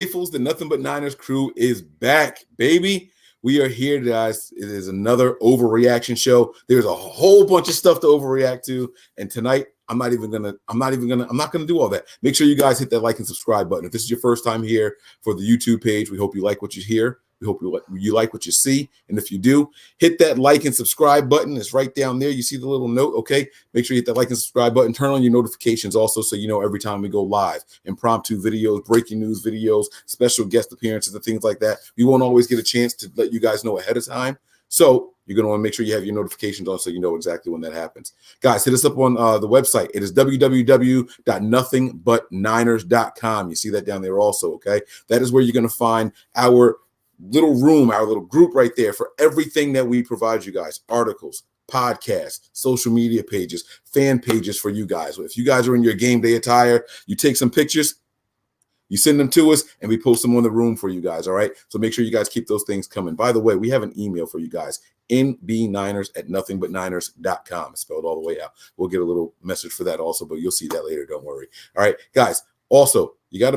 Faithfuls, the Nothing But Niners crew is back, baby. We are here, guys. It is another overreaction show. There's a whole bunch of stuff to overreact to, and tonight I'm not gonna do all that. Make sure you guys hit that like and subscribe button. If this is your first time here for the YouTube page, we hope you like what you hear. We hope you like what you see. And if you do, hit that like and subscribe button. It's right down there. You see the little note, okay? Make sure you hit that like and subscribe button. Turn on your notifications also so you know every time we go live. Impromptu videos, breaking news videos, special guest appearances and things like that. We won't always get a chance to let you guys know ahead of time. So you're going to want to make sure you have your notifications on so you know exactly when that happens. Guys, hit us up on the website. It is www.nothingbutniners.com. You see that down there also, okay? That is where you're going to find our little room, our little group right there for everything that we provide you guys. Articles, podcasts, social media pages, fan pages for you guys. If you guys are in your game day attire, you take some pictures, you send them to us, and we post them on the room for you guys, all right? So make sure you guys keep those things coming. By the way, we have an email for you guys, nbniners@nothingbutniners.com. It's spelled all the way out. We'll get a little message for that also, but you'll see that later. Don't worry. All right, guys, also, you guys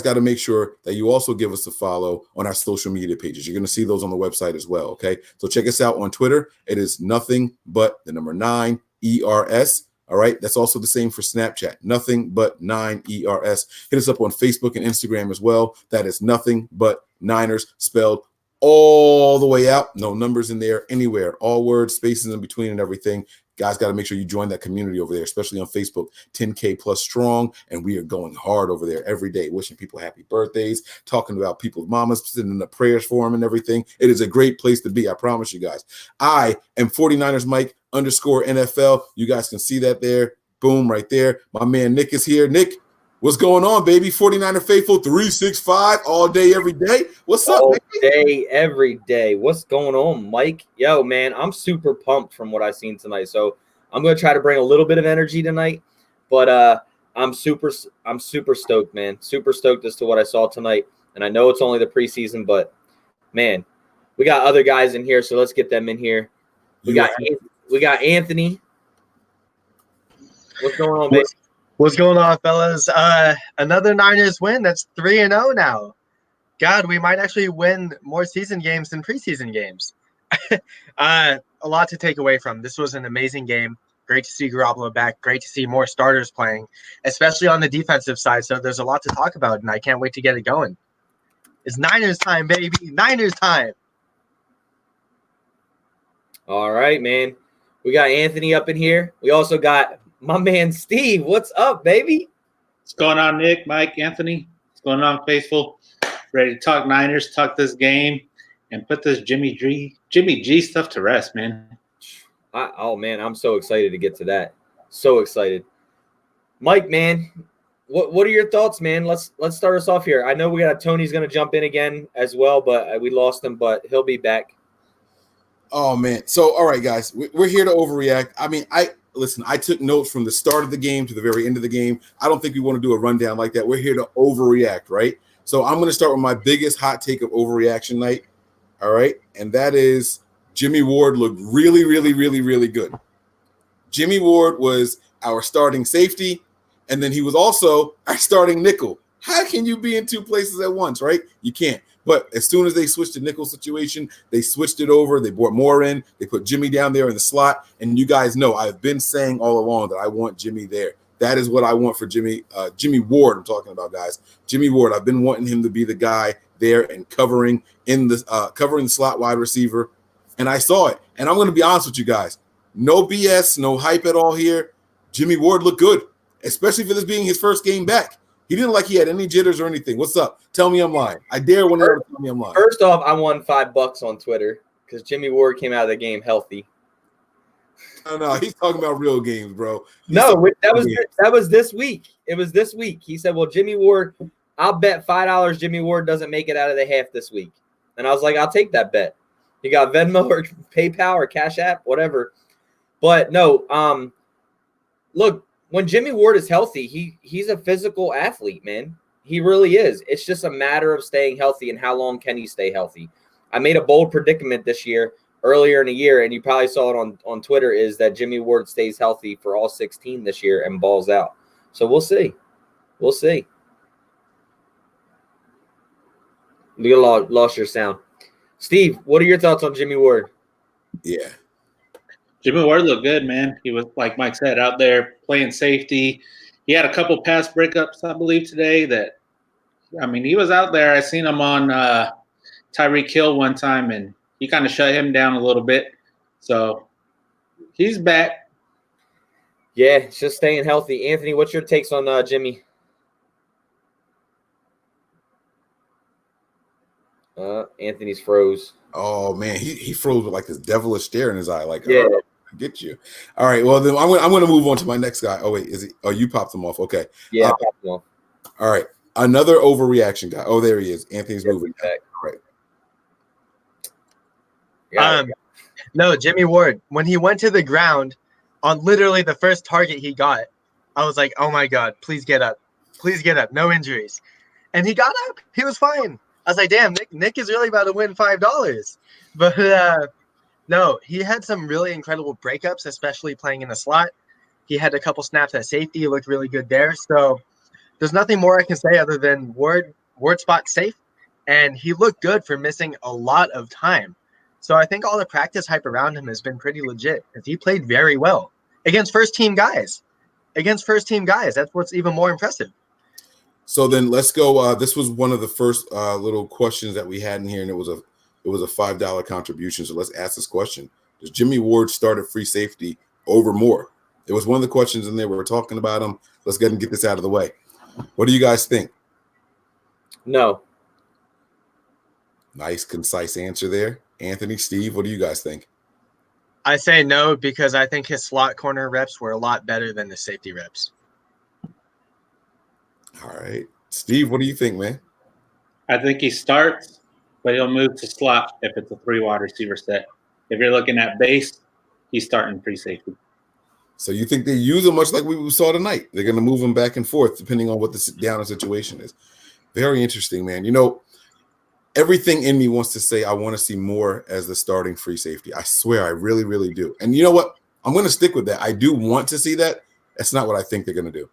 got to make sure that you also give us a follow on our social media pages. You're going to see those on the website as well, okay? So check us out on Twitter. It is nothing but the number 9 ERS. All right, that's also the same for Snapchat. Nothing but 9 ERS. Hit us up on Facebook and Instagram as well. That is Nothing But Niners, spelled all the way out. No numbers in there anywhere. All words, spaces in between, and everything. Guys, got to make sure you join that community over there, especially on Facebook. 10K plus strong, and we are going hard over there every day, wishing people happy birthdays, talking about people's mamas, sending the prayers for them and everything. It is a great place to be, I promise you guys. I am 49ers Mike _NFL. You guys can see that there. Boom, right there. My man Nick is here. Nick, what's going on, baby? 49er Faithful 365 all day, every day. What's up, all baby? day, every day. What's going on, Mike? Yo, man, I'm super pumped from what I've seen tonight. So I'm going to try to bring a little bit of energy tonight, but I'm super stoked, man. Super stoked as to what I saw tonight. And I know it's only the preseason, but man, we got other guys in here, so let's get them in here. We got Anthony. What's going on, baby? What's going on, fellas? Another Niners win. That's 3-0 now. God, we might actually win more season games than preseason games. A lot to take away from. This was an amazing game. Great to see Garoppolo back. Great to see more starters playing, especially on the defensive side. So there's a lot to talk about, and I can't wait to get it going. It's Niners time, baby. Niners time. All right, man. We got Anthony up in here. We also got my man Steve. What's up, baby? What's going on, Nick, Mike, Anthony? What's going on, Faithful? Ready to talk Niners, talk this game, and put this Jimmy G stuff to rest, man. Oh, man, I'm so excited to get to that. So excited. Mike, man, what are your thoughts, man? Let's start us off here. I know we got Tony's going to jump in again as well, but we lost him, but he'll be back. Oh, man. So, all right, guys, we're here to overreact. I mean, I took notes from the start of the game to the very end of the game. I don't think we want to do a rundown like that. We're here to overreact, right? So I'm going to start with my biggest hot take of overreaction night, all right? And that is Jimmy Ward looked really, really, really, really good. Jimmy Ward was our starting safety, and then he was also our starting nickel. How can you be in two places at once, right? You can't. But as soon as they switched the nickel situation, they switched it over. They brought Moore in. They put Jimmy down there in the slot. And you guys know I've been saying all along that I want Jimmy there. That is what I want for Jimmy Ward. I'm talking about, guys. Jimmy Ward. I've been wanting him to be the guy there and covering the slot wide receiver. And I saw it. And I'm going to be honest with you guys. No BS, no hype at all here. Jimmy Ward looked good, especially for this being his first game back. He didn't like he had any jitters or anything. What's up? Tell me I'm lying. I dare one of you to tell me I'm lying. First off, I won $5 on Twitter because Jimmy Ward came out of the game healthy. No, he's talking about real games, bro. That was this week. It was this week. He said, well, Jimmy Ward, I'll bet $5 Jimmy Ward doesn't make it out of the half this week. And I was like, I'll take that bet. He got Venmo or PayPal or Cash App, whatever. But no, look, when Jimmy Ward is healthy, he's a physical athlete, man. He really is. It's just a matter of staying healthy and how long can he stay healthy. I made a bold predicament this year, earlier in the year, and you probably saw it on Twitter, is that Jimmy Ward stays healthy for all 16 this year and balls out. So we'll see. We'll see. You lost your sound. Steve, what are your thoughts on Jimmy Ward? Yeah. Jimmy Ward looked good, man. He was, like Mike said, out there playing safety. He had a couple pass breakups, I believe, today that, I mean, he was out there. I seen him on Tyreek Hill one time, and he kind of shut him down a little bit. So he's back. Yeah, it's just staying healthy. Anthony, what's your takes on Jimmy? Anthony's froze. Oh man, he froze with like this devilish stare in his eye, like Yeah. oh, I get you. All right, well then I'm gonna move on to my next guy. Oh wait, is he? Oh, you popped him off. Okay. Yeah, pop him off. All right, another overreaction guy. Oh, there he is. Anthony's moving back. All right. Yeah. No, Jimmy Ward, when he went to the ground on literally the first target he got, I was like, oh my God, please get up. Please get up. No injuries. And he got up. He was fine. I was like, damn, Nick is really about to win $5. But no, he had some really incredible breakups, especially playing in the slot. He had a couple snaps at safety. He looked really good there. So there's nothing more I can say other than Ward spot safe. And he looked good for missing a lot of time. So I think all the practice hype around him has been pretty legit because he played very well against first-team guys. That's what's even more impressive. So then let's go. This was one of the first little questions that we had in here, and it was a $5 contribution. So let's ask this question: does Jimmy Ward start at free safety over Moore? It was one of the questions in there. We were talking about him. Let's get this out of the way. What do you guys think? No. Nice, concise answer there. Anthony, Steve, what do you guys think? I say no because I think his slot corner reps were a lot better than the safety reps. All right. Steve, what do you think, man? I think he starts, but he'll move to slot if it's a 3 wide receiver set. If you're looking at base, he's starting free safety. So you think they use him much like we saw tonight? They're going to move him back and forth depending on what the down situation is. Very interesting, man. You know, everything in me wants to say I want to see Moore as the starting free safety. I swear I really, really do. And you know what? I'm going to stick with that. I do want to see that. That's not what I think they're going to do.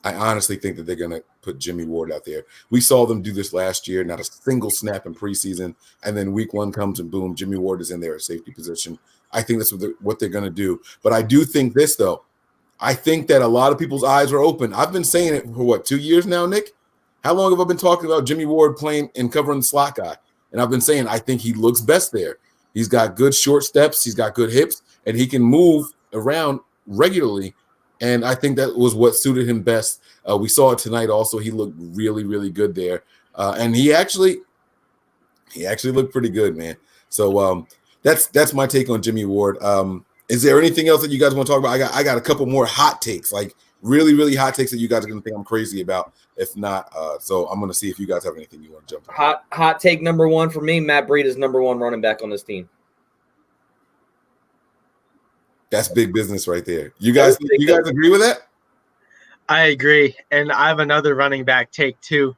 I honestly think that they're going to put Jimmy Ward out there. We saw them do this last year, not a single snap in preseason, and then week 1 comes and boom, Jimmy Ward is in there at safety position. I think that's what they're going to do. But I do think this, though. I think that a lot of people's eyes are open. I've been saying it for, 2 years now, Nick? How long have I been talking about Jimmy Ward playing and covering the slot guy? And I've been saying I think he looks best there. He's got good short steps. He's got good hips, and he can move around regularly. And I think that was what suited him best. We saw it tonight also. He looked really, really good there. And he actually looked pretty good, man. So that's my take on Jimmy Ward. Is there anything else that you guys want to talk about? I got a couple more hot takes, like really, really hot takes that you guys are going to think I'm crazy about. If not, so I'm going to see if you guys have anything you want to jump on. Hot take number 1 for me, Matt Breida is number 1 running back on this team. That's big business right there. You guys agree with that? I agree. And I have another running back take too.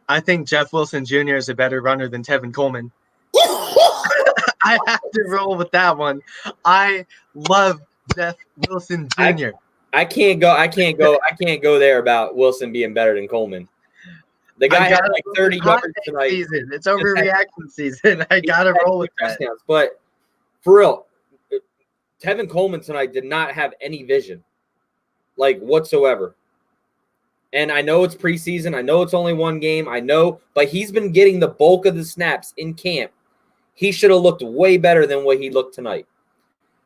I think Jeff Wilson Jr. is a better runner than Tevin Coleman. I have to roll with that one. I love Jeff Wilson Jr. I can't go there about Wilson being better than Coleman. The guy had like 30 yards tonight. Season. It's overreaction season. I gotta roll with that. But for real, Tevin Coleman tonight did not have any vision, like whatsoever. And I know it's preseason. I know it's only 1 game. I know, but he's been getting the bulk of the snaps in camp. He should have looked way better than what he looked tonight.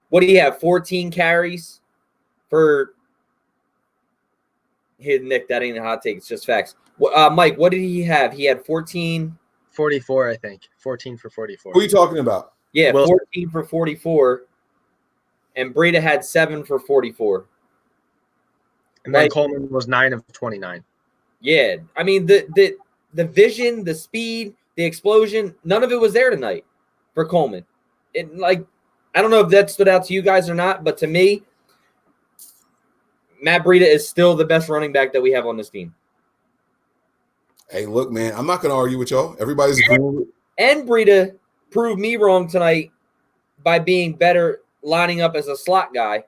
What do you have? 14 carries for Nick. That ain't a hot take. It's just facts. Mike, what did he have? He had 14. 44, I think. 14 for 44. Who are you talking about? Yeah, 14 for 44. And Breida had 7 for 44. And then Coleman was 9 of 29. Yeah. I mean, the vision, the speed, the explosion, none of it was there tonight for Coleman. I don't know if that stood out to you guys or not, but to me, Matt Breida is still the best running back that we have on this team. Hey, look, man, I'm not going to argue with y'all. Everybody's agreeing. And Breida proved me wrong tonight by being better lining up as a slot guy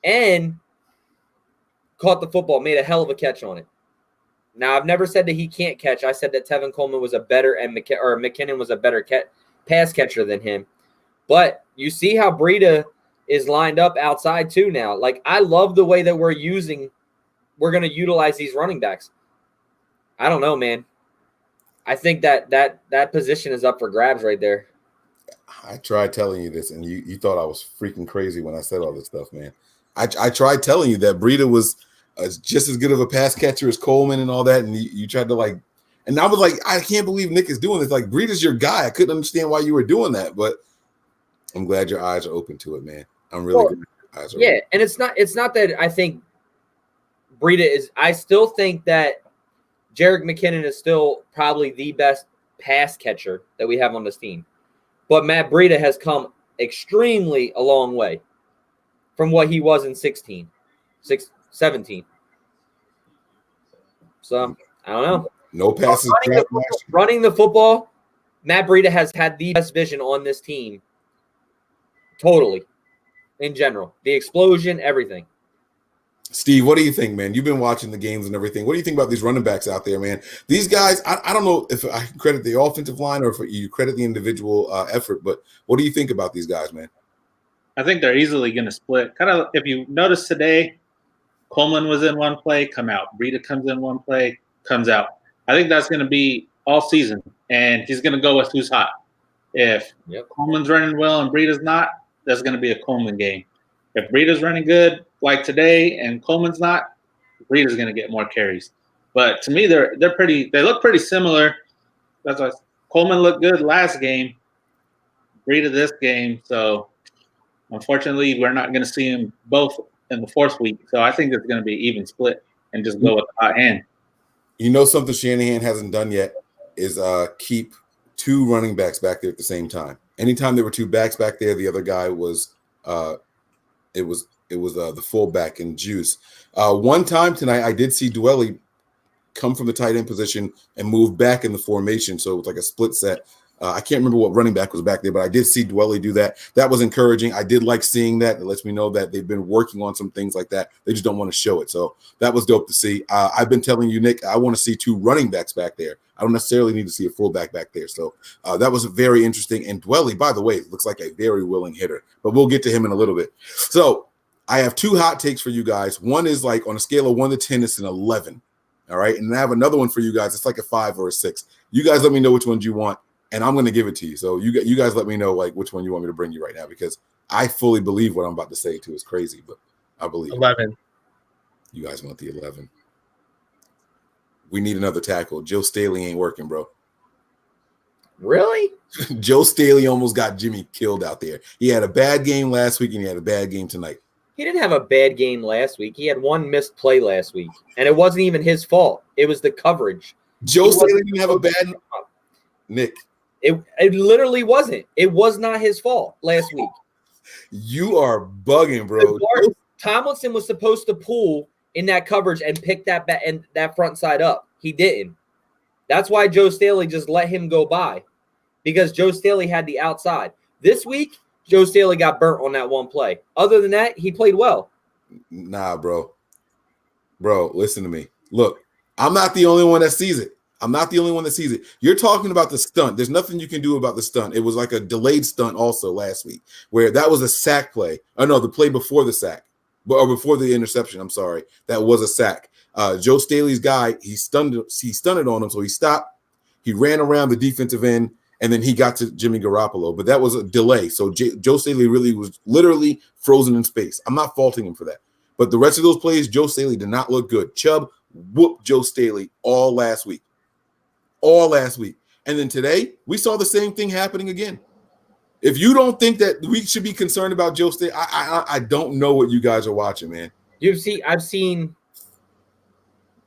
and caught the football, made a hell of a catch on it. Now, I've never said that he can't catch. I said that Tevin Coleman was a better and McKinnon was a better pass catcher than him. But you see how Breida is lined up outside too now. Like, I love the way that we're going to utilize these running backs. I don't know, man. I think that position is up for grabs right there. I tried telling you this, and you thought I was freaking crazy when I said all this stuff, man. I tried telling you that Breida was just as good of a pass catcher as Coleman and all that, and you tried to like, and I was like, I can't believe Nick is doing this. Like, Breida's your guy. I couldn't understand why you were doing that, but I'm glad your eyes are open to it, man. I'm really glad your eyes are open. And it's not that I think Breida is. I still think that Jerrick McKinnon is still probably the best pass catcher that we have on this team, but Matt Breida has come extremely a long way from what he was in 17. So, I don't know. No passes. Running the football, Matt Breida has had the best vision on this team. Totally. In general. The explosion, everything. Steve, what do you think, man? You've been watching the games and everything. What do you think about these running backs out there, man? These guys, I don't know if I credit the offensive line or if you credit the individual effort, but what do you think about these guys, man? I think they're easily going to split. Kind of, if you notice today, Coleman was in one play, come out. Breida comes in one play, comes out. I think that's going to be all season, and he's going to go with who's hot. If Coleman's running well and Breida's not, that's going to be a Coleman game. If Breida's running good like today and Coleman's not, Breida's going to get more carries. But to me, they look pretty similar. That's why Coleman looked good last game, Breida this game. So unfortunately, we're not going to see them both in the fourth week. So I think it's going to be even split and just go with the hot hand. You know, something Shanahan hasn't done yet is keep two running backs back there at the same time. Anytime there were two backs back there, the other guy was the fullback in juice. One time tonight, I did see Dwelly come from the tight end position and move back in the formation. So it was like a split set. I can't remember what running back was back there, but I did see Dwelly do that. That was encouraging. I did like seeing that. It lets me know that they've been working on some things like that. They just don't want to show it. So that was dope to see. I've been telling you, Nick, I want to see two running backs back there. I don't necessarily need to see a fullback back there. So that was very interesting. And Dwelly, by the way, looks like a very willing hitter, but we'll get to him in a little bit. So I have two hot takes for you guys. One is like on a scale of 1 to 10, it's an 11. All right. And I have another one for you guys. It's like a 5 or a 6. You guys let me know which ones you want, and I'm going to give it to you. So you guys let me know like which one you want me to bring you right now, because I fully believe what I'm about to say too is crazy, but I believe 11. You guys want the 11. We need another tackle. Joe Staley ain't working, bro. Really? Joe Staley almost got Jimmy killed out there. He had a bad game last week, and he had a bad game tonight. He didn't have a bad game last week. He had one missed play last week, and it wasn't even his fault. It was the coverage. Joe Staley didn't have a bad – Nick. It literally wasn't. It was not his fault last week. You are bugging, bro. Tomlinson was supposed to pull in that coverage and pick that back and that front side up. He didn't. That's why Joe Staley just let him go by, because Joe Staley had the outside. This week, Joe Staley got burnt on that one play. Other than that, he played well. Nah, bro. Bro, listen to me. Look, I'm not the only one that sees it. You're talking about the stunt. There's nothing you can do about the stunt. It was like a delayed stunt also last week, where that was a sack play. Oh, no, the play before the sack. Or before the interception, I'm sorry. That was a sack. Joe Staley's guy, he stunted on him, so he stopped. He ran around the defensive end, and then he got to Jimmy Garoppolo. But that was a delay. So Joe Staley really was literally frozen in space. I'm not faulting him for that. But the rest of those plays, Joe Staley did not look good. Chubb whooped Joe Staley all last week. And then today, we saw the same thing happening again. If you don't think that we should be concerned about Joe Staley, I don't know what you guys are watching, man. I've seen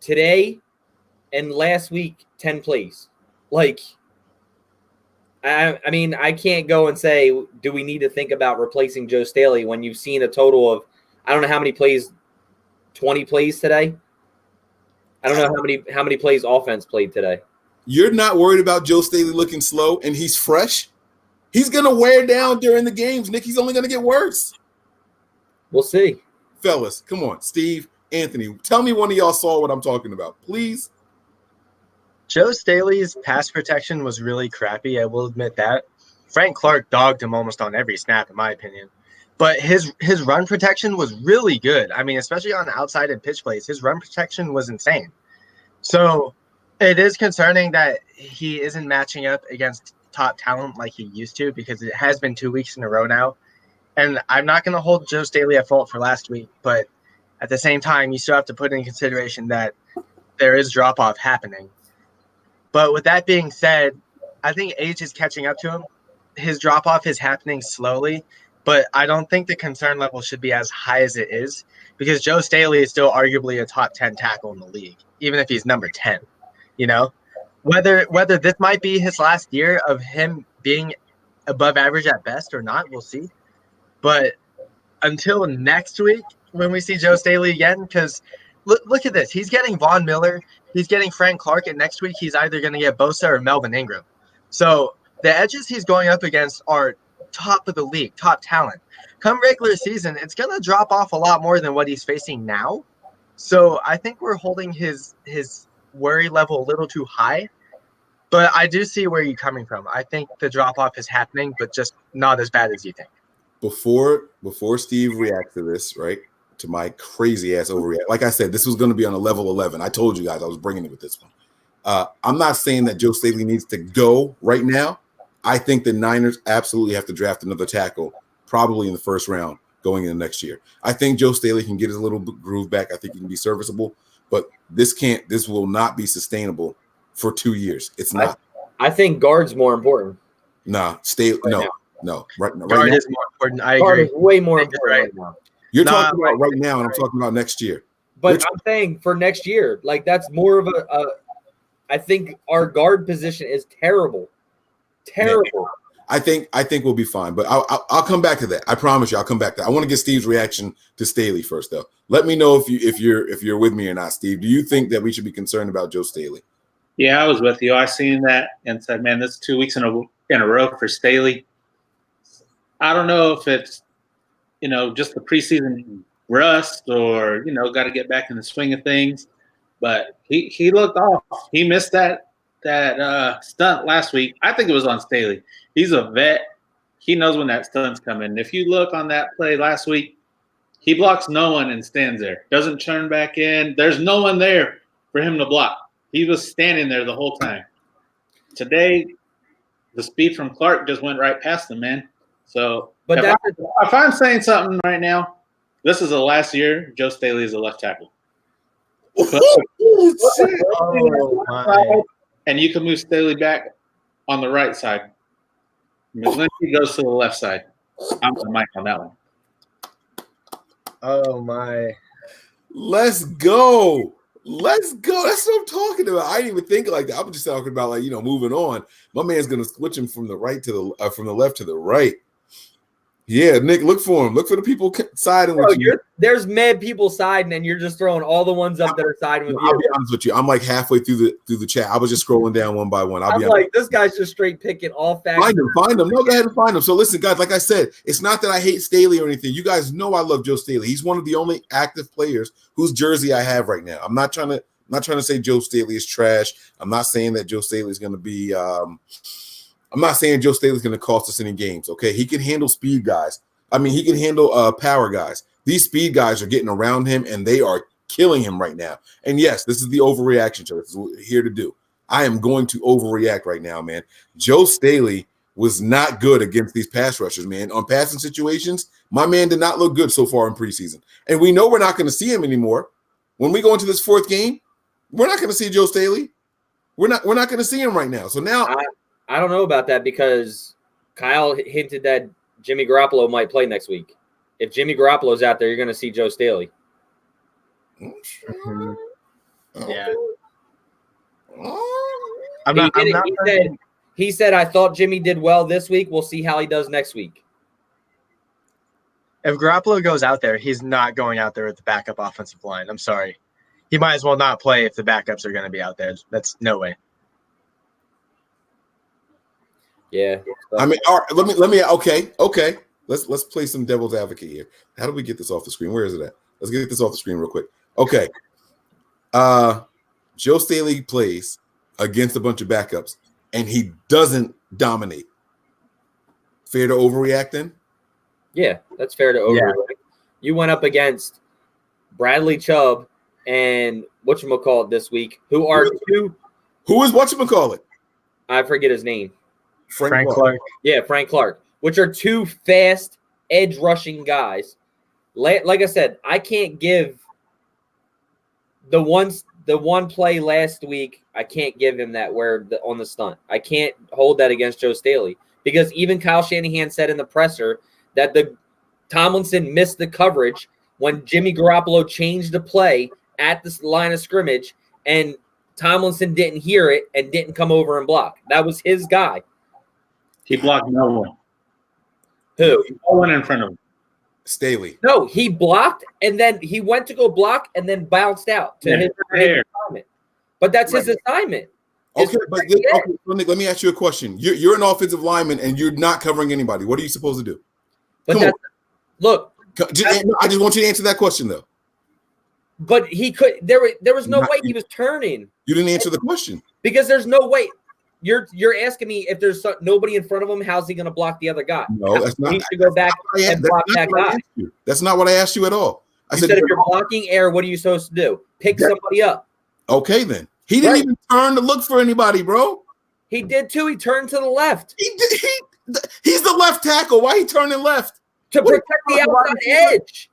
today and last week 10 plays. Like, I mean, I can't go and say, do we need to think about replacing Joe Staley when you've seen a total of, I don't know how many plays, 20 plays today? I don't know how many plays offense played today. You're not worried about Joe Staley looking slow and he's fresh? He's going to wear down during the games, Nick. He's only going to get worse. We'll see. Fellas, come on. Steve, Anthony, tell me one of y'all saw what I'm talking about, please. Joe Staley's pass protection was really crappy. I will admit that. Frank Clark dogged him almost on every snap, in my opinion. But his run protection was really good. I mean, especially on outside and pitch plays, his run protection was insane. So it is concerning that he isn't matching up against top talent like he used to, because it has been 2 weeks in a row now. And I'm not going to hold Joe Staley at fault for last week, but at the same time, you still have to put in consideration that there is drop-off happening. But with that being said, I think age is catching up to him. His drop-off is happening slowly, but I don't think the concern level should be as high as it is, because Joe Staley is still arguably a top 10 tackle in the league, even if he's number 10. You know, whether this might be his last year of him being above average at best or not, we'll see. But until next week, when we see Joe Staley again, because look at this. He's getting Von Miller. He's getting Frank Clark. And next week, he's either going to get Bosa or Melvin Ingram. So the edges he's going up against are top of the league, top talent. Come regular season, it's going to drop off a lot more than what he's facing now. So I think we're holding his worry level a little too high. But I do see where you're coming from. I think the drop-off is happening, but just not as bad as you think. Before Steve reacts to this, right, to my crazy ass overreact, like I said, this was going to be on a level 11. I told you guys I was bringing it with this one. I'm not saying that Joe Staley needs to go right now. I think the Niners absolutely have to draft another tackle, probably in the first round going into next year. I think Joe Staley can get his little groove back. I think he can be serviceable, but this will not be sustainable for 2 years. It's not. I think guard's more important. Nah, Staley. Right No. Right now is more important. I guard agree. is way more important right now. You're talking about right now, and I'm talking about next year. But I'm saying for next year, like that's more of a I think our guard position is terrible. Terrible. Yeah. I think we'll be fine, but I'll come back to that. I promise you, I'll come back to that. I want to get Steve's reaction to Staley first, though. Let me know if you're with me or not, Steve. Do you think that we should be concerned about Joe Staley? Yeah, I was with you. I seen that and said, man, this is 2 weeks in a row for Staley. I don't know if it's, just the preseason rust or, got to get back in the swing of things. But he looked off. He missed that stunt last week. I think it was on Staley. He's a vet. He knows when that stunt's coming. If you look on that play last week, he blocks no one and stands there. Doesn't turn back in. There's no one there for him to block. He was standing there the whole time. Today, the speed from Clark just went right past him, man. So but if I'm saying something right now, this is the last year Joe Staley is a left tackle. And you can move Staley back on the right side. McGlinchey goes to the left side. I'm the mic on that one. Oh, my. Let's go. That's what I'm talking about. I didn't even think like that. I'm just talking about moving on. My man's gonna switch him from the right to the from the left to the right. Yeah, Nick, look for him. Look for the people siding with you. There's mad people siding, and you're just throwing all the ones up that are siding with you. I'll be honest with you. I'm like halfway through the chat. I was just scrolling down one by one. I'm like, this guy's just straight picking all facts. Find him. No, go ahead and find him. So listen, guys, like I said, it's not that I hate Staley or anything. You guys know I love Joe Staley. He's one of the only active players whose jersey I have right now. I'm not trying to say Joe Staley is trash. I'm not saying that Joe Staley is going to be I'm not saying Joe Staley is going to cost us any games, okay? He can handle speed guys. I mean, he can handle power guys. These speed guys are getting around him, and they are killing him right now. And yes, this is the overreaction show. This is what we're here to do. I am going to overreact right now, man. Joe Staley was not good against these pass rushers, man. On passing situations, my man did not look good so far in preseason. And we know we're not going to see him anymore. When we go into this fourth game, we're not going to see Joe Staley. We're not going to see him right now. So now I don't know about that because Kyle hinted that Jimmy Garoppolo might play next week. If Jimmy Garoppolo's out there, you're going to see Joe Staley. Mm-hmm. Yeah. He said, I thought Jimmy did well this week. We'll see how he does next week. If Garoppolo goes out there, he's not going out there with the backup offensive line. I'm sorry. He might as well not play if the backups are going to be out there. That's no way. Yeah. I mean, all right, let me. Okay. Let's play some devil's advocate here. How do we get this off the screen? Where is it at? Let's get this off the screen real quick. Okay. Joe Staley plays. against a bunch of backups, and he doesn't dominate. Fair to overreact then? Yeah, that's fair to overreact. Yeah. You went up against Bradley Chubb and whatchamacallit this week, who are two. Who is whatchamacallit? I forget his name. Frank Clark. Yeah, Frank Clark, which are two fast edge rushing guys. Like I said, I can't give the one play last week. I can't give him that on the stunt. I can't hold that against Joe Staley because even Kyle Shanahan said in the presser that Tomlinson missed the coverage when Jimmy Garoppolo changed the play at the line of scrimmage, and Tomlinson didn't hear it and didn't come over and block. That was his guy. He blocked no one. Who? No one in front of him. Staley. No, he blocked, and then he went to go block and then bounced out to his assignment. But that's his assignment. Okay, let me ask you a question. You're an offensive lineman, and you're not covering anybody. What are you supposed to do? But look. I just want you to answer that question, though. But he could. There was no way he was turning. You didn't answer the question because there's no way. You're asking me if there's nobody in front of him, how's he going to block the other guy? No, that's not. He needs to go back and block that guy. That's not what I asked you at all. I said if you're blocking air, what are you supposed to do? Pick somebody up. Okay, then he didn't even turn to look for anybody, bro. He did too. He turned to the left. He's the left tackle. Why he turning left? To protect the outside edge.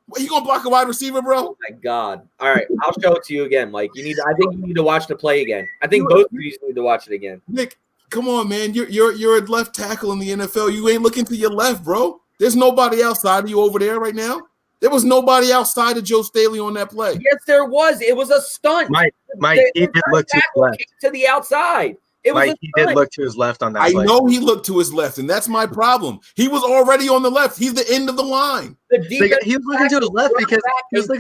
What, you gonna block a wide receiver, bro? Oh my God! All right, I'll show it to you again, Mike. I think you need to watch the play again. I think both of you need to watch it again. Nick, come on, man. You're a left tackle in the NFL. You ain't looking to your left, bro. There's nobody outside of you over there right now. There was nobody outside of Joe Staley on that play. Yes, there was. It was a stunt. Mike, he did look to his left. To the outside. He did look to his left on that play. I know he looked to his left, and that's my problem. He was already on the left. He's the end of the line. He was looking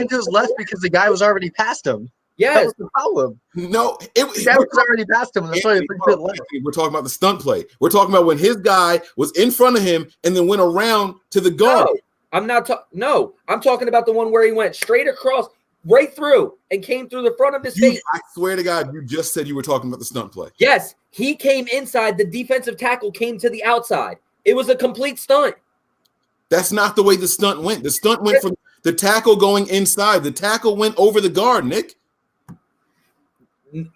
to his left because the guy was already past him. Yes. That was the problem. No, the guy was already past him. That's why he looked to the left. We're talking about the stunt play. We're talking about when his guy was in front of him and then went around to the guard. No, I'm not. I'm talking about the one where he went straight across. Right through and came through the front of his face. I swear to God, you just said you were talking about the stunt play. Yes, he came inside. The defensive tackle came to the outside. It was a complete stunt. That's not the way the stunt went. The stunt went from the tackle going inside. The tackle went over the guard, Nick.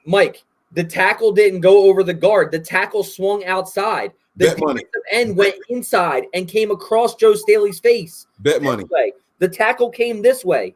Mike, the tackle didn't go over the guard. The tackle swung outside. The defensive end went inside and came across Joe Staley's face. Bet money. The tackle came this way.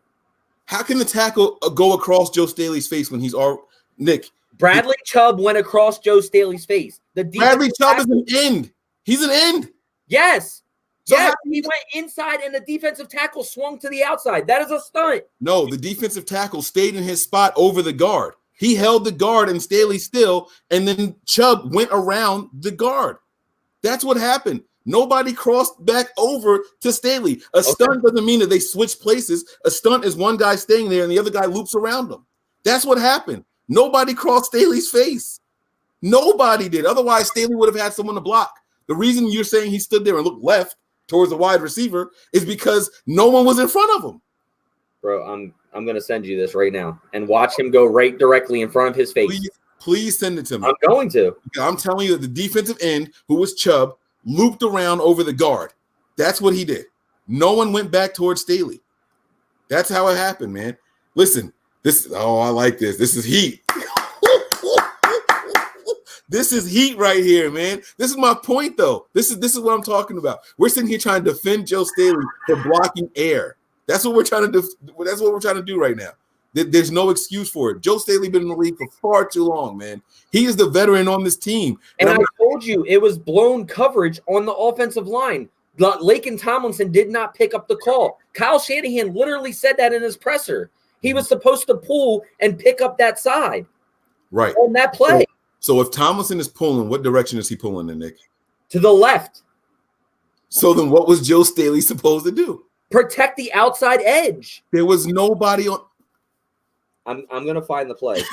How can the tackle go across Joe Staley's face when he's all Nick? Bradley Chubb went across Joe Staley's face. Bradley Chubb is an end. He's an end. Yes. So he went inside and the defensive tackle swung to the outside. That is a stunt. No, the defensive tackle stayed in his spot over the guard. He held the guard and Staley still, and then Chubb went around the guard. That's what happened. Nobody crossed back over to Staley. A stunt doesn't mean that they switch places. A stunt is one guy staying there and the other guy loops around them. That's what happened. Nobody crossed Staley's face. Nobody did. Otherwise, Staley would have had someone to block. The reason you're saying he stood there and looked left towards the wide receiver is because no one was in front of him. Bro, I'm going to send you this right now and watch him go right directly in front of his face. Please send it to me. I'm going to. I'm telling you that the defensive end, who was Chubb, looped around over the guard. That's what he did. No one went back towards Staley. That's how it happened, man. Listen, I like this. This is heat. This is heat right here, man. This is my point, though. This is what I'm talking about. We're sitting here trying to defend Joe Staley for blocking air. That's what we're trying to do. That's what we're trying to do right now. There's no excuse for it. Joe Staley been in the league for far too long, man. He is the veteran on this team. And I told you it was blown coverage on the offensive line. Laken Tomlinson did not pick up the call. Kyle Shanahan literally said that in his presser. He was supposed to pull and pick up that side. Right. On that play. So if Tomlinson is pulling, what direction is he pulling in, Nick? To the left. So then what was Joe Staley supposed to do? Protect the outside edge. There was nobody on. I'm going to find the play.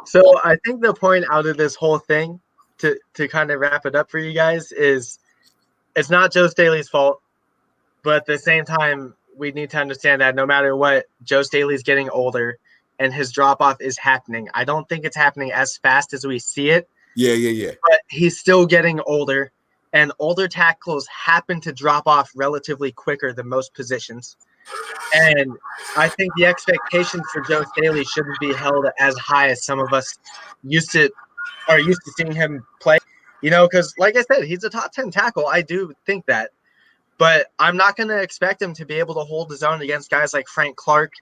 So I think the point out of this whole thing, to kind of wrap it up for you guys, is it's not Joe Staley's fault, but at the same time, we need to understand that no matter what, Joe Staley's getting older. and his drop-off is happening. I don't think it's happening as fast as we see it. Yeah. But he's still getting older, and older tackles happen to drop off relatively quicker than most positions. And I think the expectations for Joe Staley shouldn't be held as high as some of us are used to seeing him play. Because like I said, he's a top 10 tackle. I do think that. But I'm not going to expect him to be able to hold his own against guys like Frank Clark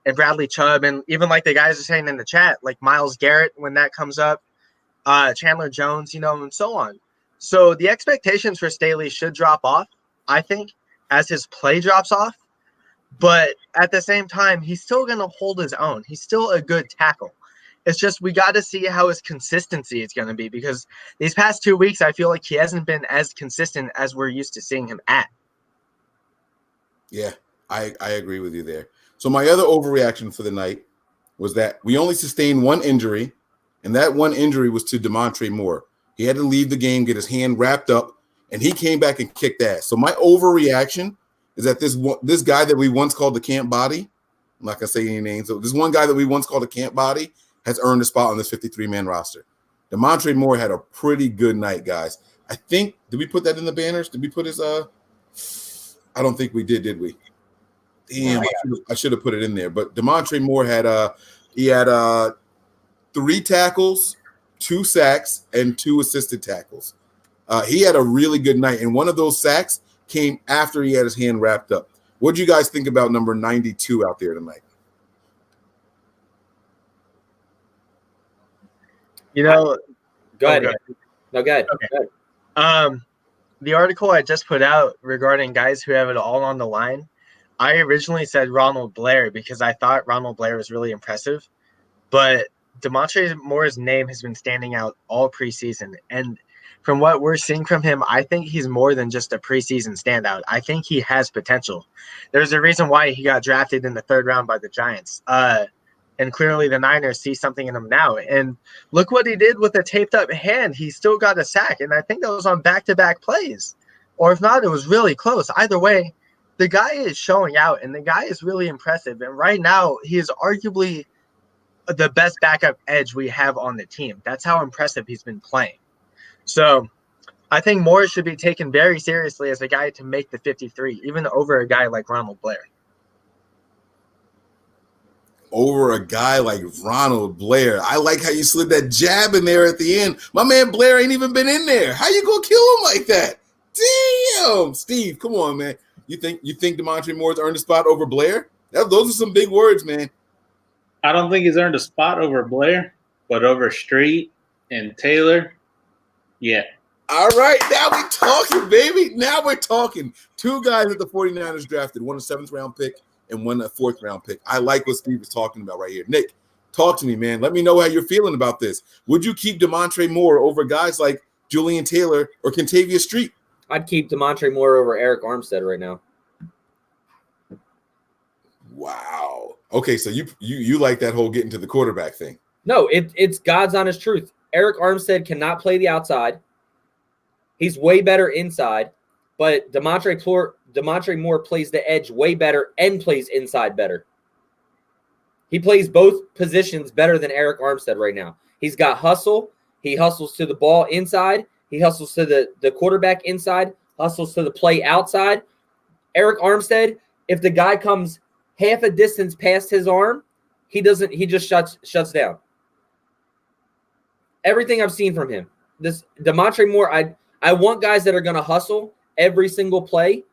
and Bradley Chubb, and even like the guys are saying in the chat, like Myles Garrett when that comes up, Chandler Jones, and so on. So the expectations for Staley should drop off, I think, as his play drops off. But at the same time, he's still going to hold his own. He's still a good tackle. It's just we got to see how his consistency is going to be, because these past 2 weeks, I feel like he hasn't been as consistent as we're used to seeing him at. Yeah, I agree with you there. So my other overreaction for the night was that we only sustained one injury, and that one injury was to Dante Moore. He had to leave the game, get his hand wrapped up, and he came back and kicked ass. So my overreaction is that this guy that we once called the camp body, I'm not going to say any names, so this one guy that we once called a camp body has earned a spot on this 53-man roster. Dante Moore had a pretty good night, guys. I think, did we put that in the banners? Did we put his I don't think we did we? Damn, I should have put it in there. But Dante Moore had 3 tackles, 2 sacks, and 2 assisted tackles. He had a really good night, and one of those sacks came after he had his hand wrapped up. What do you guys think about number 92 out there tonight? Go ahead. No, go ahead. Okay. Go ahead. The article I just put out regarding guys who have it all on the line, I originally said Ronald Blair because I thought Ronald Blair was really impressive, but Dante Moore's name has been standing out all preseason, and from what we're seeing from him, I think he's more than just a preseason standout. I think he has potential. There's a reason why he got drafted in the 3rd round by the Giants, and clearly the Niners see something in him now. And look what he did with a taped-up hand. He still got a sack, and I think that was on back-to-back plays. Or if not, it was really close. Either way, the guy is showing out, and the guy is really impressive. And right now, he is arguably the best backup edge we have on the team. That's how impressive he's been playing. So I think Moore should be taken very seriously as a guy to make the 53, even over a guy like Ronald Blair. Over a guy like Ronald Blair. I like how you slid that jab in there at the end. My man Blair ain't even been in there. How you gonna kill him like that? Damn, Steve, come on, man. You think Dante Moore's earned a spot over Blair? Those are some big words, man. I don't think he's earned a spot over Blair, but over Street and Taylor, yeah. All right, now we're talking, baby. Now we're talking. 2 guys that the 49ers drafted, one a 7th round pick and one a 4th round pick. I like what Steve is talking about right here. Nick, talk to me, man. Let me know how you're feeling about this. Would you keep Dante Moore over guys like Julian Taylor or Kentavious Street? I'd keep Dante Moore over Eric Armstead right now. Wow. Okay, so you like that whole getting to the quarterback thing. No, it's God's honest truth. Eric Armstead cannot play the outside. He's way better inside, but Dante Moore plays the edge way better and plays inside better. He plays both positions better than Eric Armstead right now. He's got hustle. He hustles to the ball inside. He hustles to the quarterback inside, hustles to the play outside. Eric Armstead, if the guy comes half a distance past his arm, he just shuts down. Everything I've seen from him. This Dante Moore, I want guys that are going to hustle every single play.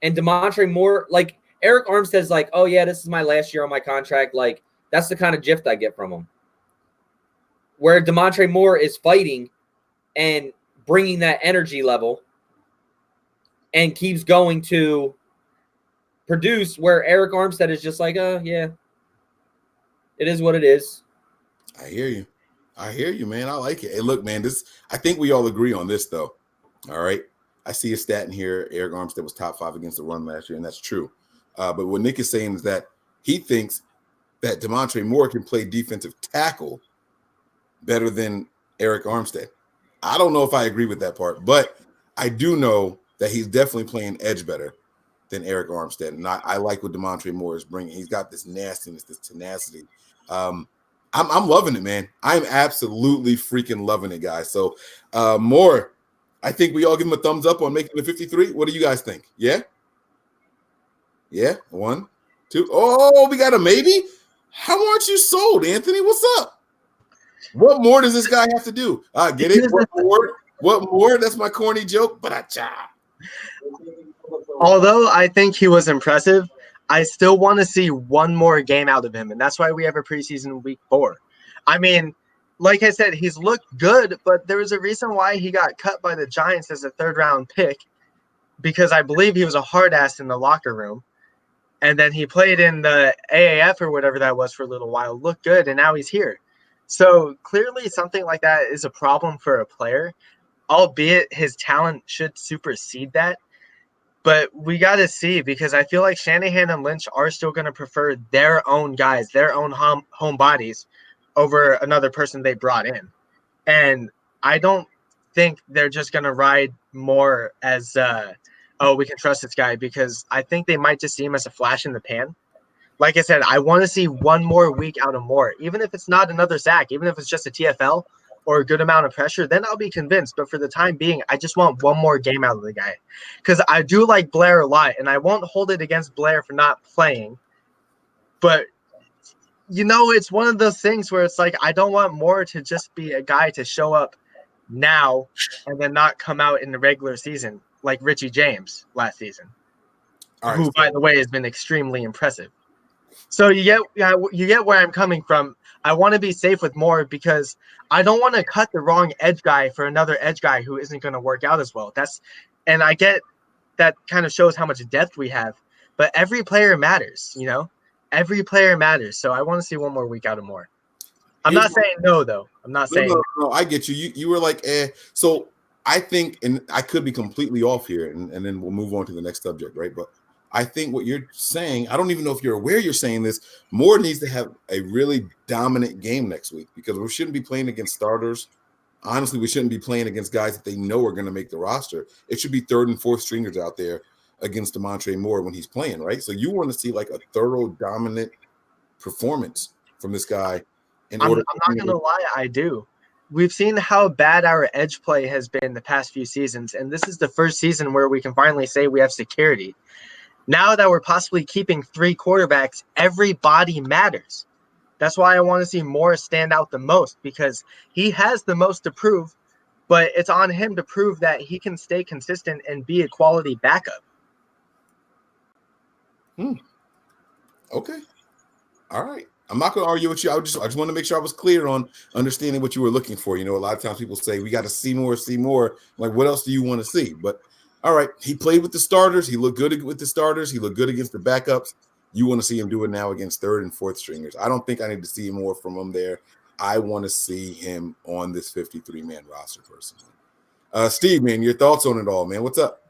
And Dante Moore, like Eric Armstead's like, oh yeah, this is my last year on my contract. Like that's the kind of gift I get from him. Where Dante Moore is fighting and bringing that energy level and keeps going to produce, where Eric Armstead is just like, yeah, it is what it is. I hear you, man. I like it. Hey, look, man, I think we all agree on this, though. All right. I see a stat in here. Eric Armstead was top 5 against the run last year, and that's true. But what Nick is saying is that he thinks that Dante Moore can play defensive tackle better than Eric Armstead. I don't know if I agree with that part, but I do know that he's definitely playing edge better than Eric Armstead. And I like what Dante Moore is bringing. He's got this nastiness, this tenacity. I'm loving it, man. I'm absolutely freaking loving it, guys. So Moore, I think we all give him a thumbs up on making the 53. What do you guys think? Yeah? Yeah? 1, 2. Oh, we got a maybe? How aren't you sold, Anthony? What's up? What more does this guy have to do? Get it? What more? What more? That's my corny joke. But although I think he was impressive, I still want to see one more game out of him, and that's why we have a preseason week 4. I mean, like I said, he's looked good, but there was a reason why he got cut by the Giants as a 3rd-round pick, because I believe he was a hard ass in the locker room. And then he played in the AAF or whatever that was for a little while, looked good, and now he's here. So clearly something like that is a problem for a player, albeit his talent should supersede that. But we got to see, because I feel like Shanahan and Lynch are still going to prefer their own guys, their own home bodies over another person they brought in. And I don't think they're just going to ride Moore as we can trust this guy, because I think they might just see him as a flash in the pan. Like I said, I want to see one more week out of Moore, even if it's not another sack, even if it's just a TFL or a good amount of pressure, then I'll be convinced. But for the time being, I just want one more game out of the guy, because I do like Blair a lot, and I won't hold it against Blair for not playing. But, it's one of those things where it's like, I don't want Moore to just be a guy to show up now and then not come out in the regular season like Richie James last season, who, by the way, has been extremely impressive. So you get where I'm coming from. I want to be safe with Moore, because I don't want to cut the wrong edge guy for another edge guy who isn't going to work out as well. And I get that kind of shows how much depth we have, but every player matters, every player matters. So I want to see one more week out of Moore. I'm not saying no, though. I'm not saying no. I get you. You were like, So I think, and I could be completely off here, and then we'll move on to the next subject, right? But I think what you're saying, I don't even know if you're aware you're saying this, Moore needs to have a really dominant game next week, because we shouldn't be playing against starters. Honestly, we shouldn't be playing against guys that they know are going to make the roster. It should be 3rd and 4th stringers out there against Dante Moore when he's playing, right? So you want to see like a thorough, dominant performance from this guy. I'm not going to lie, I do. We've seen how bad our edge play has been the past few seasons, and this is the first season where we can finally say we have security. Now that we're possibly keeping 3 quarterbacks, everybody matters. That's why I want to see Moore stand out the most, because he has the most to prove, but it's on him to prove that he can stay consistent and be a quality backup. Okay. All right. I'm not going to argue with you. I just want to make sure I was clear on understanding what you were looking for. A lot of times people say, we got to see more. Like, what else do you want to see? But all right, he played with the starters. He looked good with the starters. He looked good against the backups. You want to see him do it now against 3rd and 4th stringers. I don't think I need to see more from him there. I want to see him on this 53-man roster personally. Steve, man, your thoughts on it all, man? What's up?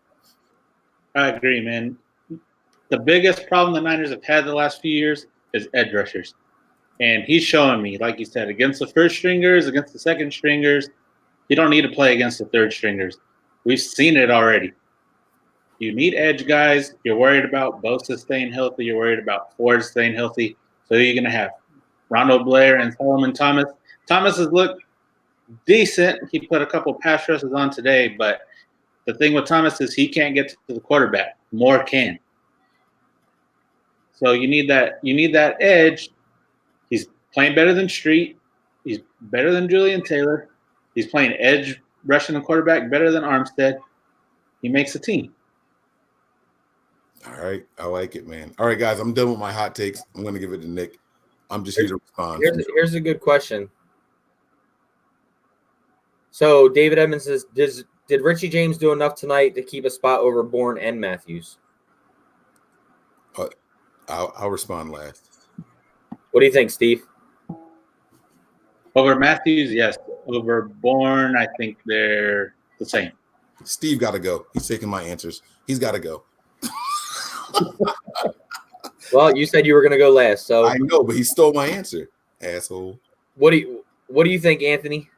I agree, man. The biggest problem the Niners have had the last few years is edge rushers. And he's showing me, like you said, against the 1st stringers, against the 2nd stringers, you don't need to play against the 3rd stringers. We've seen it already. You need edge guys. You're worried about Bosa staying healthy. You're worried about Ford staying healthy. So you're going to have Ronald Blair and Solomon Thomas. Thomas has looked decent. He put a couple pass rushes on today, but the thing with Thomas is he can't get to the quarterback. Moore can. So you need that edge. He's playing better than Street. He's better than Julian Taylor. He's playing edge, rushing the quarterback better than Armstead. He makes a team. All right. I like it, man. All right, guys, I'm done with my hot takes. I'm going to give it to Nick. I'm just here to respond. Here's a good question. So David Edmonds says, did Richie James do enough tonight to keep a spot over Bourne and Matthews? I'll respond last. What do you think, Steve? Over Matthews, yes. Over Bourne, I think they're the same. Steve got to go. He's taking my answers. He's got to go. Well, you said you were going to go last, so I know, but he stole my answer, asshole. What do you think, Anthony?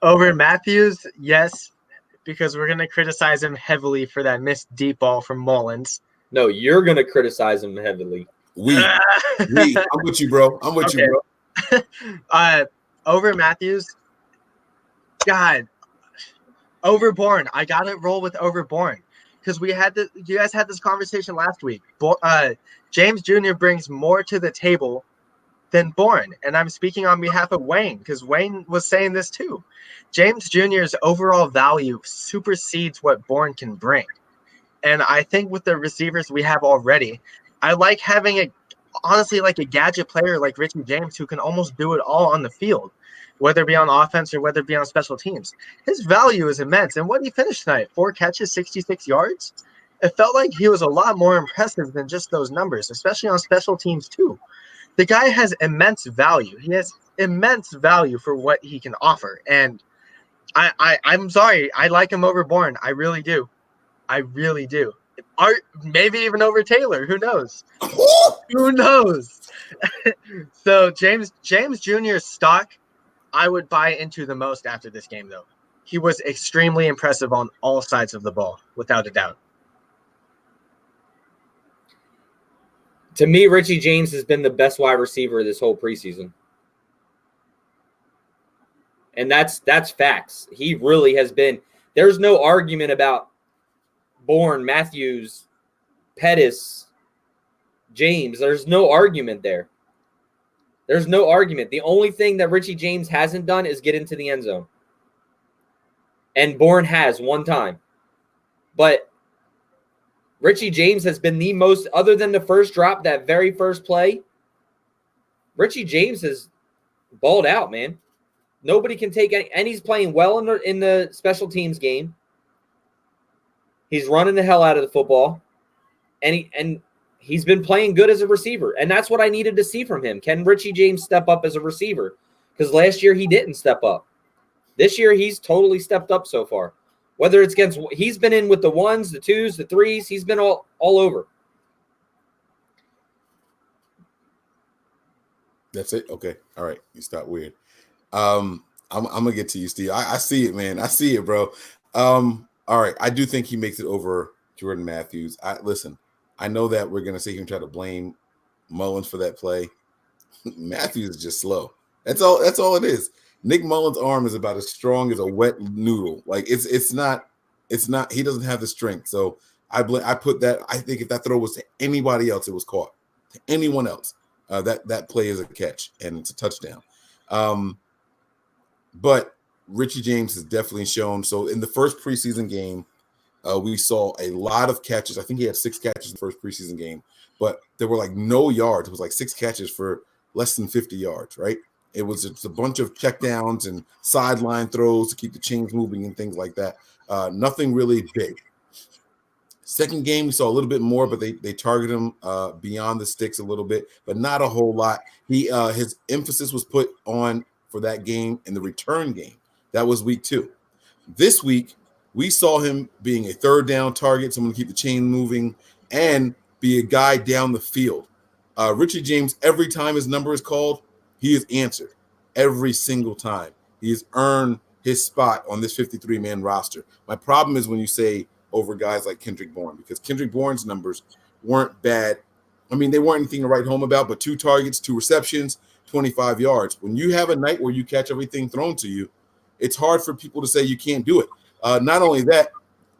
Over Matthews, yes, because we're going to criticize him heavily for that missed deep ball from Mullins. No, you're going to criticize him heavily. I'm with you, bro. I'm with you, bro. Over Matthews. God. Overborn. I got to roll with Overborn because you guys had this conversation last week. James Jr. brings more to the table than Bourne, and I'm speaking on behalf of Wayne because Wayne was saying this too. James Jr.'s overall value supersedes what Bourne can bring, and I think with the receivers we have already, I like having honestly like a gadget player like Richie James who can almost do it all on the field, whether it be on offense or whether it be on special teams. His value is immense. And what did he finish tonight? 4 catches, 66 yards? It felt like he was a lot more impressive than just those numbers, especially on special teams too. The guy has immense value. He has immense value for what he can offer. And I'm sorry. I like him over Bourne. I really do. I really do. Maybe even over Taylor. Who knows? Who knows? So James Jr.'s stock, I would buy into the most after this game, though. He was extremely impressive on all sides of the ball, without a doubt. To me, Richie James has been the best wide receiver this whole preseason. And that's facts. He really has been. There's no argument about Bourne, Matthews, Pettis, James. There's no argument there. There's no argument. The only thing that Richie James hasn't done is get into the end zone. And Bourne has one time. But Richie James has been the most, other than the first drop, that very first play, Richie James has balled out, man. Nobody can take any, and he's playing well in the special teams game. He's running the hell out of the football. And he's been playing good as a receiver, and that's what I needed to see from him. Can Richie James step up as a receiver? Because last year he didn't step up. This year he's totally stepped up so far. Whether it's against – he's been in with the ones, the twos, the threes. He's been all over. That's it? Okay. All right. You stop weird. I'm going to get to you, Steve. I see it, man. I see it, bro. All right. I do think he makes it over Jordan Matthews. Listen, I know that we're going to see him try to blame Mullins for that play. Matthews is just slow. That's all it is. Nick Mullins' arm is about as strong as a wet noodle. Like it's not. He doesn't have the strength. So I put that. I think if that throw was to anybody else, it was caught. To anyone else, that play is a catch and it's a touchdown. But Richie James has definitely shown. So in the first preseason game, we saw a lot of catches. I think he had 6 catches in the first preseason game, but there were like no yards. It was like 6 catches for less than 50 yards, right? It was just a bunch of checkdowns and sideline throws to keep the chains moving and things like that. Nothing really big. Second game, we saw a little bit more, but they targeted him beyond the sticks a little bit, but not a whole lot. His emphasis was put on for that game in the return game. That was week 2. This week, we saw him being a third down target, someone to keep the chain moving, and be a guy down the field. Richie James, every time his number is called, he is answered. Every single time. He has earned his spot on this 53-man roster. My problem is when you say over guys like Kendrick Bourne, because Kendrick Bourne's numbers weren't bad. I mean, they weren't anything to write home about, but 2 targets, 2 receptions, 25 yards. When you have a night where you catch everything thrown to you, it's hard for people to say you can't do it. Not only that,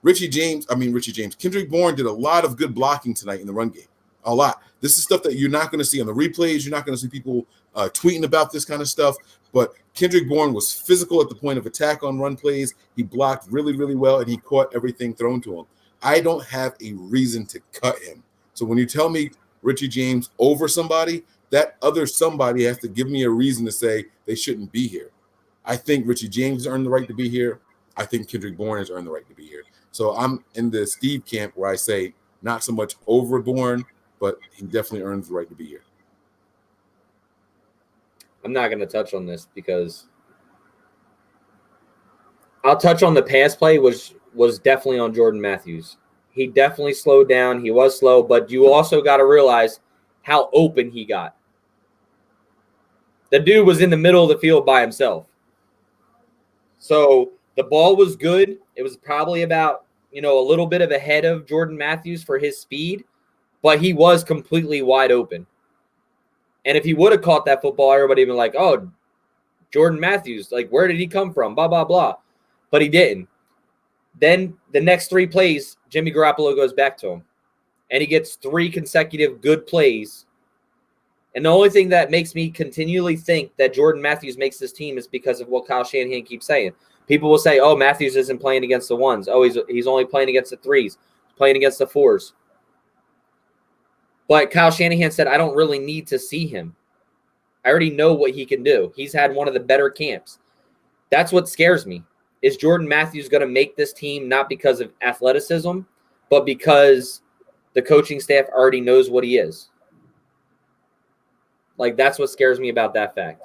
Kendrick Bourne did a lot of good blocking tonight in the run game. A lot. This is stuff that you're not going to see on the replays. You're not going to see people tweeting about this kind of stuff. But Kendrick Bourne was physical at the point of attack on run plays. He blocked really, really well, and he caught everything thrown to him. I don't have a reason to cut him. So when you tell me Richie James over somebody, that other somebody has to give me a reason to say they shouldn't be here. I think Richie James has earned the right to be here. I think Kendrick Bourne has earned the right to be here. So I'm in the Steve camp where I say not so much over Bourne, but he definitely earns the right to be here. I'm not going to touch on this because I'll touch on the pass play, which was definitely on Jordan Matthews. He definitely slowed down. He was slow, but you also got to realize how open he got. The dude was in the middle of the field by himself. So the ball was good. It was probably about, a little bit of ahead of Jordan Matthews for his speed, but he was completely wide open. And if he would have caught that football, everybody would be like, oh, Jordan Matthews, like, where did he come from? Blah, blah, blah. But he didn't. Then the next 3 plays, Jimmy Garoppolo goes back to him. And he gets 3 consecutive good plays. And the only thing that makes me continually think that Jordan Matthews makes this team is because of what Kyle Shanahan keeps saying. People will say, oh, Matthews isn't playing against the 1s. Oh, he's only playing against the 3s, playing against the 4s. But Kyle Shanahan said, I don't really need to see him. I already know what he can do. He's had one of the better camps. That's what scares me. Is Jordan Matthews going to make this team not because of athleticism, but because the coaching staff already knows what he is? Like, that's what scares me about that fact.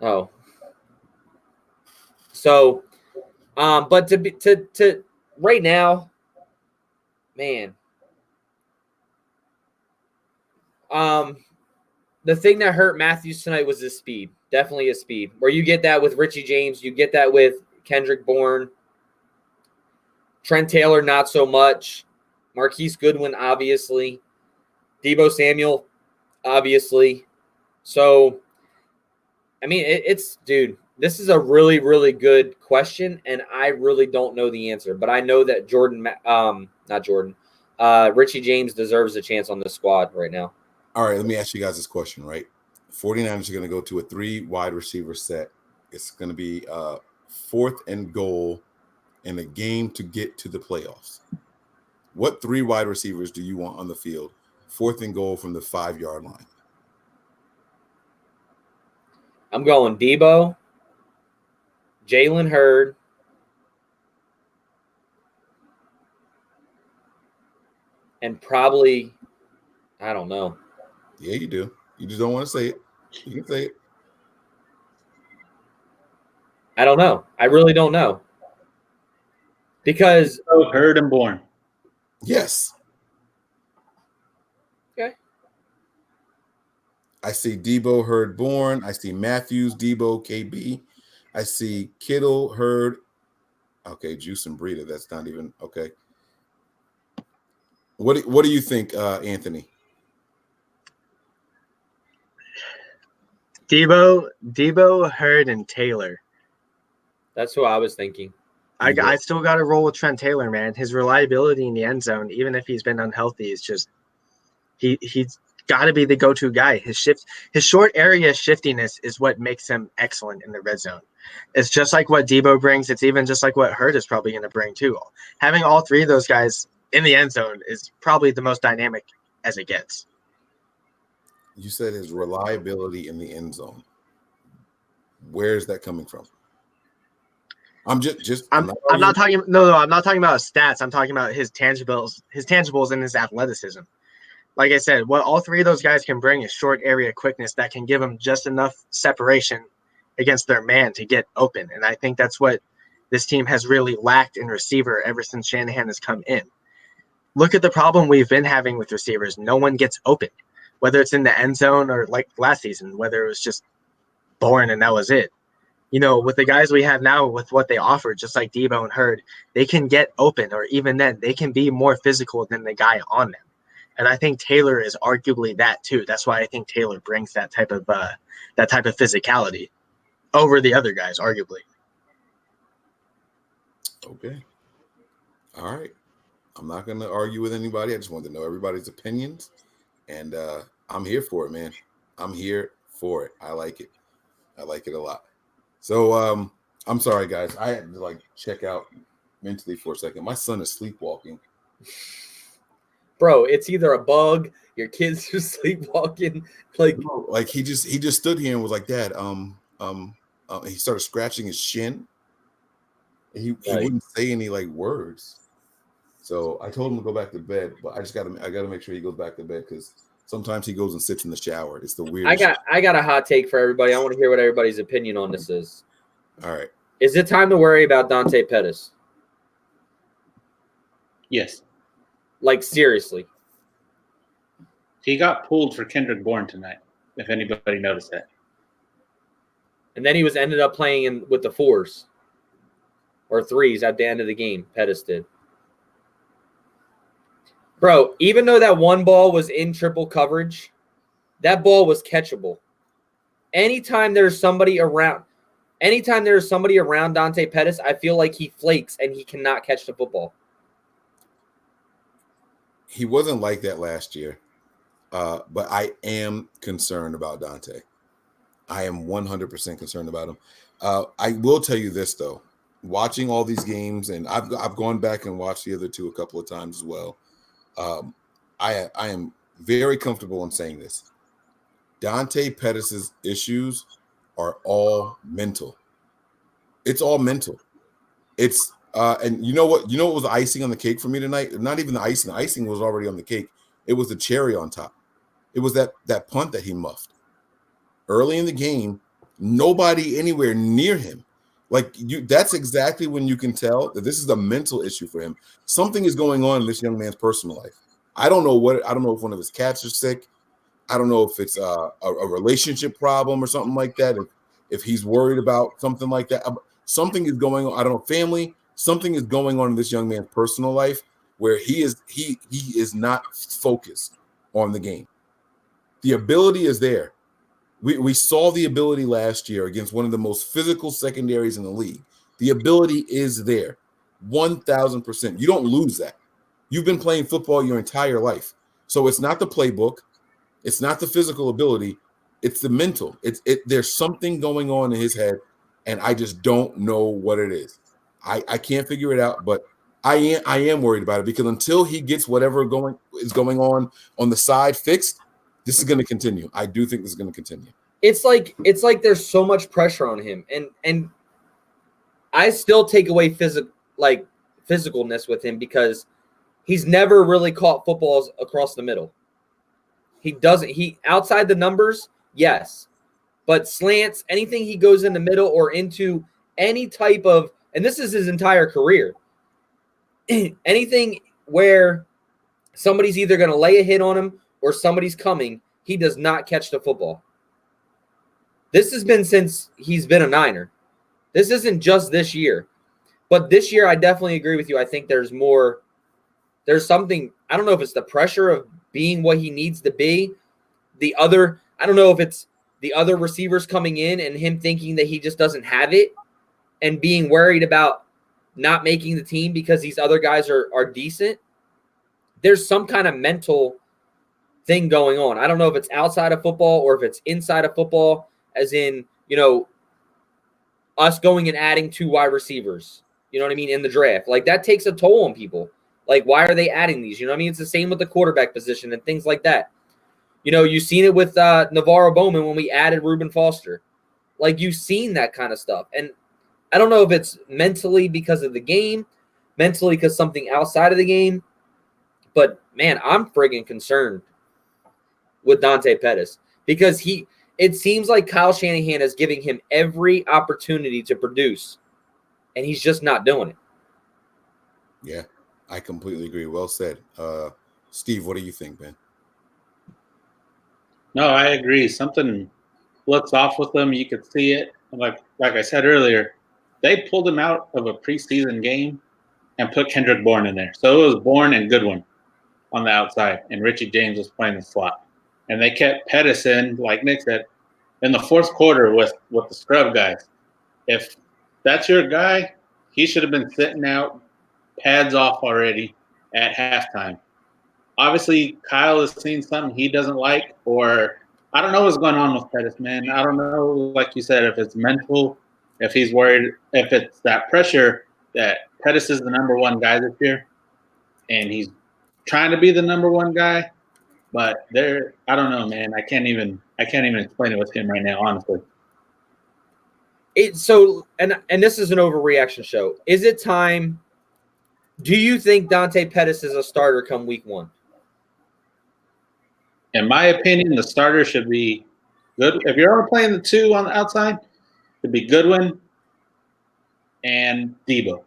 Oh. So, but to right now, man. The thing that hurt Matthews tonight was his speed. Definitely his speed. Where you get that with Richie James, you get that with Kendrick Bourne. Trent Taylor, not so much. Marquise Goodwin, obviously. Deebo Samuel, obviously. So, I mean, dude, this is a really, really good question, and I really don't know the answer. But I know that Richie James deserves a chance on the squad right now. All right, let me ask you guys this question, right? 49ers are going to go to a 3 wide receiver set. It's going to be 4th and goal in a game to get to the playoffs. What 3 wide receivers do you want on the field? 4th and goal from the 5-yard line. I'm going Deebo, Jalen Hurd, and probably, I don't know. Yeah, you do. You just don't want to say it. You can say it. I don't know. I really don't know. Because Hurd and Bourne. Yes. Okay. I see Deebo, Hurd, Bourne. I see Matthews, Deebo, KB. I see Kittle, Hurd. Okay, Juice and Breida. That's not even okay. What do you think, Anthony? Deebo, Hurd, and Taylor. That's who I was thinking. I still got to roll with Trent Taylor, man. His reliability in the end zone, even if he's been unhealthy, is just he's got to be the go-to guy. His short area shiftiness is what makes him excellent in the red zone. It's just like what Deebo brings. It's even just like what Hurd is probably going to bring too. Having all 3 of those guys in the end zone is probably the most dynamic as it gets. You said his reliability in the end zone. Where is that coming from? I'm not talking about his stats. I'm talking about his tangibles and his athleticism. Like I said, what all 3 of those guys can bring is short area quickness that can give them just enough separation against their man to get open. And I think that's what this team has really lacked in receiver ever since Shanahan has come in. Look at the problem we've been having with receivers. No one gets open, whether it's in the end zone or like last season, whether it was just Bourne and that was it. You know, with the guys we have now, with what they offer, just like Deebo and Hurd, they can get open, or even then, they can be more physical than the guy on them. And I think Taylor is arguably that too. That's why I think Taylor brings that type of physicality over the other guys, arguably. Okay. All right. I'm not going to argue with anybody. I just want to know everybody's opinions, and I'm here for it, man. I'm here for it. I like it. I like it a lot. So I'm sorry, guys. I had to check out mentally for a second. My son is sleepwalking. Bro, it's either a bug, your kids just sleepwalking. He just stood here and was like, Dad, he started scratching his shin. He wouldn't say any words. So I told him to go back to bed, but I gotta make sure he goes back to bed because sometimes he goes and sits in the shower. It's the weirdest. I got a hot take for everybody. I want to hear what everybody's opinion on this is. All right. Is it time to worry about Dante Pettis? Yes. Seriously. He got pulled for Kendrick Bourne tonight, if anybody noticed that. And then he ended up playing with the 4s or 3s at the end of the game. Pettis did. Bro, even though that one ball was in triple coverage, that ball was catchable. Anytime there's somebody around Dante Pettis, I feel like he flakes and he cannot catch the football. He wasn't like that last year, but I am concerned about Dante. I am 100% concerned about him. I will tell you this, though. Watching all these games, and I've gone back and watched the other two a couple of times as well. I am very comfortable in saying this. Dante Pettis' issues are all mental. It's all mental. It's and you know what was the icing on the cake for me tonight? Not even the icing. The icing was already on the cake. It was the cherry on top. It was that punt that he muffed early in the game. Nobody anywhere near him. That's exactly when you can tell that this is a mental issue for him. Something is going on in this young man's personal life. I don't know if one of his cats are sick. I don't know if it's a relationship problem or something like that. If he's worried about something like that, something is going on. I don't know, family. Something is going on in this young man's personal life where he is not focused on the game. The ability is there. We saw the ability last year against one of the most physical secondaries in the league. The ability is there, 1,000%. You don't lose that. You've been playing football your entire life. So it's not the playbook. It's not the physical ability. It's the mental. There's something going on in his head, and I just don't know what it is. I can't figure it out, but I am worried about it because until he gets whatever is going on the side fixed, this is going to continue. I do think this is going to continue. It's like there's so much pressure on him, and I still take away physicalness with him because he's never really caught footballs across the middle. He doesn't. He outside the numbers, yes, but slants, anything he goes in the middle or into any type of, and this is his entire career. Anything where somebody's either going to lay a hit on him or somebody's coming, he does not catch the football. This has been since he's been a Niner. This isn't just this year. But this year, I definitely agree with you. I think there's more. There's something, I don't know if it's the pressure of being what he needs to be. I don't know if it's the other receivers coming in and him thinking that he just doesn't have it and being worried about not making the team because these other guys are decent. There's some kind of mental thing going on. I don't know if it's outside of football or if it's inside of football, as in, us going and adding 2 wide receivers, in the draft. Like, that takes a toll on people. Like, why are they adding these? It's the same with the quarterback position and things like that. You've seen it with Navarro Bowman when we added Reuben Foster. Like, you've seen that kind of stuff. And I don't know if it's mentally because of the game, mentally because something outside of the game. But, man, I'm friggin' concerned with Dante Pettis because it seems like Kyle Shanahan is giving him every opportunity to produce, and he's just not doing it. Yeah, I completely agree. Well said. Steve, what do you think, man? No, I agree. Something looks off with him. You could see it. Like I said earlier, they pulled him out of a preseason game and put Kendrick Bourne in there. So it was Bourne and Goodwin on the outside, and Richie James was playing the slot. And they kept Pettis in, like Nick said, in the fourth quarter with the scrub guys. If that's your guy, he should have been sitting out, pads off already at halftime. Obviously, Kyle has seen something he doesn't like, or I don't know what's going on with Pettis, man. I don't know, like you said, if it's mental, if he's worried, if it's that pressure that Pettis is the number one guy this year, and he's trying to be the number one guy. But I don't know, man. I can't even explain it with him right now, honestly. And this is an overreaction show. Is it time? Do you think Dante Pettis is a starter come week 1? In my opinion, the starter should be good. If you're ever playing the 2 on the outside, it'd be Goodwin and Debo.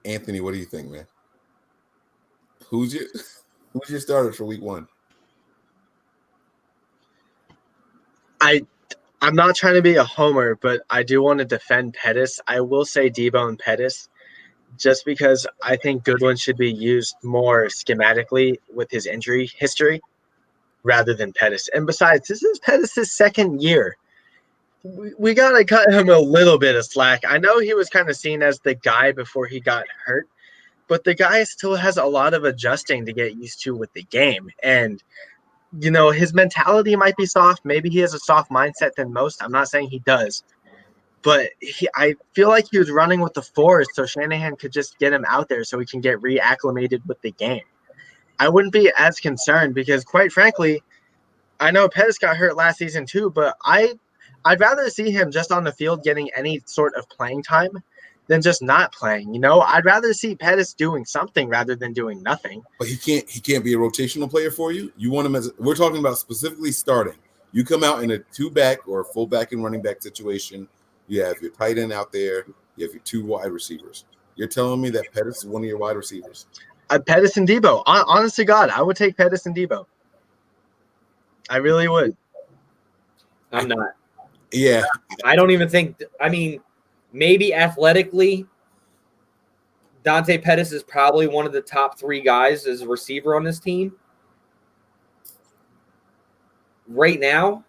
Anthony, what do you think, man? Who's your starter for week 1? I'm not trying to be a homer, but I do want to defend Pettis. I will say Debo and Pettis. just because I think Goodwin should be used more schematically with his injury history rather than Pettis. And besides, this is Pettis' second year. We got to cut him a little bit of slack. I know he was kind of seen as the guy before he got hurt, but the guy still has a lot of adjusting to get used to with the game. And, his mentality might be soft. Maybe he has a soft mindset than most. I'm not saying he does. But I feel like he was running with the force so Shanahan could just get him out there so he can get reacclimated with the game. I wouldn't be as concerned because, quite frankly, I know Pettis got hurt last season too, but I'd rather see him just on the field getting any sort of playing time than just not playing. I'd rather see Pettis doing something rather than doing nothing. But he can't be a rotational player for you. You want him we're talking about specifically starting. You come out in a 2-back or a fullback and running back situation. You have your tight end out there. You have your 2 wide receivers. You're telling me that Pettis is one of your wide receivers? Pettis and Debo. Honest to God, I would take Pettis and Debo. I really would. I'm not. Yeah. I don't even think – I mean, maybe athletically, Dante Pettis is probably one of the top 3 guys as a receiver on this team. Right now,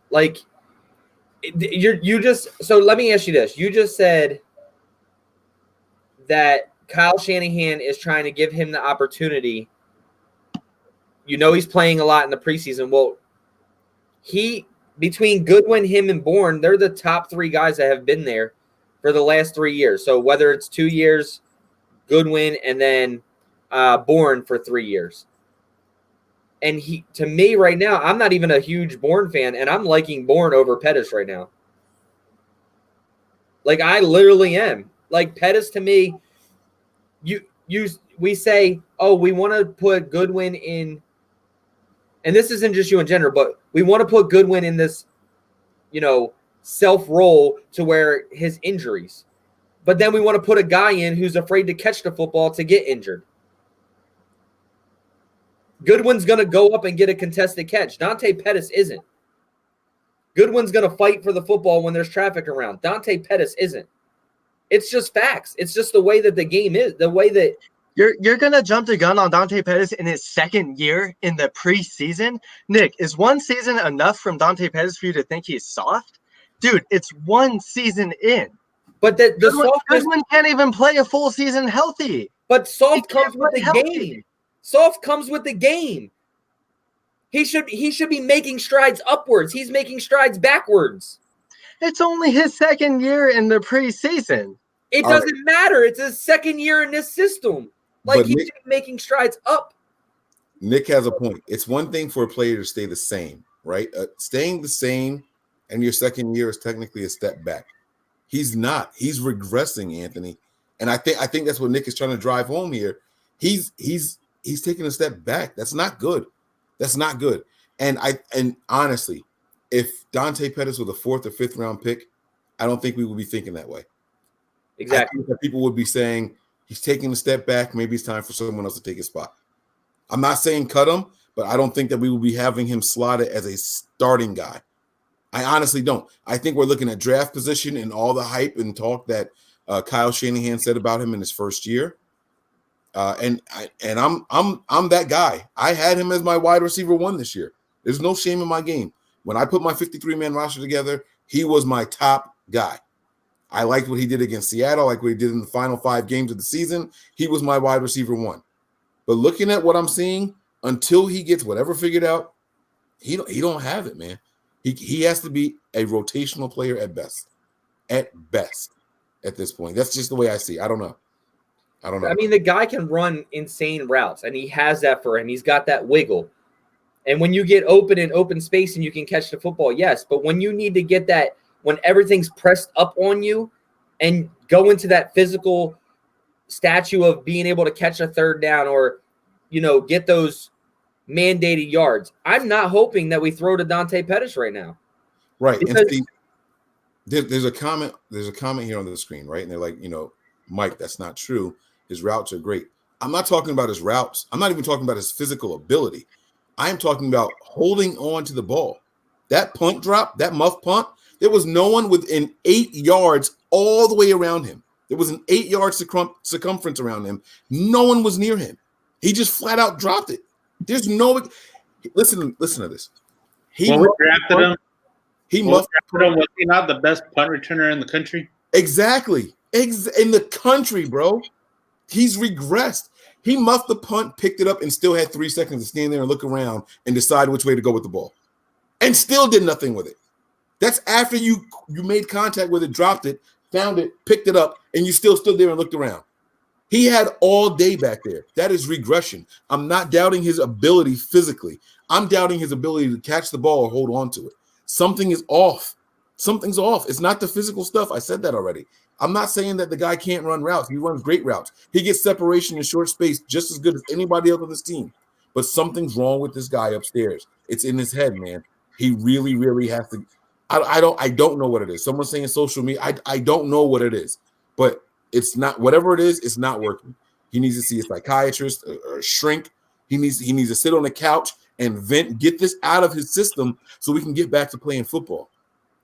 like – so let me ask you this. You just said that Kyle Shanahan is trying to give him the opportunity. He's playing a lot in the preseason. Well, between Goodwin, him, and Bourne, they're the top 3 guys that have been there for the last 3 years. So whether it's 2 years, Goodwin, and then Bourne for 3 years. And to me right now, I'm not even a huge Bourne fan, and I'm liking Bourne over Pettis right now. Like, I literally am. Like, Pettis to me, we say, oh, we want to put Goodwin in, and this isn't just you in general, but we want to put Goodwin in this, self-role to where his injuries. But then we want to put a guy in who's afraid to catch the football to get injured. Goodwin's going to go up and get a contested catch. Dante Pettis isn't. Goodwin's going to fight for the football when there's traffic around. Dante Pettis isn't. It's just facts. It's just the way that the game is, the way that you're going to jump the gun on Dante Pettis in his second year in the preseason. Nick, is one season enough from Dante Pettis for you to think he's soft? Dude, it's one season in. But Goodwin can't even play a full season healthy. But soft comes with the game. Soft comes with the game. He should be making strides upwards. He's making strides backwards. It's only his second year in the preseason. It doesn't matter. It's his second year in this system. Like, he should be making strides up. Nick has a point. It's one thing for a player to stay the same, right? Staying the same and your second year is technically a step back. He's not. He's regressing, Anthony. And I think that's what Nick is trying to drive home here. He's taking a step back. That's not good. That's not good. And honestly, if Dante Pettis was a 4th or 5th round pick, I don't think we would be thinking that way. Exactly. I think that people would be saying he's taking a step back. Maybe it's time for someone else to take his spot. I'm not saying cut him, but I don't think that we will be having him slotted as a starting guy. I honestly don't. I think we're looking at draft position and all the hype and talk that Kyle Shanahan said about him in his first year. And I'm that guy. I had him as my wide receiver 1 this year. There's no shame in my game. When I put my 53-man roster together, he was my top guy. I liked what he did against Seattle, like what he did in the final 5 games of the season. He was my wide receiver 1. But looking at what I'm seeing, until he gets whatever figured out, he don't have it, man. He has to be a rotational player at best. At best, at this point. That's just the way I see it. I don't know. I mean, the guy can run insane routes, and he has that for him. He's got that wiggle. And when you get open in open space and you can catch the football, yes. But when you need to get that, when everything's pressed up on you and go into that physical statue of being able to catch a third down or, get those mandated yards, I'm not hoping that we throw to Dante Pettis right now. Right. Because, and Steve, there's a comment here on the screen, right? And they're like, Mike, that's not true. His routes are great. I'm not talking about his routes. I'm not even talking about his physical ability. I'm talking about holding on to the ball. That punt drop, that muff punt, there was no one within 8 yards all the way around him. There was an 8-yard circumference around him. No one was near him. He just flat out dropped it. There's no listen to this. When we drafted him, was he not the best punt returner in the country? Exactly. In the country, bro. He's regressed. He muffed the punt, picked it up, and still had 3 seconds to stand there and look around and decide which way to go with the ball. And still did nothing with it. That's after you made contact with it, dropped it, found it, picked it up, and you still stood there and looked around. He had all day back there. That is regression. I'm not doubting his ability physically. I'm doubting his ability to catch the ball or hold on to it. Something is off. Something's off. It's not the physical stuff. I said that already. I'm not saying that the guy can't run routes. He runs great routes. He gets separation in short space just as good as anybody else on this team. But something's wrong with this guy upstairs. It's in his head, man. He really, really has to. I don't know what it is. Someone's saying social media. I don't know what it is. But it's not, whatever it is, it's not working. He needs to see a psychiatrist or a shrink. He needs to sit on the couch and vent, get this out of his system so we can get back to playing football.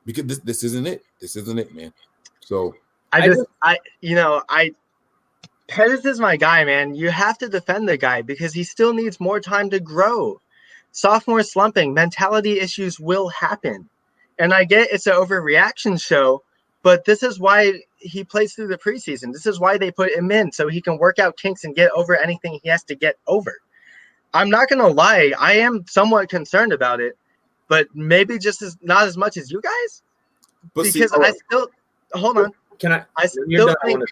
Because this isn't it. This isn't it, man. So Pettis is my guy, man. You have to defend the guy because he still needs more time to grow. Sophomore slumping, mentality issues will happen. And I get it's an overreaction show, but this is why he plays through the preseason. This is why they put him in, so he can work out kinks and get over anything he has to get over. I'm not going to lie. I am somewhat concerned about it, but maybe not as much as you guys. But because I still – hold on. I still think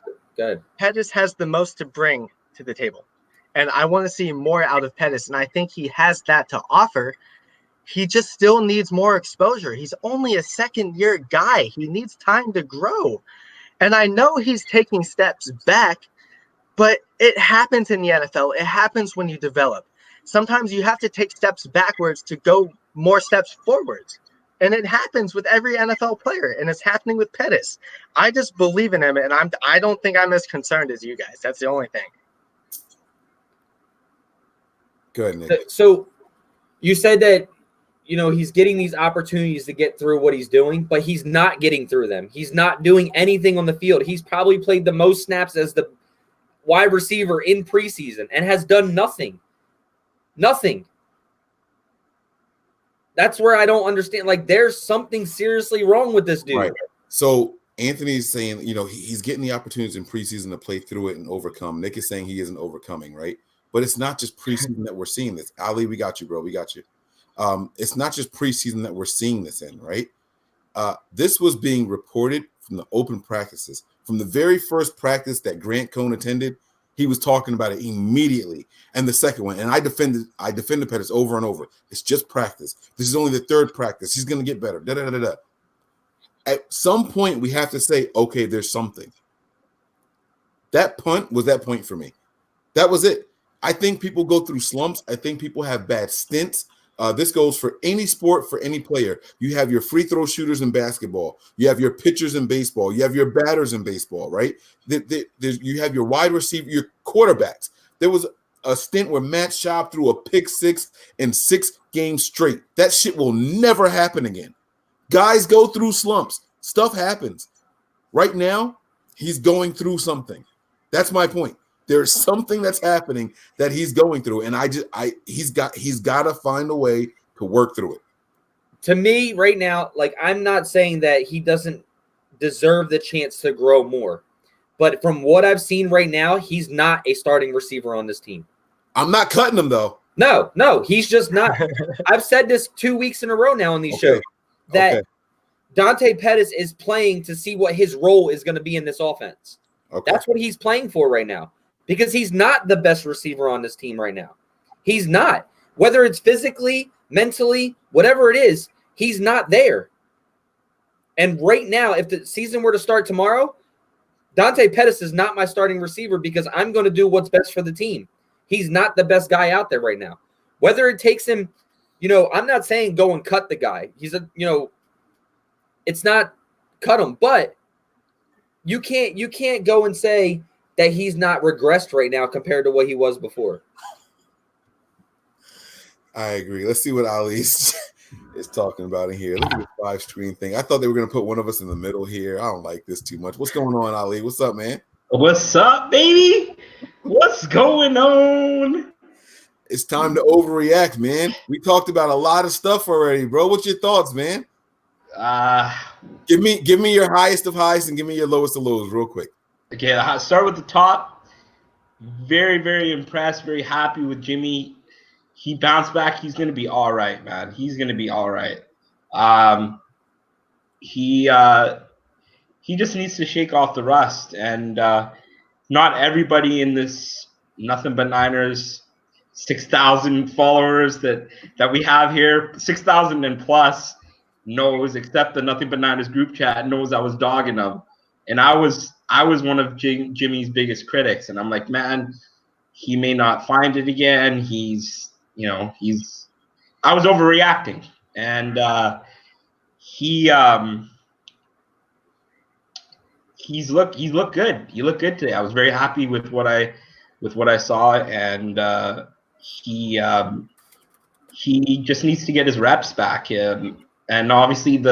Pettis has the most to bring to the table. And I want to see more out of Pettis, and I think he has that to offer. He just still needs more exposure. He's only a second-year guy. He needs time to grow. And I know he's taking steps back, but it happens in the NFL. It happens when you develop. Sometimes you have to take steps backwards to go more steps forwards. And it happens with every NFL player, and it's happening with Pettis. I just believe in him, and I don't think I'm as concerned as you guys. That's the only thing. Good, Nick. So you said that, he's getting these opportunities to get through what he's doing, but he's not getting through them. He's not doing anything on the field. He's probably played the most snaps as the wide receiver in preseason and has done nothing. Nothing. That's where I don't understand. Like, there's something seriously wrong with this dude. Right. So Anthony's saying, he's getting the opportunities in preseason to play through it and overcome. Nick is saying he isn't overcoming, right? But it's not just preseason that we're seeing this. Ali, we got you, bro. We got you. It's not just preseason that we're seeing this in, right? This was being reported from the open practices. From the very first practice that Grant Cohn attended, he was talking about it immediately. And the second one, and I defended Pettis over and over. It's just practice. This is only the third practice. He's going to get better. Da-da-da-da-da. At some point, we have to say, okay, there's something. That punt was that point for me. That was it. I think people go through slumps. I think people have bad stints. This goes for any sport, for any player. You have your free throw shooters in basketball. You have your pitchers in baseball. You have your batters in baseball, right? You have your wide receiver, your quarterbacks. There was a stint where Matt Schaub threw a pick six in 6 games straight. That shit will never happen again. Guys go through slumps. Stuff happens. Right now, he's going through something. That's my point. There's something that's happening that he's going through, and he's got to find a way to work through it. To me, right now, like, I'm not saying that he doesn't deserve the chance to grow more, but from what I've seen right now, he's not a starting receiver on this team. I'm not cutting him though. No, he's just not. I've said this 2 weeks in a row now on these shows that Dante Pettis is playing to see what his role is going to be in this offense. Okay. That's what he's playing for right now. Because he's not the best receiver on this team right now. He's not. Whether it's physically, mentally, whatever it is, he's not there. And right now, if the season were to start tomorrow, Dante Pettis is not my starting receiver because I'm going to do what's best for the team. He's not the best guy out there right now. Whether it takes him, I'm not saying go and cut the guy. He's it's not cut him, but you can't go and say that he's not regressed right now compared to what he was before. I agree. Let's see what Ali is talking about in here? Look at this 5-screen thing. I thought they were going to put one of us in the middle here. I don't like this too much. What's going on, Ali? What's up, man? What's up, baby? What's going on? It's time to overreact, man. We talked about a lot of stuff already, bro. What's your thoughts, man? Give me your highest of highs and give me your lowest of lows real quick. Okay, I'll start with the top. Very, very impressed, very happy with Jimmy. He bounced back. He's going to be all right, man. He's going to be all right. He just needs to shake off the rust. And not everybody in this Nothing But Niners 6,000 followers that we have here, 6,000 and plus, knows, except the Nothing But Niners group chat, knows I was dogging him. And I was one of Jimmy's biggest critics. And I'm like, man, he may not find it again. I was overreacting. And he's looked good. He looked good today. I was very happy with what I saw, and he just needs to get his reps back. And obviously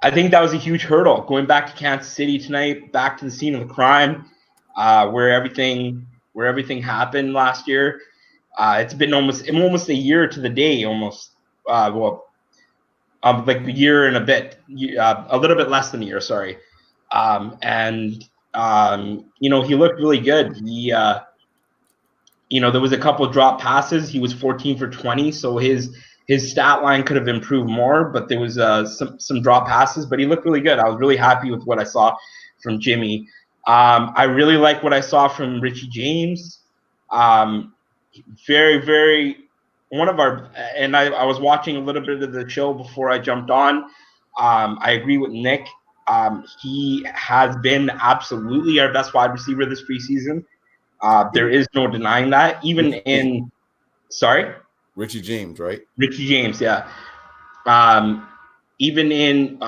I think that was a huge hurdle going back to Kansas City tonight, back to the scene of the crime, where everything happened last year. It's been almost a year to the day, almost. Like a year and a bit, a little bit less than a year. Sorry. He looked really good. There was a couple of drop passes. He was 14 for 20, so his stat line could have improved more, but there was some drop passes, but he looked really good. I was really happy with what I saw from Jimmy. I really like what I saw from Richie James. Very, very and I was watching a little bit of the show before I jumped on. I agree with Nick. He has been absolutely our best wide receiver this preseason. There is no denying that. Richie James, right? Richie James, yeah. Even in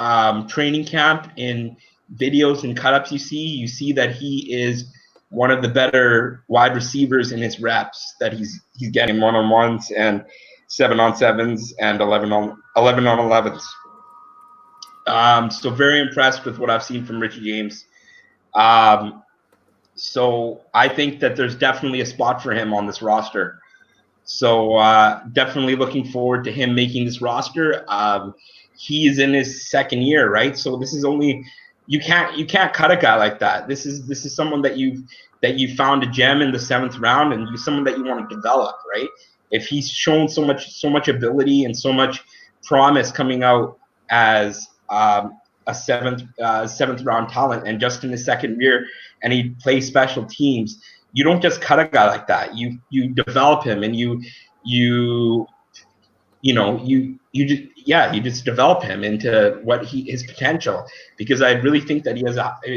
training camp, in videos and cut-ups you see that he is one of the better wide receivers in his reps, that he's getting one-on-ones and 7-on-7s and 11-on-11s. So very impressed with what I've seen from Richie James. So I think that there's definitely a spot for him on this roster. So definitely looking forward to him making this roster. He is in his second year, right? So this is only you can't cut a guy like that. This is someone that you found a gem in the 7th round, and someone that you want to develop, right? If he's shown so much ability and so much promise coming out as a seventh round talent, and just in his second year, and he plays special teams, you don't just cut a guy like that. You develop him, and you just develop him into what his potential, because I really think that he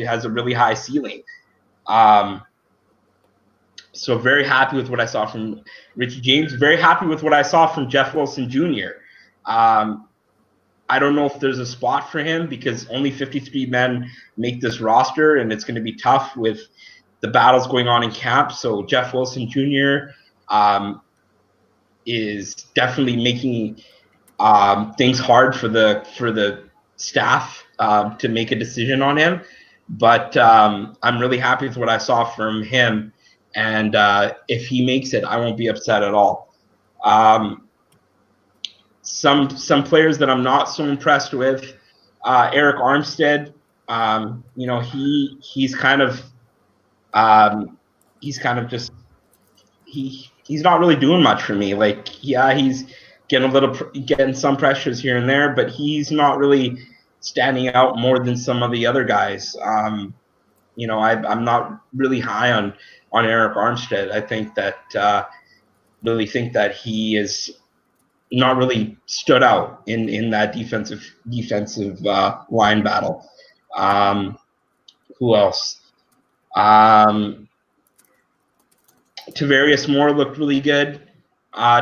has a really high ceiling. So very happy with what I saw from Richie James. Very happy with what I saw from Jeff Wilson Jr. I don't know if there's a spot for him, because only 53 men make this roster, and it's going to be tough with the battles going on in camp. So Jeff Wilson Jr. Is definitely making things hard for the staff to make a decision on him. But I'm really happy with what I saw from him. And if he makes it, I won't be upset at all. Some players that I'm not so impressed with, Eric Armstead. He's not really doing much for me. Like, yeah, he's getting some pressures here and there, but he's not really standing out more than some of the other guys. I'm not really high on Eric Armstead. I think that he is not really stood out in that defensive line battle. Who else? Tavarius Moore looked really good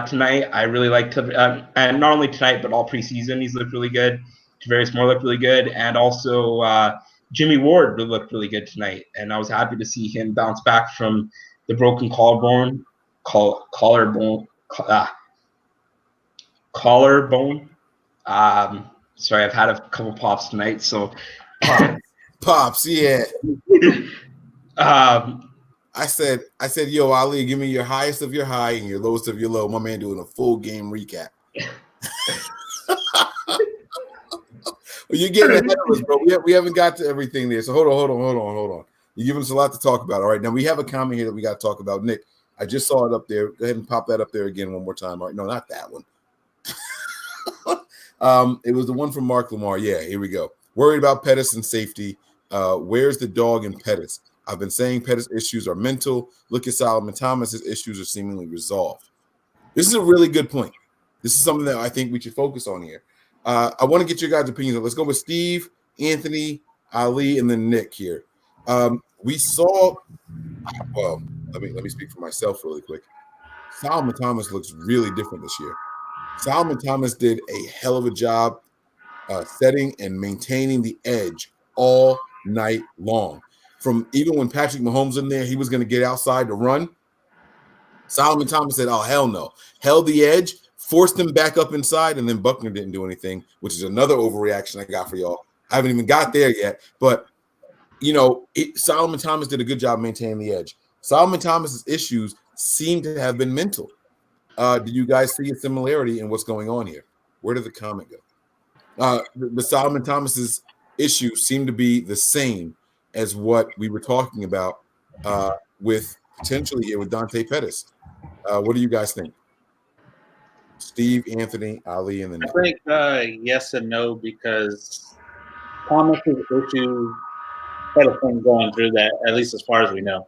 tonight. I really liked him, and not only tonight, but all preseason, he's looked really good. Tavarius Moore looked really good, and also Jimmy Ward looked really good tonight. And I was happy to see him bounce back from the broken collarbone. Sorry, I've had a couple pops tonight, so pop. Pops, yeah. um, I said, yo, Ali, give me your highest of your high and your lowest of your low. My man doing a full game recap. Well, you're getting ahead of us, bro. We haven't got to everything there. So hold on. You're giving us a lot to talk about. All right. Now we have a comment here that we got to talk about. Nick, I just saw it up there. Go ahead and pop that up there again one more time. All right. No, not that one. It was the one from Mark Lamar. Yeah, here we go. Worried about Pettis and safety. Where's the dog in Pettis? I've been saying Pettis' issues are mental. Look at Solomon Thomas's issues are seemingly resolved. This is a really good point. This is something that I think we should focus on here. I want to get your guys' opinions. Let's go with Steve, Anthony, Ali, and then Nick here. We saw. Well, let me speak for myself really quick. Solomon Thomas looks really different this year. Solomon Thomas did a hell of a job setting and maintaining the edge all night long. From even when Patrick Mahomes in there, he was going to get outside to run. Solomon Thomas said, oh, hell no. Held the edge, forced him back up inside, and then Buckner didn't do anything, which is another overreaction I got for y'all. I haven't even got there yet. But, Solomon Thomas did a good job maintaining the edge. Solomon Thomas's issues seem to have been mental. Do you guys see a similarity in what's going on here? Where did the comment go? The Solomon Thomas's issues seem to be the same as what we were talking about with potentially here with Dante Pettis. What do you guys think? Steve, Anthony, Ali, and then I think yes and no, because Thomas's issue had a thing going through that, at least as far as we know.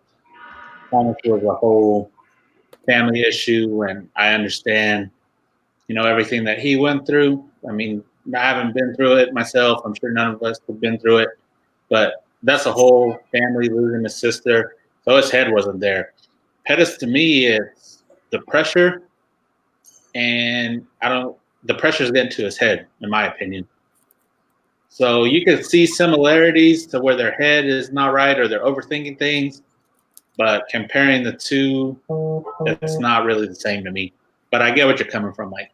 Thomas was a whole family issue, and I understand, everything that he went through. I mean, I haven't been through it myself. I'm sure none of us have been through it, but that's a whole family losing a sister. So his head wasn't there. Pettis, to me, is the pressure, and the pressure is getting to his head, in my opinion. So you can see similarities to where their head is not right or they're overthinking things, but comparing the two, it's not really the same to me. But I get what you're coming from, Mike.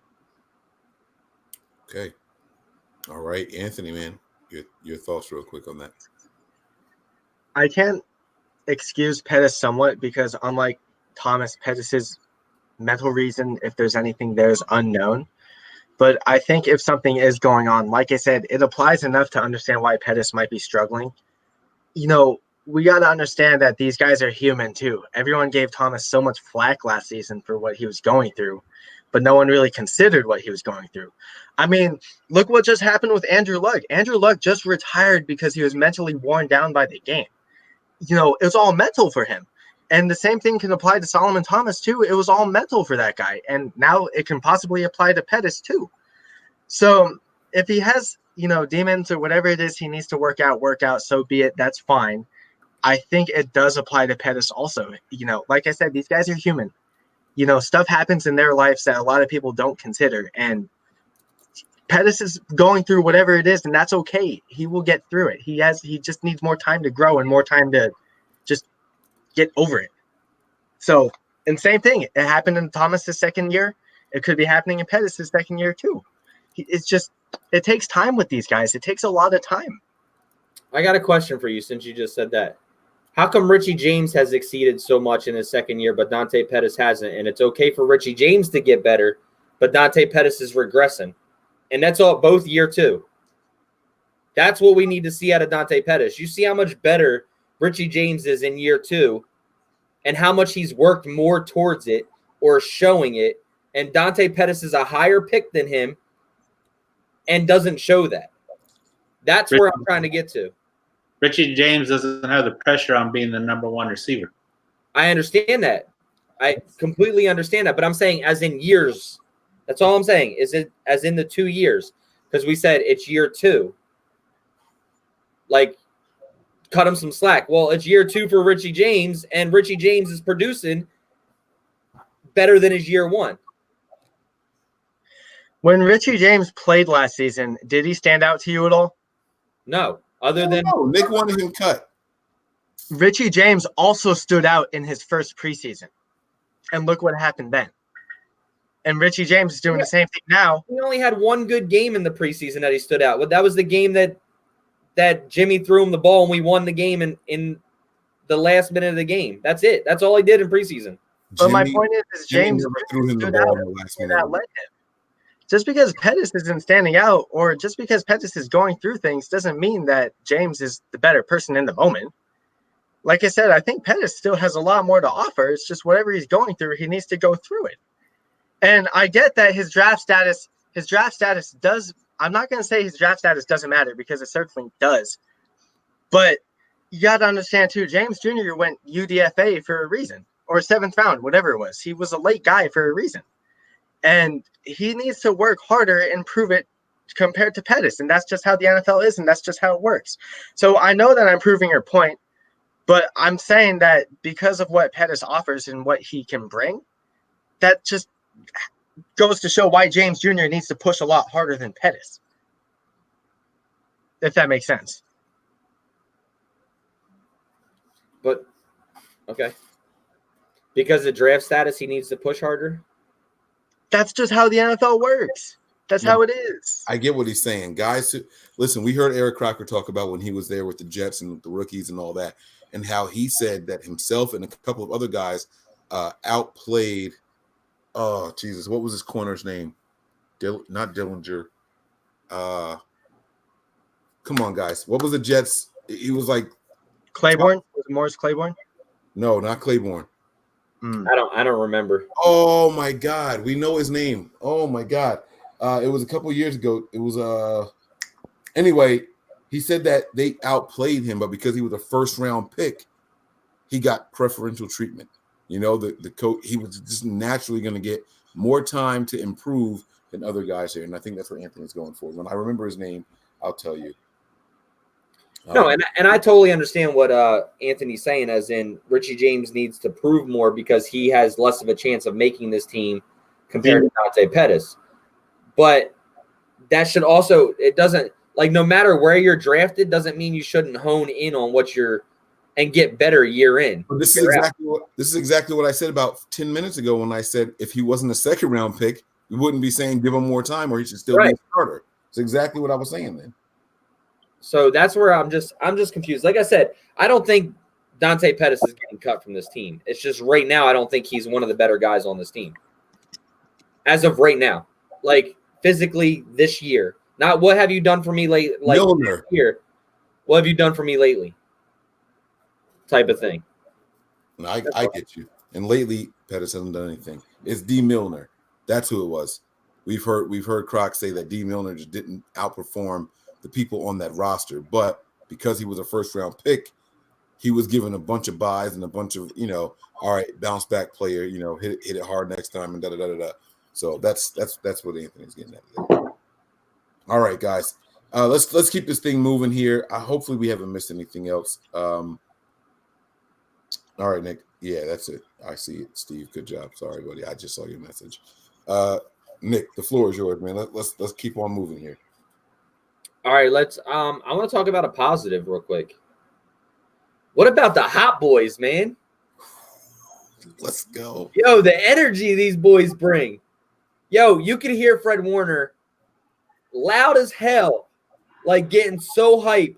Okay. All right, Anthony, man, your thoughts real quick on that. I can't excuse Pettis somewhat because unlike Thomas, Pettis's mental reason, if there's anything there, is unknown. But I think if something is going on, like I said, it applies enough to understand why Pettis might be struggling. We got to understand that these guys are human too. Everyone gave Thomas so much flack last season for what he was going through, but no one really considered what he was going through. I mean, look what just happened with Andrew Luck. Andrew Luck just retired because he was mentally worn down by the game. It was all mental for him. And the same thing can apply to Solomon Thomas too. It was all mental for that guy. And now it can possibly apply to Pettis too. So if he has, demons or whatever it is he needs to work out, so be it. That's fine. I think it does apply to Pettis also. Like I said, these guys are human. Stuff happens in their lives that a lot of people don't consider. And Pettis is going through whatever it is, and that's okay. He will get through it. He just needs more time to grow and more time to just get over it. So, and same thing. It happened in Thomas's second year. It could be happening in Pettis' second year too. It takes time with these guys. It takes a lot of time. I got a question for you since you just said that. How come Richie James has exceeded so much in his second year, but Dante Pettis hasn't? And it's okay for Richie James to get better, but Dante Pettis is regressing. And that's all both year two. That's what we need to see out of Dante Pettis. You see how much better Richie James is in year two and how much he's worked more towards it or showing it. And Dante Pettis is a higher pick than him and doesn't show that. That's where I'm trying to get to. Richie James doesn't have the pressure on being the number one receiver. I understand that. I completely understand that. But I'm saying as in years. That's all I'm saying. Is it as in the 2 years? Because we said it's year two. Like, cut him some slack. Well, it's year two for Richie James, and Richie James is producing better than his year one. When Richie James played last season, did he stand out to you at all? No. Other than Nick wanted him cut. Richie James also stood out in his first preseason. And look what happened then. And Richie James is doing the same thing now. He only had one good game in the preseason that he stood out. That was the game that Jimmy threw him the ball and we won the game in the last minute of the game. That's it. That's all he did in preseason. But my point is James never threw him the ball in the last minute. That led him. Just because Pettis isn't standing out, or just because Pettis is going through things, doesn't mean that James is the better person in the moment. Like I said, I think Pettis still has a lot more to offer. It's just whatever he's going through, he needs to go through it. And I get that his draft status does. I'm not going to say his draft status doesn't matter, because it certainly does. But you got to understand too, James Jr. went UDFA for a reason, or 7th round, whatever it was. He was a late guy for a reason. And he needs to work harder and prove it compared to Pettis. And that's just how the NFL is, and that's just how it works. So I know that I'm proving your point, but I'm saying that because of what Pettis offers and what he can bring, that just goes to show why James Jr. needs to push a lot harder than Pettis. If that makes sense. But, okay. Because of draft status, he needs to push harder? That's just how the NFL works. That's how it is. I get what he's saying. Guys, listen, we heard Eric Crocker talk about when he was there with the Jets and the rookies and all that, and how he said that himself and a couple of other guys outplayed, oh, Jesus, what was his corner's name? Not Dillinger. Come on, guys. What was the Jets? He was like Claiborne? Was it Morris Claiborne? No, not Claiborne. I don't remember. Oh my God, we know his name. Oh my God, it was a couple years ago. It was anyway. He said that they outplayed him, but because he was a first-round pick, he got preferential treatment. You know, the coach, he was just naturally going to get more time to improve than other guys here, and I think that's what Anthony's going for. When I remember his name, I'll tell you. No, and I totally understand what Anthony's saying, as in Richie James needs to prove more because he has less of a chance of making this team compared to Dante Pettis. But that should also, it doesn't, like, no matter where you're drafted, doesn't mean you shouldn't hone in on what you're and get better year in. But this is exactly what I said about 10 minutes ago when I said if he wasn't a second-round pick, we wouldn't be saying give him more time or he should still be a starter. It's exactly what I was saying then. So that's where I'm just confused. Like I said, I don't think Dante Pettis is getting cut from this team. It's just right now I don't think he's one of the better guys on this team. As of right now. Like physically this year. Not what have you done for me late like this year. What have you done for me lately? Type of thing. No, I get you. And lately Pettis hasn't done anything. It's D. Milner. That's who it was. We've heard Croc say that D. Milner just didn't outperform the people on that roster, but because he was a first-round pick, he was given a bunch of buys and a bunch of, all right, bounce back player, hit it hard next time and da-da-da-da-da. So that's what Anthony's getting at there. All right, guys, let's keep this thing moving here. Hopefully we haven't missed anything else. All right, Nick. Yeah, that's it. I see it. Steve, good job. Sorry, buddy. I just saw your message. Nick, the floor is yours, man. Let's keep on moving here. All right, let's I want to talk about a positive real quick. What about the Hot Boys, man? Let's go. Yo, the energy these boys bring. Yo, you could hear Fred Warner loud as hell, like getting so hype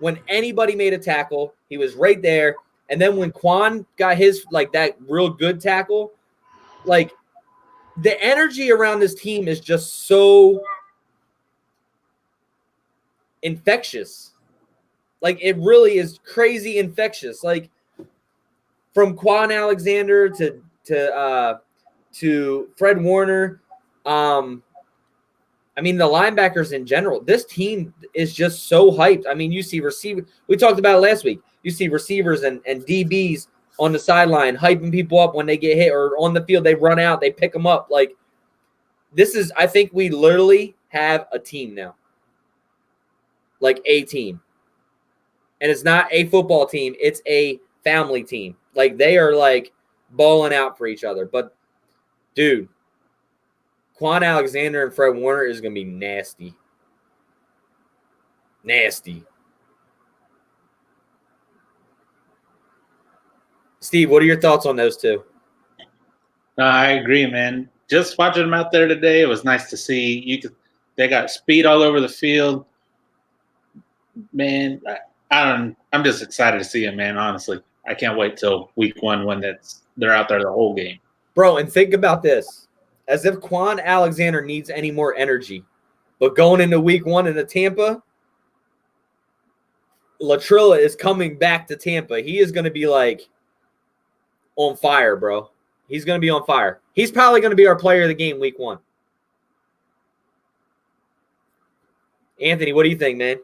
when anybody made a tackle. He was right there. And then when Quan got his, like, that real good tackle, like, the energy around this team is just so infectious. Like, it really is crazy infectious. Like, from Quan Alexander to Fred Warner, I mean, the linebackers in general, this team is just so hyped. I mean, you see receiver. We talked about it last week. You see receivers and DBs on the sideline hyping people up when they get hit, or on the field, they run out, they pick them up. Like, this is, I think we literally have a team now. Like, a team. And it's not a football team. It's a family team. Like, they are, like, balling out for each other. But, dude, Quan Alexander and Fred Warner is going to be nasty. Nasty. Steve, what are your thoughts on those two? No, I agree, man. just watching them out there today, it was nice to see. They got speed all over the field. Man, I'm just excited to see them, man. Honestly, I can't wait till week 1 when they're out there the whole game. Bro, and think about this. As if Quan Alexander needs any more energy. But going into week 1 in the Tampa, Latrilla is coming back to Tampa. He is going to be like on fire, bro. He's going to be on fire. He's probably going to be our player of the game week 1. Anthony, what do you think, man?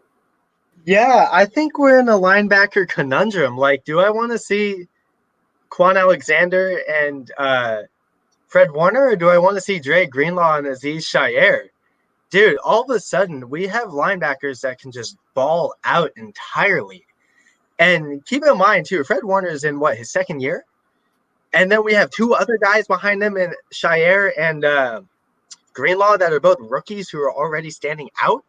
Yeah, I think we're in a linebacker conundrum. Like, do I want to see Quan Alexander and Fred Warner, or do I want to see Dre Greenlaw and Aziz Shire? Dude, all of a sudden, we have linebackers that can just ball out entirely. And keep in mind, too, Fred Warner is in, his second year? And then we have 2 other guys behind them in Shire and Greenlaw that are both rookies who are already standing out.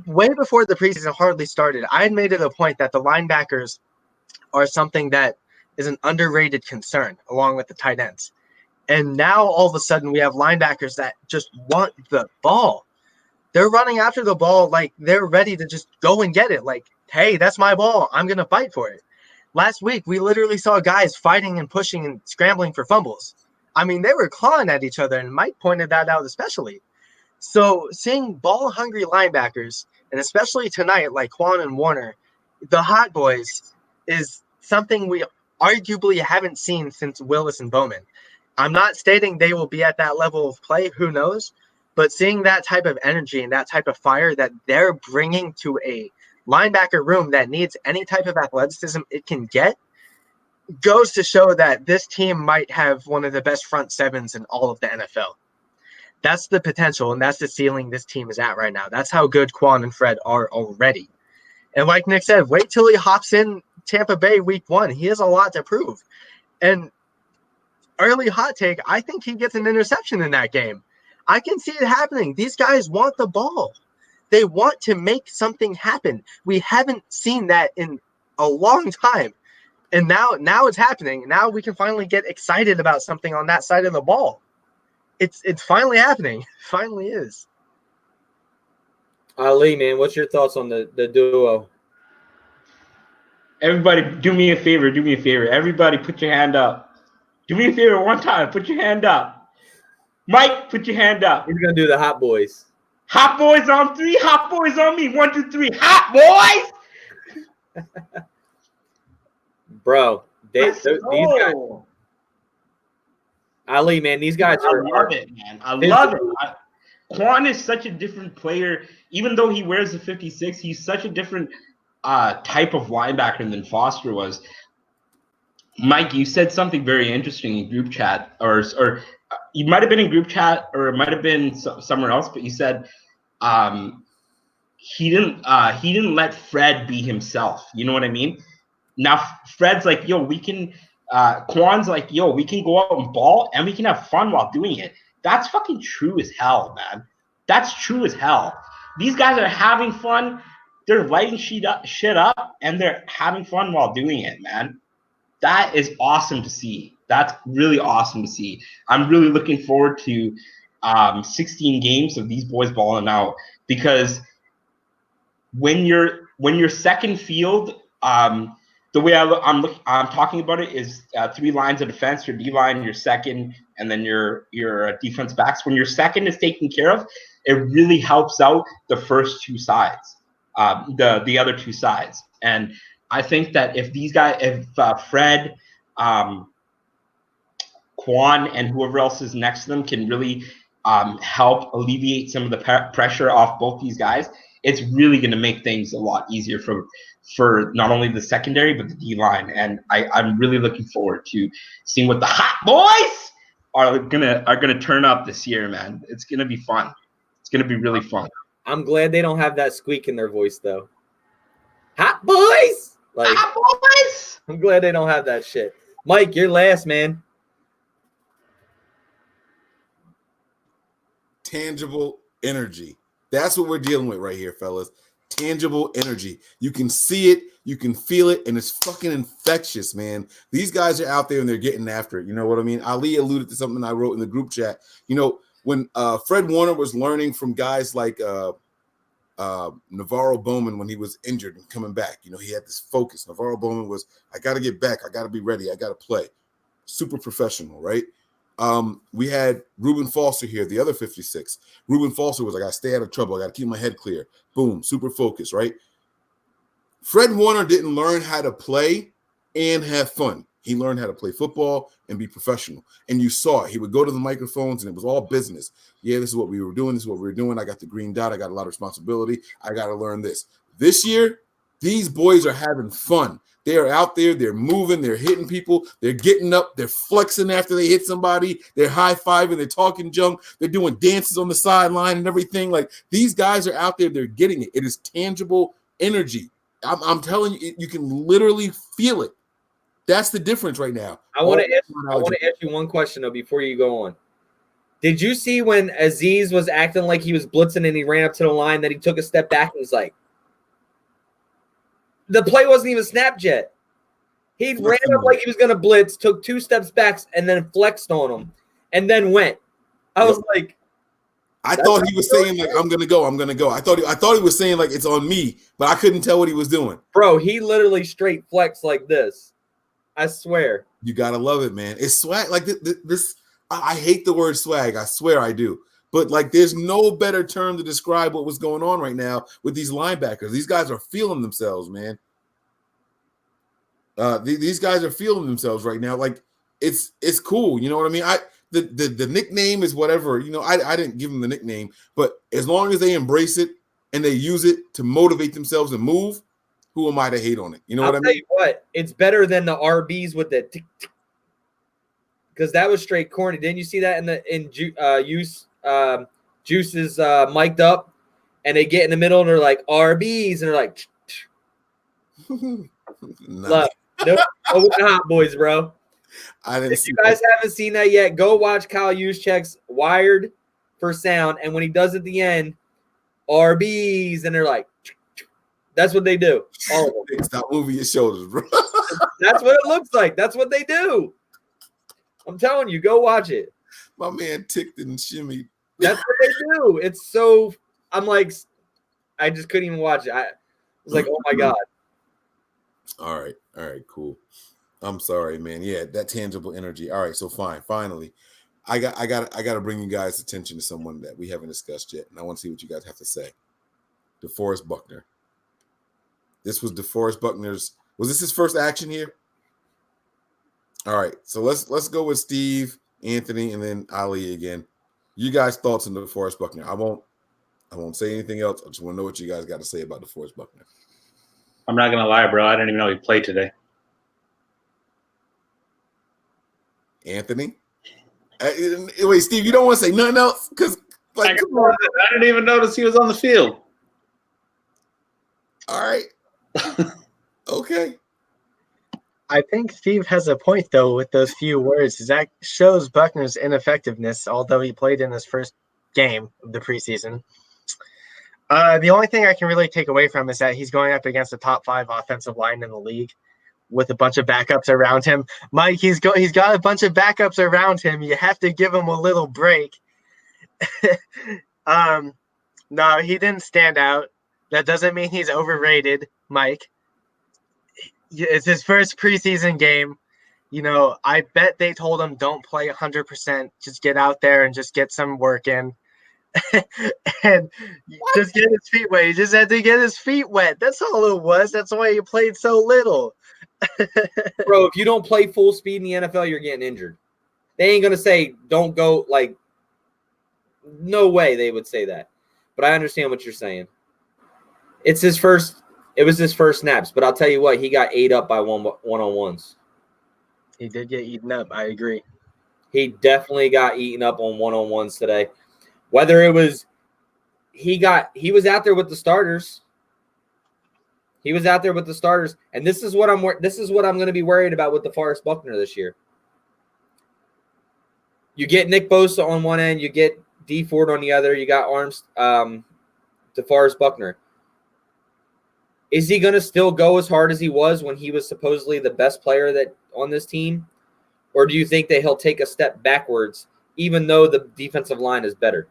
Way before the preseason hardly started, I had made it a point that the linebackers are something that is an underrated concern, along with the tight ends. And now all of a sudden we have linebackers that just want the ball. They're running after the ball like they're ready to just go and get it. Like, hey, that's my ball. I'm going to fight for it. Last week, we literally saw guys fighting and pushing and scrambling for fumbles. I mean, they were clawing at each other, and Mike pointed that out especially. So seeing ball-hungry linebackers, and especially tonight, like Quan and Warner, the hot boys, is something we arguably haven't seen since Willis and Bowman. I'm not stating they will be at that level of play, who knows, but seeing that type of energy and that type of fire that they're bringing to a linebacker room that needs any type of athleticism it can get goes to show that this team might have one of the best front sevens in all of the NFL. That's the potential, and that's the ceiling this team is at right now. That's how good Quan and Fred are already. And like Nick said, wait till he hops in Tampa Bay week 1. He has a lot to prove. And early hot take, I think he gets an interception in that game. I can see it happening. These guys want the ball. They want to make something happen. We haven't seen that in a long time. And now it's happening. Now we can finally get excited about something on that side of the ball. It's finally happening. It finally is. Ali, man, what's your thoughts on the duo? Everybody, do me a favor. Do me a favor. Everybody, put your hand up. Do me a favor one time. Put your hand up. Mike, put your hand up. We're gonna do the hot boys. Hot boys on 3. Hot boys on me. 1, 2, 3. Hot boys. Bro, these guys. Oh. Ali, man, these guys I love it, man. I love it. Quan is such a different player. Even though he wears the 56, he's such a different type of linebacker than Foster was. Mike, you said something very interesting in group chat, or you might have been in group chat, or it might have been somewhere else. But you said he didn't let Fred be himself. You know what I mean? Now Fred's like, yo, we can. Quan's like, yo, we can go out and ball, and we can have fun while doing it. That's fucking true as hell, man. That's true as hell. These guys are having fun. They're lighting shit up, and they're having fun while doing it, man. That is awesome to see. That's really awesome to see. I'm really looking forward to 16 games of these boys balling out, because when you're second field, the way I'm talking about it is 3 lines of defense: your D line, your second, and then your defense backs. When your second is taken care of, it really helps out the first 2 sides, the other 2 sides. And I think that if these guys, if Fred, Quan, and whoever else is next to them can really help alleviate some of the pressure off both these guys, it's really going to make things a lot easier for not only the secondary but the D line. And I'm really looking forward to seeing what the hot boys are gonna turn up this year, man. It's gonna be fun. It's gonna be really fun. I'm glad they don't have that squeak in their voice though. Hot boys, like Hot boys. I'm glad they don't have that shit. Mike, you're last, man. Tangible energy. That's what we're dealing with right here, fellas. tangible energy. You can see it, you can feel it, and it's fucking infectious, man. These guys are out there and they're getting after it. You know what I mean? Ali alluded to something I wrote in the group chat. You know, when Fred Warner was learning from guys like Navarro Bowman when he was injured and coming back, you know, he had this focus. Navarro Bowman was, I got to get back. I got to be ready. I got to play. Super professional, right? We had Reuben Foster here, the other 56. Reuben Foster was like, I stay out of trouble. I got to keep my head clear. Boom, super focused, right? Fred Warner didn't learn how to play and have fun. He learned how to play football and be professional. And you saw it. He would go to the microphones and it was all business. Yeah, this is what we were doing. This is what we were doing. I got the green dot. I got a lot of responsibility. I got to learn this. This year, these boys are having fun. They are out there. They're moving. They're hitting people. They're getting up. They're flexing after they hit somebody. They're high-fiving. They're talking junk. They're doing dances on the sideline and everything. Like, these guys are out there. They're getting it. It is tangible energy. I'm telling you, you can literally feel it. That's the difference right now. I want to ask you one question, though, before you go on. Did you see when Azeez was acting like he was blitzing and he ran up to the line, that he took a step back and was like, the play wasn't even snapped yet. He ran up like he was going to blitz, took 2 steps back, and then flexed on him, and then went. I was like, I thought he was saying like, I'm gonna go. I thought he was saying like it's on me, but I couldn't tell what he was doing. Bro, he literally straight flexed like this. I swear. You gotta love it, man. It's swag. Like this. I hate the word swag. I swear I do. But like, there's no better term to describe what was going on right now with these linebackers. These guys are feeling themselves, man. These guys are feeling themselves right now. Like it's cool. You know what I mean? The nickname is whatever. You know, I didn't give them the nickname, but as long as they embrace it and they use it to motivate themselves and move, who am I to hate on it? You know what I mean? I'll tell you what, it's better than the RBs with the tick, tick, because that was straight corny. Didn't you see that in Juice's mic'd up, and they get in the middle and they're like RBs and they're like, Nice. No, with the Hot Boys, bro. I didn't. If you guys haven't seen that yet, go watch Kyle Juszczyk's Wired for sound, and when he does at the end, RBs, and they're like, that's what they do. All of them. Stop moving your shoulders, bro. That's what it looks like. That's what they do. I'm telling you, go watch it. My man ticked and shimmied. That's what they do. It's so. I'm like, I just couldn't even watch it. I was like, oh my god. All right, cool. I'm sorry, man. Yeah, that tangible energy. All right, so fine. Finally, I got to bring you guys' attention to someone that we haven't discussed yet, and I want to see what you guys have to say. DeForest Buckner. This was DeForest Buckner's. Was this his first action here? All right, so let's go with Steve, Anthony, and then Ali again. You guys' thoughts on DeForest Buckner? I won't say anything else. I just want to know what you guys got to say about DeForest Buckner. I'm not gonna lie, bro. I didn't even know he played today. Anthony? Wait, Steve, you don't want to say nothing else? Because like, I didn't even notice he was on the field. All right. Okay. I think Steve has a point, though, with those few words. That shows Buckner's ineffectiveness, although he played in his first game of the preseason. The only thing I can really take away from is that he's going up against a top 5 offensive line in the league with a bunch of backups around him. Mike, he's got a bunch of backups around him. You have to give him a little break. No, he didn't stand out. That doesn't mean he's overrated, Mike. It's his first preseason game. You know, I bet they told him don't play 100%. Just get out there and just get some work in. And just get his feet wet. He just had to get his feet wet. That's all it was. That's why he played so little. Bro, if you don't play full speed in the NFL, you're getting injured. They ain't going to say don't go, like, no way they would say that. But I understand what you're saying. It was his first snaps, but I'll tell you what, he got ate up by one-on-ones. He did get eaten up. I agree. He definitely got eaten up on one-on-ones today. Whether it was he was out there with the starters. He was out there with the starters, and this is what I'm going to be worried about with DeForest Buckner this year. You get Nick Bosa on one end, you get D Ford on the other, you got DeForest Buckner. is he going to still go as hard as he was when he was supposedly the best player that on this team? Or do you think that he'll take a step backwards even though the defensive line is better?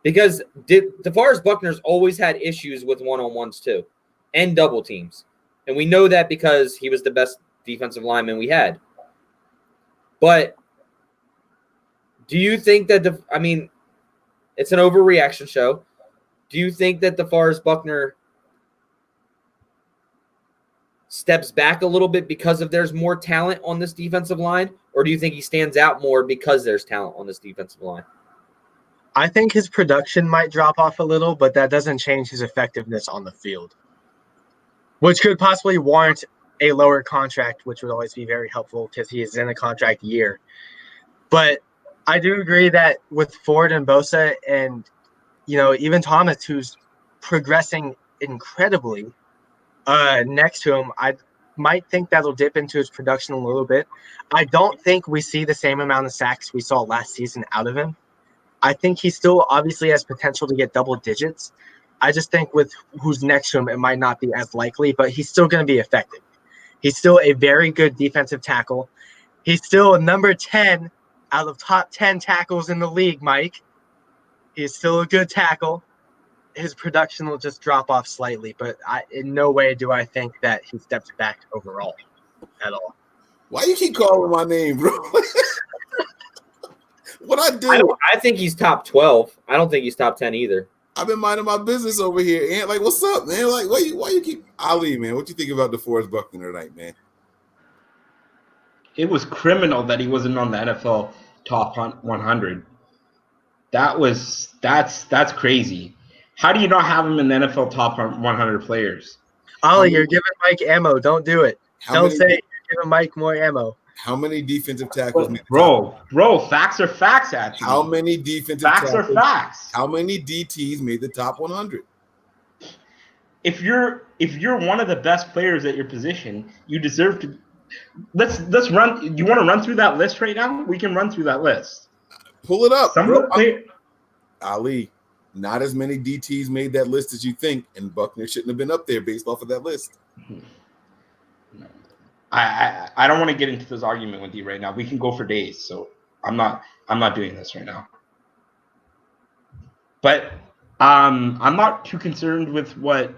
Because DeForest Buckner's always had issues with one-on-ones too and double teams. And we know that because he was the best defensive lineman we had. But do you think that it's an overreaction show. Do you think that DeForest Buckner steps back a little bit because there's more talent on this defensive line? Or do you think he stands out more because there's talent on this defensive line? I think his production might drop off a little, but that doesn't change his effectiveness on the field, which could possibly warrant a lower contract, which would always be very helpful because he is in a contract year. But I do agree that with Ford and Bosa and, even Thomas, who's progressing incredibly next to him, I might think that'll dip into his production a little bit. I don't think we see the same amount of sacks we saw last season out of him. I think he still obviously has potential to get double digits. I just think with who's next to him, it might not be as likely, but he's still going to be effective. He's still a very good defensive tackle. He's still number 10 out of top 10 tackles in the league, Mike. He's still a good tackle. His production will just drop off slightly, but in no way do I think that he steps back overall at all. Why you keep calling my name, bro? What I do? I think he's top 12. I don't think he's top 10 either. I've been minding my business over here, and like, what's up, man? Like, why you keep Ali, man? What you think about DeForest Buckner tonight, man? It was criminal that he wasn't on the NFL top 100. That's crazy. How do you not have him in the NFL top 100 players? Ali, you're giving Mike ammo. Don't do it. Don't say you're giving Mike more ammo. How many defensive tackles? Bro, facts are facts, actually. How many defensive facts tackles? Are facts. How many DTs made the top 100? If you're one of the best players at your position, you deserve to. Let's run. You want to run through that list right now? We can run through that list. Pull it up. Bro. Ali, not as many DTs made that list as you think, and Buckner shouldn't have been up there based off of that list. No. I don't want to get into this argument with you right now. We can go for days, so I'm not doing this right now. But I'm not too concerned with what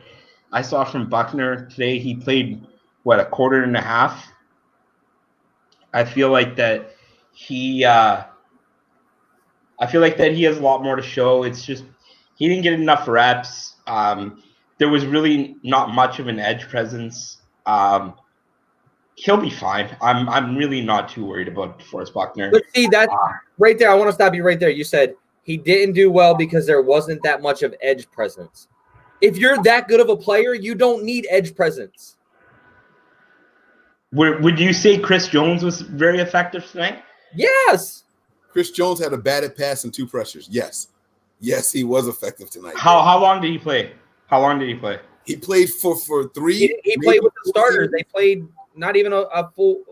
I saw from Buckner today. He played a quarter and a half. I feel like that he has a lot more to show. It's just he didn't get enough reps. There was really not much of an edge presence. He'll be fine. I'm really not too worried about DeForest Buckner. But see, that right there, I want to stop you right there. You said he didn't do well because there wasn't that much of edge presence. If you're that good of a player, you don't need edge presence. Would you say Chris Jones was very effective tonight? Yes. Chris Jones had a batted pass and 2 pressures. Yes, he was effective tonight. How long did he play? He played for 3. He played with the starters. They played not even a full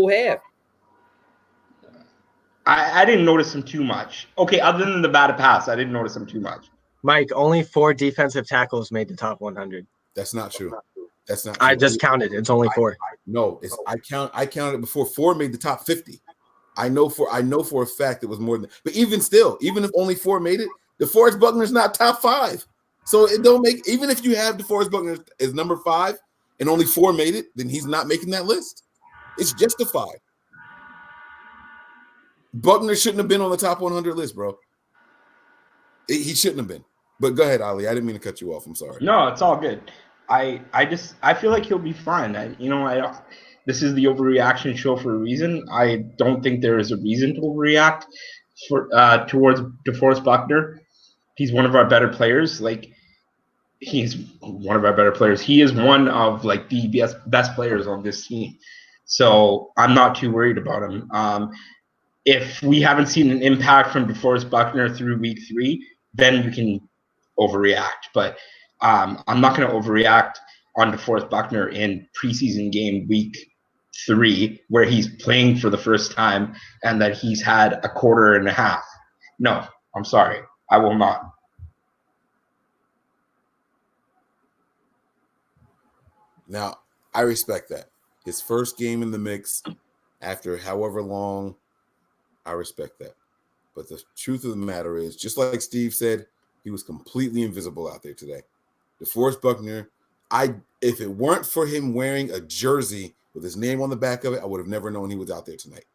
half. I didn't notice him too much. Okay, other than the batted pass, I didn't notice him too much. Mike, only 4 defensive tackles made the top 100. That's not true. That's not true. I just counted. It's only 4. I counted before 4 made the top 50. I know for a fact it was more than. But even still, even if only 4 made it, DeForest Buckner's not top 5. So it don't make. Even if you have DeForest Buckner as number 5 and only 4 made it, then he's not making that list. It's justified. Buckner shouldn't have been on the top 100 list, bro. He shouldn't have been. But go ahead, Ali. I didn't mean to cut you off. I'm sorry. No, it's all good. I feel like he'll be fine. This is the overreaction show for a reason. I don't think there is a reason to overreact towards DeForest Buckner. He's one of our better players. He's one of our better players. He is one of the best players on this team. So I'm not too worried about him. If we haven't seen an impact from DeForest Buckner through week 3, then you can overreact. But I'm not going to overreact on DeForest Buckner in preseason game week 3, where he's playing for the first time and that he's had a quarter and a half. No, I'm sorry. I will not. Now, I respect that. His first game in the mix after however long, I respect that. But the truth of the matter is, just like Steve said, he was completely invisible out there today. DeForest Buckner, if it weren't for him wearing a jersey with his name on the back of it, I would have never known he was out there tonight.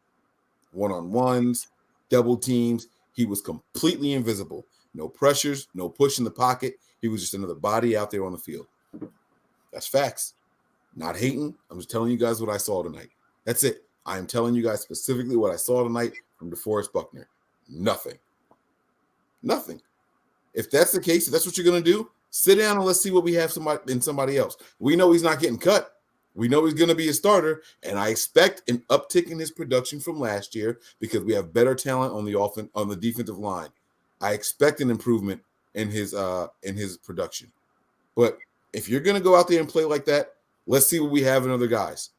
One-on-ones, double teams, he was completely invisible. No pressures, no push in the pocket. He was just another body out there on the field. That's facts. Not hating. I'm just telling you guys what I saw tonight. That's it. I am telling you guys specifically what I saw tonight from DeForest Buckner. Nothing. If that's the case, if that's what you're going to do, sit down and let's see what we have somebody else. We know he's not getting cut. We know he's going to be a starter, and I expect an uptick in his production from last year because we have better talent on the defensive line. I expect an improvement in his production. But if you're going to go out there and play like that, let's see what we have in other guys.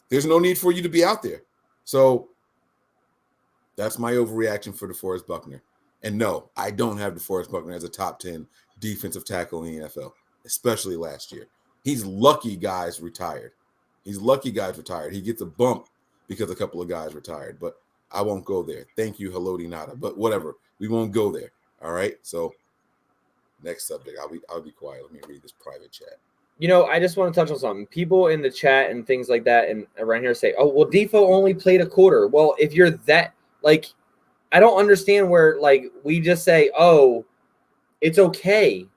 There's no need for you to be out there. So that's my overreaction for DeForest Buckner. And no, I don't have DeForest Buckner as a top 10 defensive tackle in the NFL, especially last year. He's lucky guys retired. He gets a bump because a couple of guys retired, but I won't go there. Thank you, Haloti Nada, but whatever. We won't go there. All right. So next subject. I'll be quiet. Let me read this private chat. I just want to touch on something. People in the chat and things like that and around here say, oh, well, Defo only played a quarter. Well, if you're that, I don't understand where, we just say, oh, it's okay.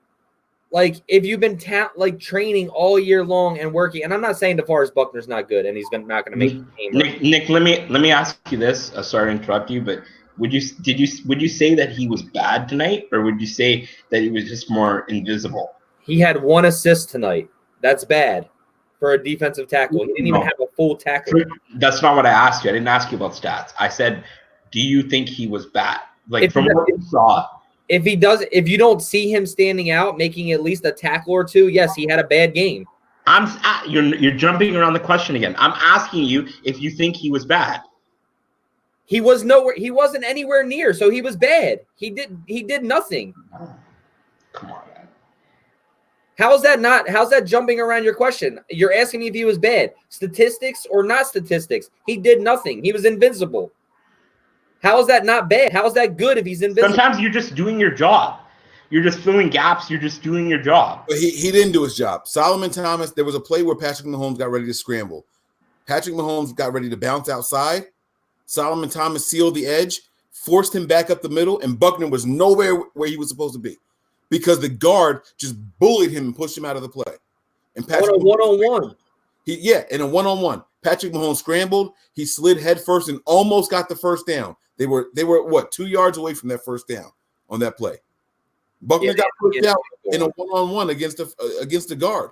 If you've been training all year long and working, and I'm not saying DeForest Buckner's not good and he's not going to make the team. Nick, let me ask you this. Sorry to interrupt you, but would you say that he was bad tonight, or would you say that he was just more invisible? He had 1 assist tonight. That's bad for a defensive tackle. He didn't even have a full tackle. That's not what I asked you. I didn't ask you about stats. I said, do you think he was bad? From what you saw. If you don't see him standing out, making at least a tackle or two, yes, he had a bad game. You're jumping around the question again. I'm asking you if you think he was bad. He was nowhere. He wasn't anywhere near, so he was bad. He did nothing. Come on, man. How's that jumping around your question? You're asking me if he was bad. Statistics or not statistics? He did nothing. He was invincible. How is that not bad? How is that good if he's invincible? Sometimes you're just doing your job. You're just filling gaps. You're just doing your job. But he didn't do his job. Solomon Thomas, there was a play where Patrick Mahomes got ready to scramble. Patrick Mahomes got ready to bounce outside. Solomon Thomas sealed the edge, forced him back up the middle, and Buckner was nowhere where he was supposed to be because the guard just bullied him and pushed him out of the play. And Patrick on a one-on-one. In a one-on-one. Patrick Mahomes scrambled. He slid head first and almost got the first down. They were 2 yards away from that first down on that play. Buckner got pushed out in a one-on-one against the guard.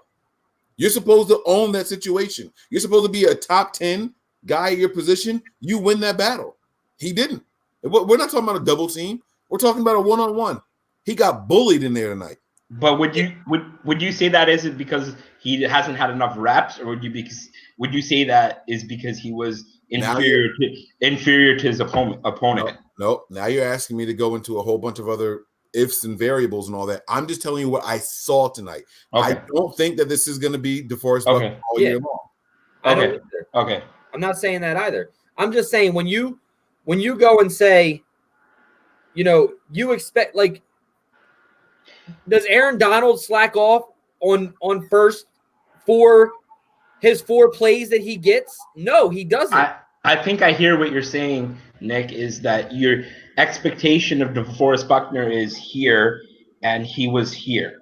You're supposed to own that situation. You're supposed to be a top 10 guy in your position. You win that battle. He didn't. We're not talking about a double team. We're talking about a one-on-one. He got bullied in there tonight. But would you say that is it because he hasn't had enough reps, or would you say that is because he was inferior to his opponent? No. Now you're asking me to go into a whole bunch of other ifs and variables and all that. I'm just telling you what I saw tonight. Okay. I don't think that this is going to be DeForest Buckner all year long. Okay. I'm not saying that either. I'm just saying when you go and say, you expect does Aaron Donald slack off on first for his 4 plays that he gets? No, he doesn't. I think I hear what you're saying, Nick, is that your expectation of DeForest Buckner is here, and he was here.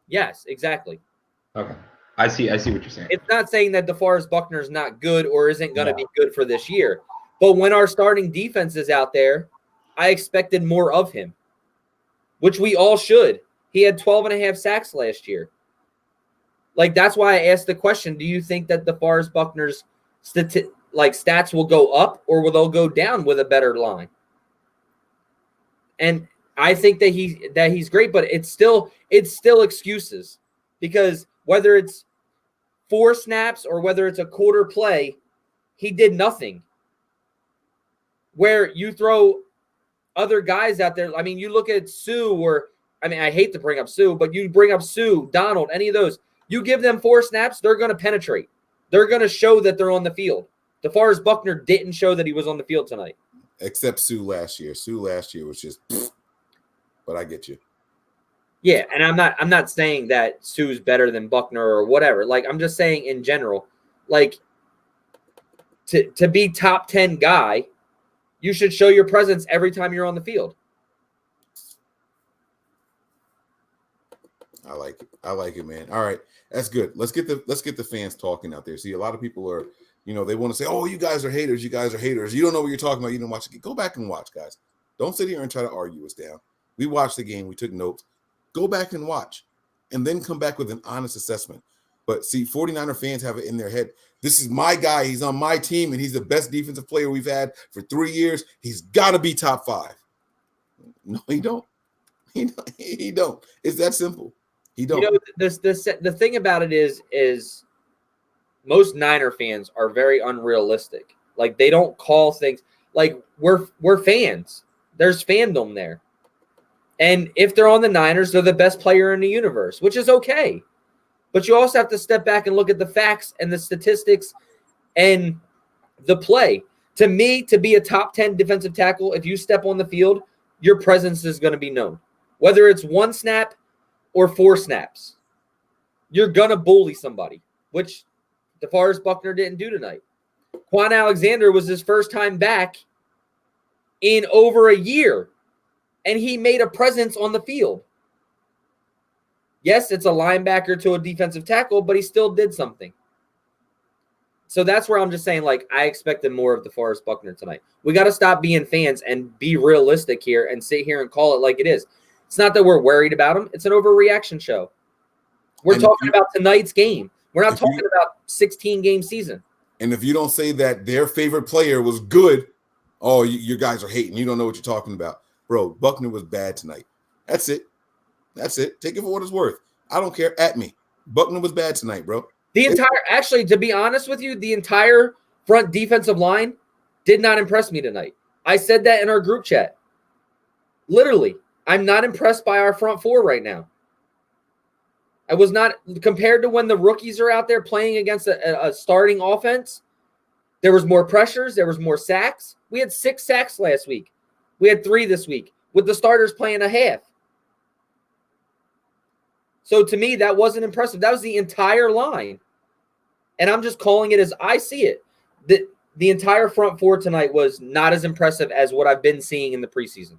Yes, exactly. Okay. I see what you're saying. It's not saying that DeForest Buckner is not good or isn't going to be good for this year. But when our starting defense is out there, I expected more of him, which we all should. He had 12.5 sacks last year. That's why I asked the question, do you think that DeForest Buckner's stats will go up or will they go down with a better line? And I think that he's great, but it's still excuses, because whether it's 4 snaps or whether it's a quarter play, he did nothing. Where you throw other guys out there, you look at Sue I hate to bring up Sue, but you bring up Sue, Donald, any of those. You give them 4 snaps, they're going to penetrate. They're going to show that they're on the field. DeForest Buckner didn't show that he was on the field tonight. Except Sue last year. Sue last year was just, but I get you. Yeah, and I'm not saying that Sue's better than Buckner or whatever. Like, I'm just saying in general, like, to be top 10 guy, you should show your presence every time you're on the field. I like it, man. All right, that's good. Let's get the fans talking out there. See, a lot of people are, they want to say, "Oh, you guys are haters. You guys are haters. You don't know what you're talking about. You didn't watch it." Go back and watch, guys. Don't sit here and try to argue us down. We watched the game. We took notes. Go back and watch, and then come back with an honest assessment. But see, 49er fans have it in their head. This is my guy. He's on my team, and he's the best defensive player we've had for 3 years. He's got to be top 5. No, he don't. He don't. It's that simple. He don't. The thing about it is most Niner fans are very unrealistic. Like, they don't call things like we're fans. There's fandom there. And if they're on the Niners, they're the best player in the universe, which is okay. But you also have to step back and look at the facts and the statistics and the play. To me, to be a top 10 defensive tackle, if you step on the field, your presence is going to be known. Whether it's 1 snap or 4 snaps, you're going to bully somebody, which DeForest Buckner didn't do tonight. Quan Alexander was his first time back in over a year, and he made a presence on the field. Yes, it's a linebacker to a defensive tackle, but he still did something. So that's where I'm just saying, like, I expected more of DeForest Buckner tonight. We got to stop being fans and be realistic here and sit here and call it like it is. It's not that we're worried about him. It's an overreaction show. We're talking about tonight's game. We're not talking about 16-game season. And if you don't say that their favorite player was good, oh, you guys are hating. You don't know what you're talking about. Bro, Buckner was bad tonight. That's it. Take it for what it's worth. I don't care. At me. Buckner was bad tonight, bro. Actually, to be honest with you, the entire front defensive line did not impress me tonight. I said that in our group chat. Literally, I'm not impressed by our front 4 right now. I was not, compared to when the rookies are out there playing against a starting offense, there was more pressures, there was more sacks. We had 6 sacks last week. We had 3 this week, with the starters playing a half. So to me, that wasn't impressive. That was the entire line. And I'm just calling it as I see it. The entire front 4 tonight was not as impressive as what I've been seeing in the preseason.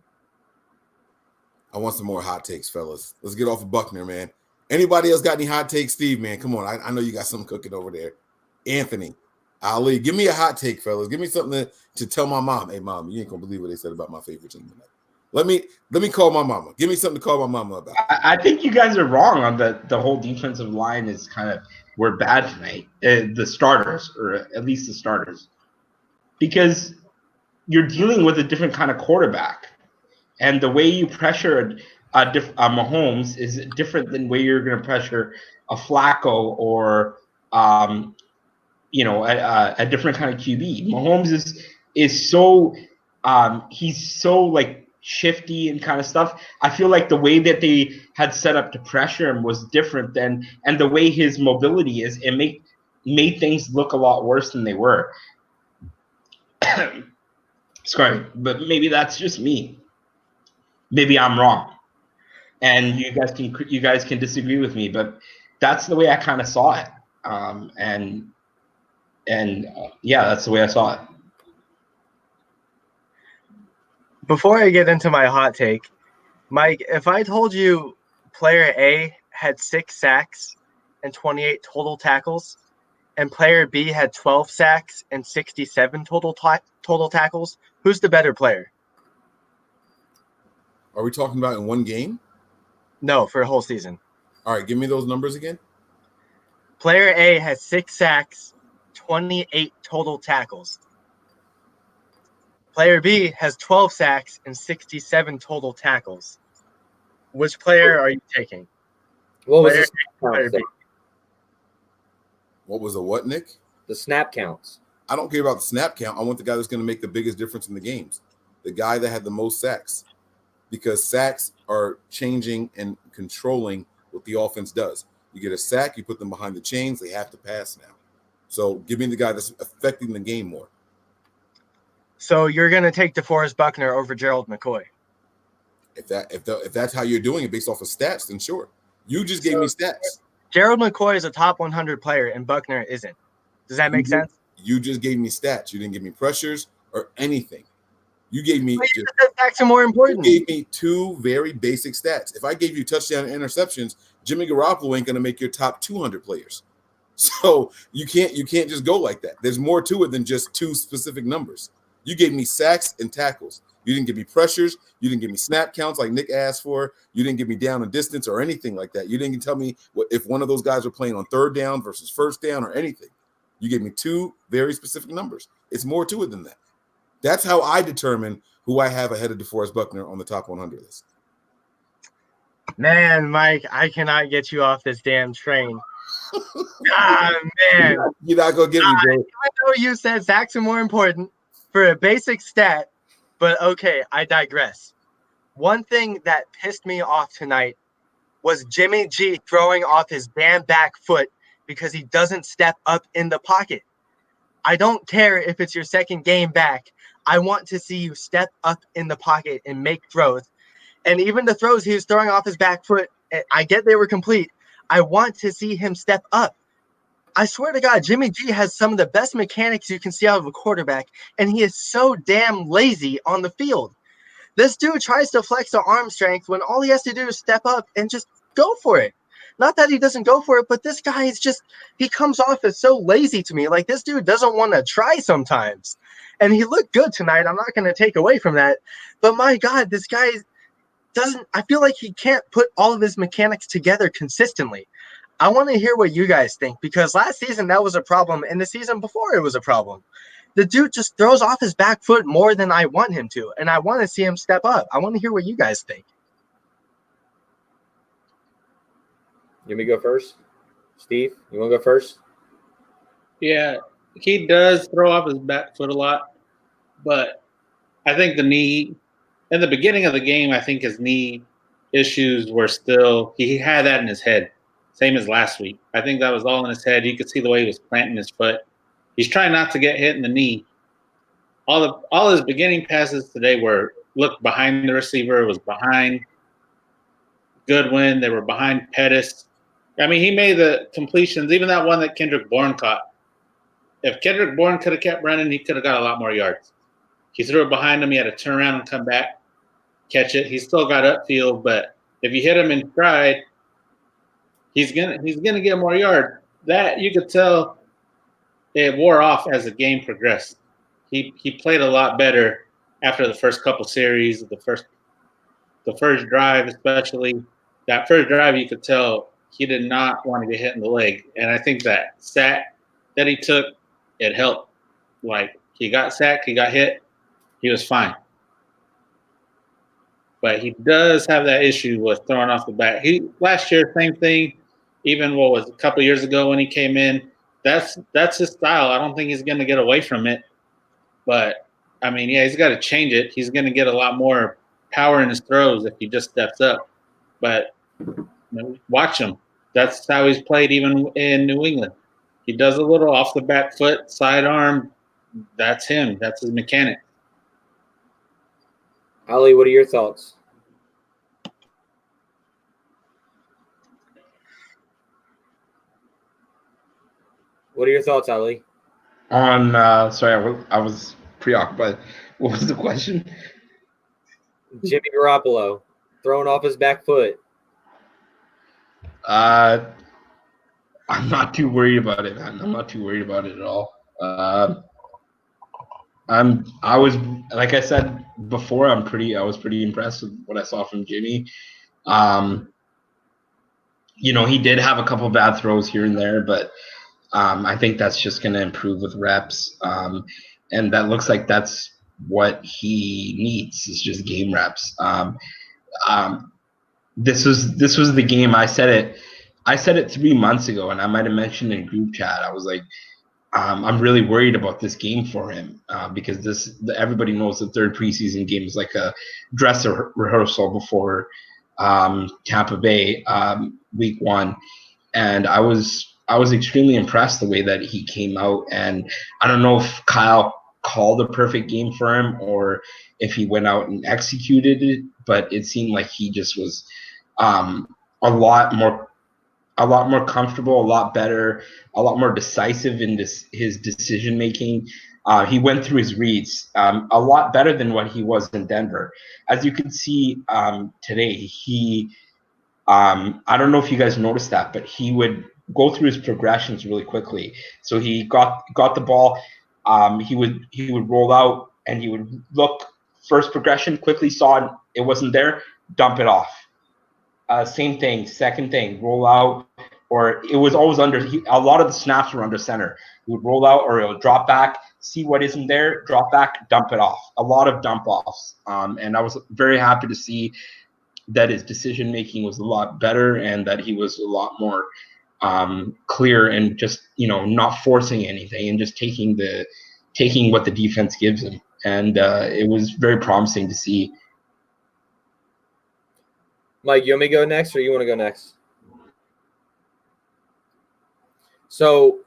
I want some more hot takes, fellas. Let's get off of Buckner, man. Anybody else got any hot takes? Steve, man, come on. I know you got something cooking over there. Anthony, Ali, give me a hot take, fellas. Give me something to tell my mom. Hey, mom, you ain't going to believe what they said about my favorite team tonight. Let me call my mama. Give me something to call my mama about. I think you guys are wrong on the whole defensive line is kind of we're bad tonight. The starters, or at least the starters, because you're dealing with a different kind of quarterback, and the way you pressure a Mahomes is different than way you're going to pressure a Flacco or a different kind of QB. Mahomes is so he's so like shifty and kind of stuff. I feel like the way that they had set up to pressure him was different than, and the way his mobility is, it made things look a lot worse than they were. Sorry, but maybe that's just me. Maybe I'm wrong, and you guys can disagree with me, but that's the way I kind of saw it. Yeah, that's the way I saw it. Before I get into my hot take, Mike, if I told you player A had 6 sacks and 28 total tackles, and player B had 12 sacks and 67 total tackles, who's the better player? Are we talking about in one game? No, for a whole season. All right, give me those numbers again. Player A has 6 sacks, 28 total tackles. Player B has 12 sacks and 67 total tackles. Which player are you taking? What was Player the snap counts there? What was the what, Nick? The snap counts. I don't care about the snap count. I want the guy that's going to make the biggest difference in the games. The guy that had the most sacks. Because sacks are changing and controlling what the offense does. You get a sack, you put them behind the chains, they have to pass now. So give me the guy that's affecting the game more. So you're going to take DeForest Buckner over Gerald McCoy. If that's how you're doing it based off of stats, then sure. You just gave me stats. Gerald McCoy is a top 100 player, and Buckner isn't. Does that make sense? You just gave me stats. You didn't give me pressures or anything. You gave me sacks are more important. You gave me two very basic stats. If I gave you touchdown and interceptions, Jimmy Garoppolo ain't going to make your top 200 players. So you can't just go like that. There's more to it than just two specific numbers. You gave me sacks and tackles. You didn't give me pressures. You didn't give me snap counts like Nick asked for. You didn't give me down and distance or anything like that. You didn't tell me if one of those guys were playing on third down versus first down or anything. You gave me two very specific numbers. It's more to it than that. That's how I determine who I have ahead of DeForest Buckner on the top 100 list. Man, Mike, I cannot get you off this damn train. Man. You're not going to get me, bro. Even though you said sacks are more important for a basic stat, but okay, I digress. One thing that pissed me off tonight was Jimmy G throwing off his damn back foot because he doesn't step up in the pocket. I don't care if it's your second game back. I want to see you step up in the pocket and make throws. And even the throws he was throwing off his back foot, I get they were complete. I want to see him step up. I swear to God, Jimmy G has some of the best mechanics you can see out of a quarterback, and he is so damn lazy on the field. This dude tries to flex the arm strength when all he has to do is step up and just go for it. Not that he doesn't go for it, but this guy is just, he comes off as so lazy to me. Like, this dude doesn't want to try sometimes. And he looked good tonight. I'm not going to take away from that. But my God, this guy doesn't, I feel like he can't put all of his mechanics together consistently. I want to hear what you guys think, because last season that was a problem, and the season before it was a problem. The dude just throws off his back foot more than I want him to, and I want to see him step up. I want to hear what you guys think. You want me to go first? Steve, you want to go first? Yeah, he does throw off his back foot a lot, but I think the knee, in the beginning of the game, I think his knee issues were still, he had that in his head, same as last week. I think that was all in his head. You could see the way he was planting his foot. He's trying not to get hit in the knee. All his beginning passes today were looked behind the receiver, was behind Goodwin, they were behind Pettis. I mean, he made the completions, even that one that Kendrick Bourne caught. If Kendrick Bourne could have kept running, he could have got a lot more yards. He threw it behind him. He had to turn around and come back, catch it. He still got upfield, but if you hit him in stride, he's gonna get more yards. That you could tell it wore off as the game progressed. He played a lot better after the first couple series, the first drive especially. That first drive, you could tell he did not want to get hit in the leg. And I think that sack that he took, it helped. Like, he got sacked, he got hit, he was fine. But he does have that issue with throwing off the back. Last year, same thing. Even what was a couple years ago when he came in, that's his style. I don't think he's going to get away from it. But, I mean, yeah, he's got to change it. He's going to get a lot more power in his throws if he just steps up. But watch him. That's how he's played even in New England. He does a little off the back foot, sidearm. That's him. That's his mechanic. Ali, what are your thoughts? What are your thoughts, Ali? On sorry, I was preoccupied. What was the question? Jimmy Garoppolo throwing off his back foot. I'm not too worried about it, man. I'm not too worried about it at all. I was, like I said before, I was pretty impressed with what I saw from Jimmy. He did have a couple bad throws here and there, but I think that's just going to improve with reps. And that looks like that's what he needs, is just game reps. This was the game. I said it 3 months ago, and I might have mentioned in group chat. I was like, I'm really worried about this game for him because everybody knows the third preseason game is like a dress rehearsal before Tampa Bay week 1, and I was extremely impressed the way that he came out. And I don't know if Kyle called a perfect game for him or if he went out and executed it, but it seemed like he just was a lot more comfortable, a lot better, a lot more decisive in his decision making. He went through his reads a lot better than what he was in Denver. As you can see today, he I don't know if you guys noticed that, but he would go through his progressions really quickly. So he got the ball, he would roll out and he would look first progression, quickly saw it wasn't there, dump it off. Same thing, second thing, roll out, or it was always under. A lot of the snaps were under center. He would roll out, or it would drop back, see what isn't there, drop back, dump it off. A lot of dump offs, and I was very happy to see that his decision making was a lot better and that he was a lot more clear and just not forcing anything and just taking what the defense gives him. And it was very promising to see. Mike, you want me to go next or you want to go next? So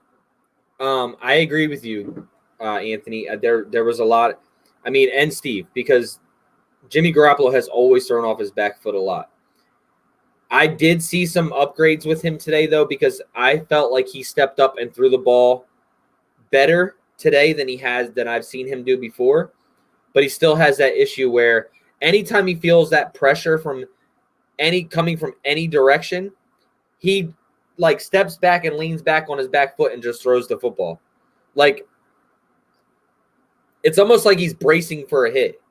I agree with you, Anthony. There was a lot. And Steve, because Jimmy Garoppolo has always thrown off his back foot a lot. I did see some upgrades with him today, though, because I felt like he stepped up and threw the ball better today than I've seen him do before. But he still has that issue where anytime he feels that pressure coming from any direction, he steps back and leans back on his back foot and just throws the football. It's almost like he's bracing for a hit.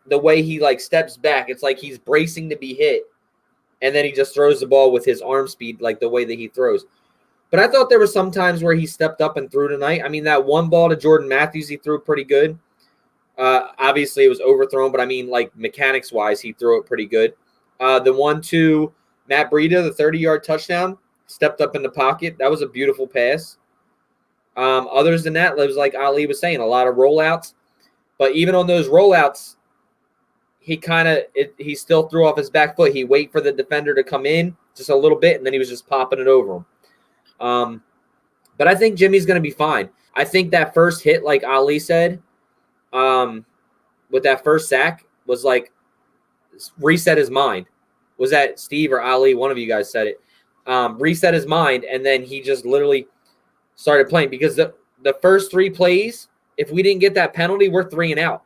The way he steps back, it's like he's bracing to be hit, and then he just throws the ball with his arm speed, the way that he throws. But I thought there were some times where he stepped up and threw tonight. That one ball to Jordan Matthews, he threw pretty good. Obviously, it was overthrown, but mechanics-wise, he threw it pretty good. The one to Matt Breida, the 30-yard touchdown, stepped up in the pocket. That was a beautiful pass. Others than that, it was like Ali was saying, a lot of rollouts. But even on those rollouts, he still threw off his back foot. He wait for the defender to come in just a little bit, and then he was just popping it over him. But I think Jimmy's going to be fine. I think that first hit, like Ali said, with that first sack was reset his mind. Was that Steve or Ali? One of you guys said it. Reset his mind, and then he just literally started playing because the first three plays, if we didn't get that penalty, we're 3 and out.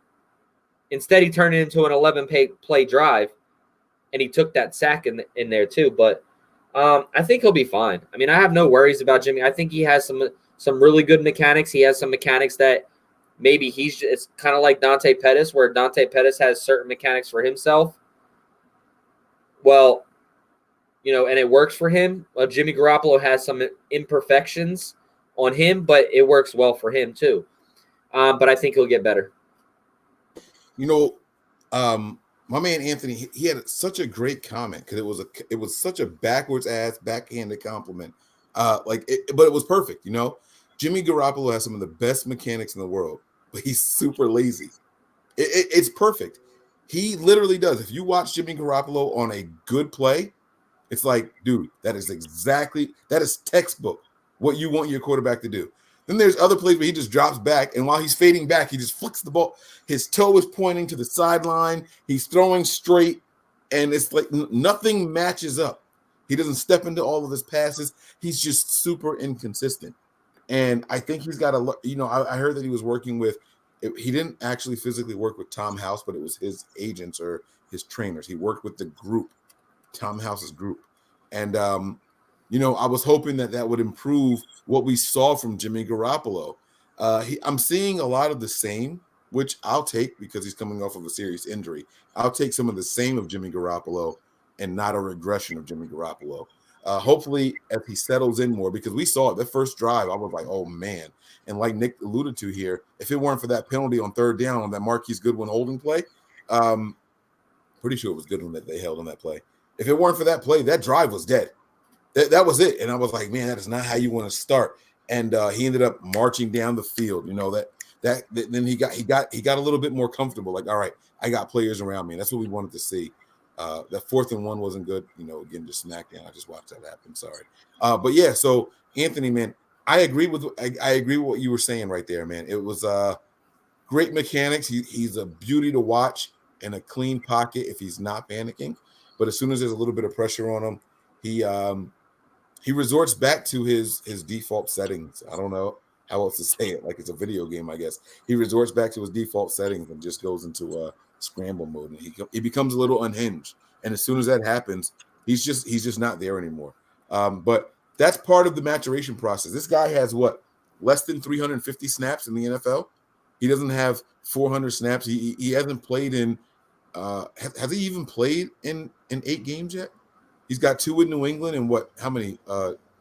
Instead, he turned it into an 11-play drive, and he took that sack in there too. But I think he'll be fine. I have no worries about Jimmy. I think he has some really good mechanics. He has some mechanics that maybe it's kind of like Dante Pettis, where Dante Pettis has certain mechanics for himself. Well, and it works for him. Jimmy Garoppolo has some imperfections on him, but it works well for him too. But I think he'll get better. My man Anthony, he had such a great comment because it was such a backwards ass backhanded compliment. But it was perfect. Jimmy Garoppolo has some of the best mechanics in the world, but he's super lazy. It's perfect. He literally does. If you watch Jimmy Garoppolo on a good play, it's like, dude, that is textbook what you want your quarterback to do. Then there's other plays where he just drops back, and while he's fading back, he just flicks the ball. His toe is pointing to the sideline. He's throwing straight, and it's like nothing matches up. He doesn't step into all of his passes. He's just super inconsistent. And I think he's got I heard that he was working with – he didn't actually physically work with Tom House, but it was his agents or his trainers. He worked with the group, Tom House's group. And I was hoping that would improve what we saw from Jimmy Garoppolo. I'm seeing a lot of the same, which I'll take because he's coming off of a serious injury. I'll take some of the same of Jimmy Garoppolo and not a regression of Jimmy Garoppolo. Hopefully, as he settles in more, because we saw it, the first drive, I was like, oh, man. And like Nick alluded to here, if it weren't for that penalty on third down on that Marquise Goodwin holding play, pretty sure it was Goodwin that they held on that play. If it weren't for that play, that drive was dead. That was it. And I was like, man, that is not how you want to start. And he ended up marching down the field. Then he got a little bit more comfortable. Like, all right, I got players around me. That's what we wanted to see. That 4th and 1 wasn't good. Again, just smack down. I just watched that happen. Sorry. But yeah, so Anthony, man, I agree with what you were saying right there, man. It was great mechanics. He's a beauty to watch and a clean pocket if he's not panicking. But as soon as there's a little bit of pressure on him, he resorts back to his default settings. I don't know how else to say it. Like it's a video game, I guess. He resorts back to his default settings and just goes into scramble mode, and he becomes a little unhinged. And as soon as that happens, he's just not there anymore. But that's part of the maturation process. This guy has less than 350 snaps in the NFL. He doesn't have 400 snaps. He hasn't played in. Has he even played in 8 games yet? He's got 2 in New England and how many?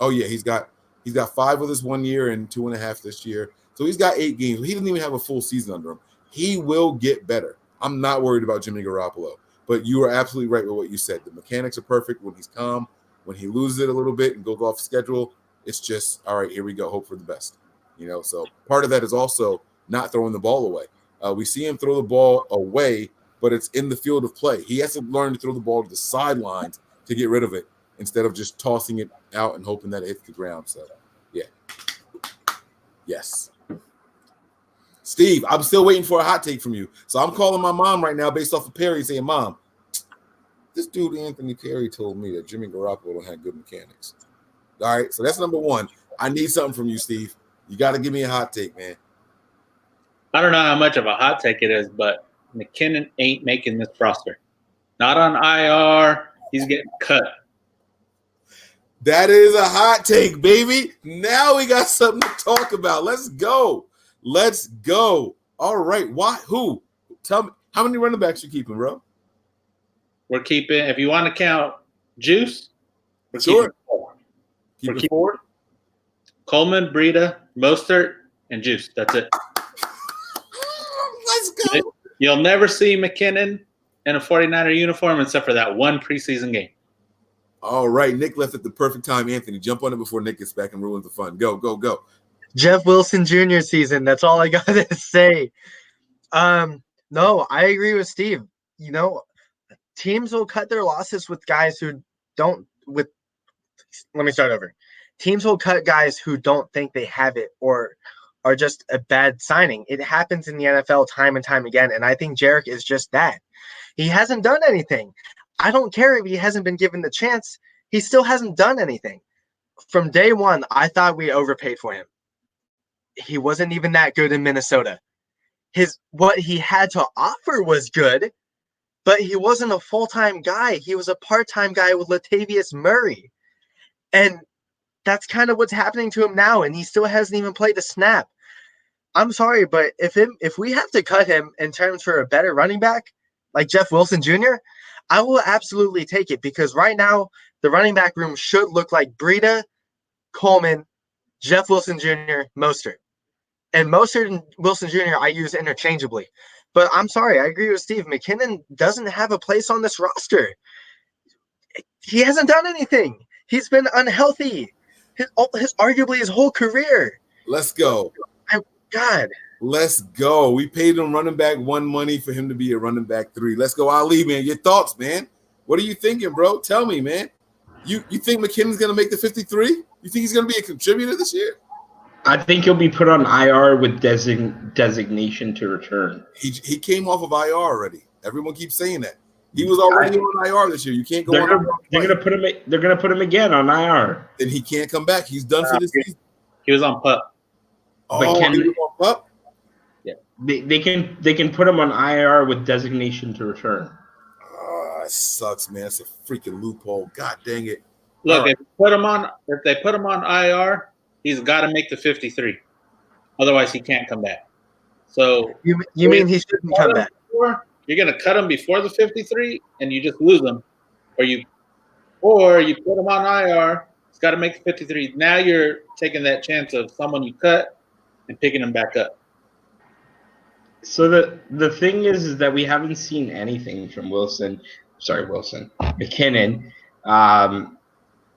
He's got 5 with us 1 year and 2.5 this year. So he's got 8 games. He doesn't even have a full season under him. He will get better. I'm not worried about Jimmy Garoppolo, but you are absolutely right with what you said. The mechanics are perfect when he's calm. When he loses it a little bit and goes off schedule, it's just, all right, here we go. Hope for the best. So part of that is also not throwing the ball away. We see him throw the ball away, but it's in the field of play. He has to learn to throw the ball to the sidelines to get rid of it instead of just tossing it out and hoping that it hits the ground. So, yeah. Yes. Steve, I'm still waiting for a hot take from you. So I'm calling my mom right now based off of Perry saying, Mom, this dude Anthony Perry told me that Jimmy Garoppolo had good mechanics. All right, so that's number 1. I need something from you, Steve. You got to give me a hot take, man. I don't know how much of a hot take it is, but McKinnon ain't making this roster. Not on IR. He's getting cut. That is a hot take, baby. Now we got something to talk about. Let's go. All right. Why? Who? Tell me, how many running backs you keeping, bro? We're keeping, if you want to count Juice, we're Sure. keeping 4. Coleman, Breida, Mostert, and Juice. That's it. Let's go. You'll never see McKinnon in a 49er uniform except for that one preseason game. All right. Nick left at the perfect time. Anthony, jump on it before Nick gets back and ruins the fun. Go. Jeff Wilson Jr. season. That's all I got to say. No, I agree with Steve. Teams will cut their losses with guys who don't let me start over. Teams will cut guys who don't think they have it or are just a bad signing. It happens in the NFL time and time again, and I think Jerrick is just that. He hasn't done anything. I don't care if he hasn't been given the chance. He still hasn't done anything. From day one, I thought we overpaid for him. He wasn't even that good in Minnesota. What he had to offer was good, but he wasn't a full-time guy. He was a part-time guy with Latavius Murray. And that's kind of what's happening to him now, and he still hasn't even played a snap. I'm sorry, but if we have to cut him in terms for a better running back, like Jeff Wilson Jr., I will absolutely take it, because right now the running back room should look like Breida, Coleman, Jeff Wilson Jr., Mostert. And Mostert and Wilson Jr. I use interchangeably. But I'm sorry, I agree with Steve. McKinnon doesn't have a place on this roster. He hasn't done anything. He's been unhealthy. His arguably his whole career. Let's go. God. Let's go. We paid him running back 1 money for him to be a running back 3. Let's go, Ali, man. Your thoughts, man. What are you thinking, bro? Tell me, man. You think McKinnon's going to make the 53? You think he's going to be a contributor this year? I think he'll be put on IR with designation to return. He came off of IR already. Everyone keeps saying that. He was already on IR this year. You can't go on IR. They're gonna put him again on IR. Then he can't come back. He's done for this season. He was on PUP. But he was on PUP? Yeah. They can put him on IR with designation to return. Oh, it sucks, man. It's a freaking loophole. God dang it. Look, if they put him on IR, he's got to make the 53. Otherwise, he can't come back. So you mean he shouldn't come back? You're going to cut him before the 53, and you just lose him, or you put him on IR. He's got to make the 53. Now you're taking that chance of someone you cut and picking him back up. So the thing is that we haven't seen anything from McKinnon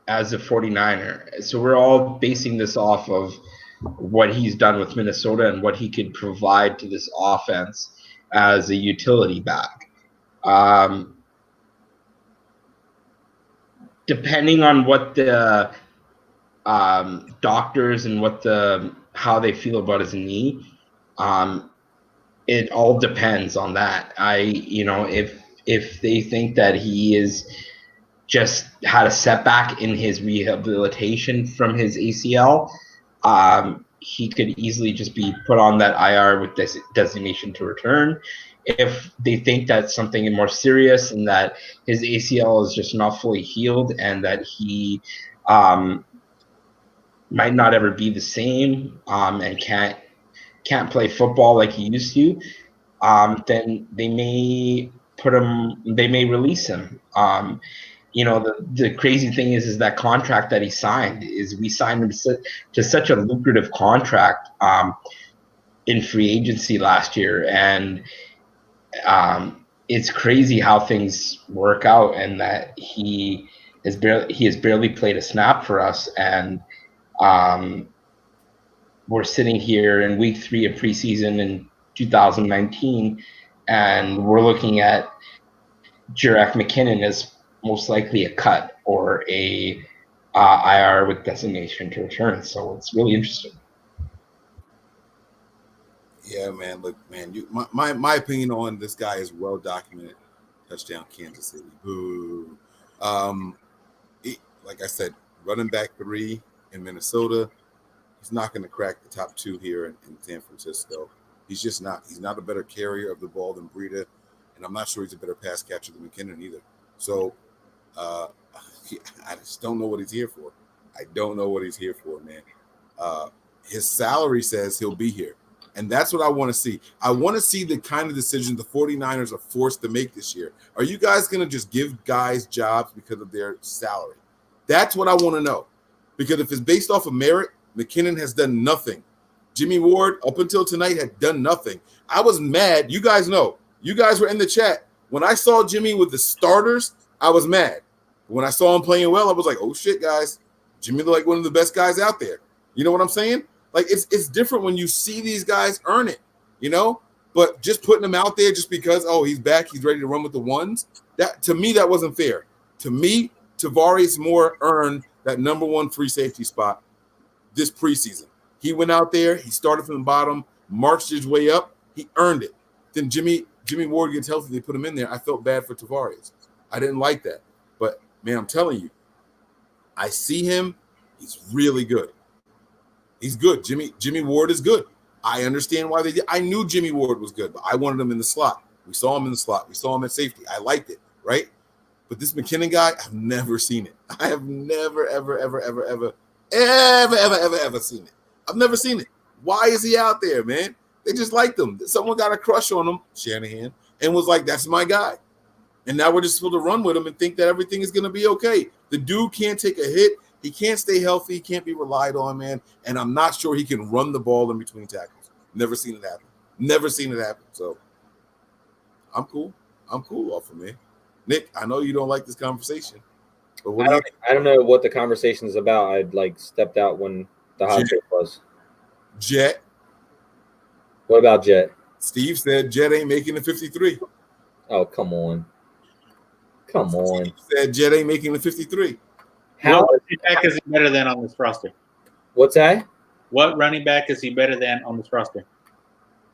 as a 49er. So we're all basing this off of what he's done with Minnesota and what he could provide to this offense as a utility back. depending on what the doctors and how they feel about his knee, it all depends on that. If they think that he is just had a setback in his rehabilitation from his ACL, he could easily just be put on that IR with this designation to return. If they think that's something more serious and that his ACL is just not fully healed and that he might not ever be the same and can't play football like he used to, then they may release him. The crazy thing is that contract that he signed is we signed him to such a lucrative contract in free agency last year, and it's crazy how things work out, and that he has barely played a snap for us, and we're sitting here in week 3 of preseason in 2019, and we're looking at Jerrick McKinnon as most likely a cut or a IR with designation to return. So it's really interesting. Yeah, man. Look, man. My opinion on this guy is well documented. Touchdown, Kansas City. Boo. Like I said, running back 3 in Minnesota. He's not going to crack the top 2 here in San Francisco. He's just not. He's not a better carrier of the ball than Breida, and I'm not sure he's a better pass catcher than McKinnon either. So I just don't know what he's here for. I don't know what he's here for, man. His salary says he'll be here, and that's what I want to see. I want to see the kind of decision the 49ers are forced to make this year. Are you guys going to just give guys jobs because of their salary? That's what I want to know. Because if it's based off of merit, McKinnon has done nothing. Jimmy Ward, up until tonight, had done nothing. I was mad. You guys know. You guys were in the chat. When I saw Jimmy with the starters, I was mad. When I saw him playing well, I was like, oh, shit, guys. Jimmy looked like one of the best guys out there. You know what I'm saying? Like, it's different when you see these guys earn it, But just putting him out there just because, oh, he's back, he's ready to run with the ones, to me, that wasn't fair. To me, DeForest Moore earned that number 1 free safety spot this preseason. He went out there, he started from the bottom, marched his way up, he earned it. Then Jimmy Ward gets healthy, they put him in there. I felt bad for Tavares. I didn't like that. But, man, I'm telling you, I see him, he's really good. He's good. Jimmy Ward is good. I understand why they did. I knew Jimmy Ward was good, but I wanted him in the slot. We saw him in the slot. We saw him at safety. I liked it, right? But this McKinnon guy, I've never seen it. I have never, ever seen it. I've never seen it. Why is he out there, man? They just liked him. Someone got a crush on him, Shanahan, and was like, that's my guy. And now we're just supposed to run with him and think that everything is going to be okay. The dude can't take a hit. He can't stay healthy. He can't be relied on, man. And I'm not sure he can run the ball in between tackles. Never seen it happen. Never seen it happen. So I'm cool. I'm cool off of me. Nick, I know you don't like this conversation. But I don't know what the conversation is about. I stepped out when the hot take was. Jet. What about Jet? Steve said Jet ain't making the 53. Oh, come on. Come on. Steve said Jet ain't making the 53. How what running back is he better than on this roster? What's that? What running back is he better than on this roster?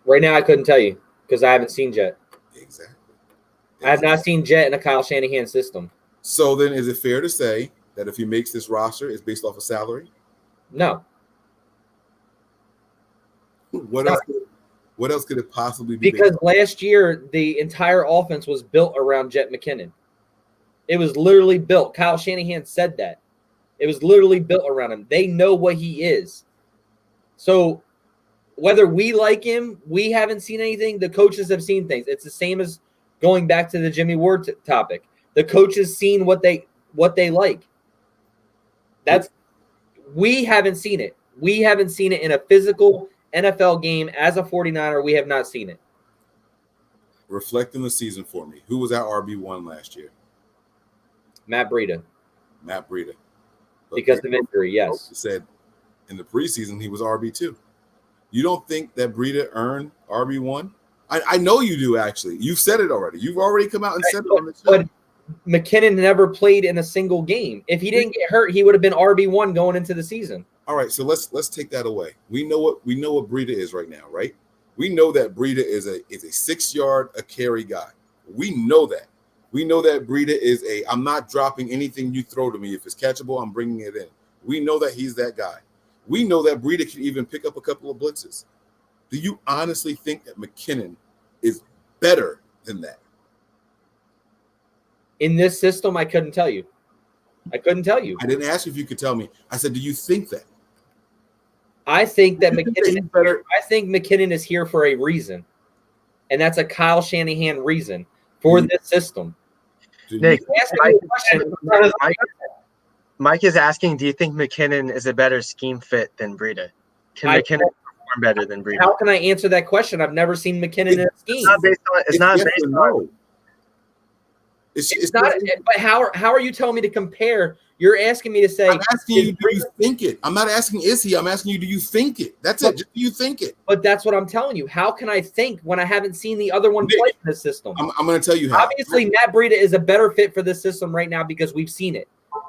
Right now, I couldn't tell you because I haven't seen Jet. Exactly. I have not seen Jet in a Kyle Shanahan system. So then is it fair to say that if he makes this roster, it's based off of salary? No. What else could it possibly be? Because last year, the entire offense was built around Jet McKinnon. It was literally built. Kyle Shanahan said that. It was literally built around him. They know what he is. So whether we like him, we haven't seen anything. The coaches have seen things. It's the same as going back to the Jimmy Ward topic. The coaches seen what they like. We haven't seen it. We haven't seen it in a physical NFL game as a 49er. We have not seen it. Reflect on the season for me. Who was our RB1 last year? Matt Breida. But because of injury, yes. Said in the preseason he was RB2. You don't think that Breida earned RB1? I know you do, actually. You've said it already. You've already come out and said it on the show. McKinnon never played in a single game. If he didn't get hurt, he would have been RB1 going into the season. All right, so let's take that away. We know what Breida is right now, right? We know that Breida is a 6 yard a carry guy. We know that. We know that Breida is I'm not dropping anything you throw to me. If it's catchable, I'm bringing it in. We know that he's that guy. We know that Breida can even pick up a couple of blitzes. Do you honestly think that McKinnon is better than that? In this system, I couldn't tell you. I didn't ask you if you could tell me. I said, do you think that? I think that McKinnon is better. I think McKinnon is here for a reason, and that's a Kyle Shanahan reason for this system. Nick, Mike is asking, do you think McKinnon is a better scheme fit than Breida? Can McKinnon perform better than Breida? How can I answer that question? I've never seen McKinnon in a scheme. It's not based on. It's not. But how are you telling me to compare? You're asking me to say. I'm asking you, do you think it? I'm not asking is he. I'm asking you, do you think it? That's it. Just do you think it? But that's what I'm telling you. How can I think when I haven't seen the other one play in this system? I'm going to tell you how. Obviously, Matt Breida is a better fit for this system right now because we've seen it.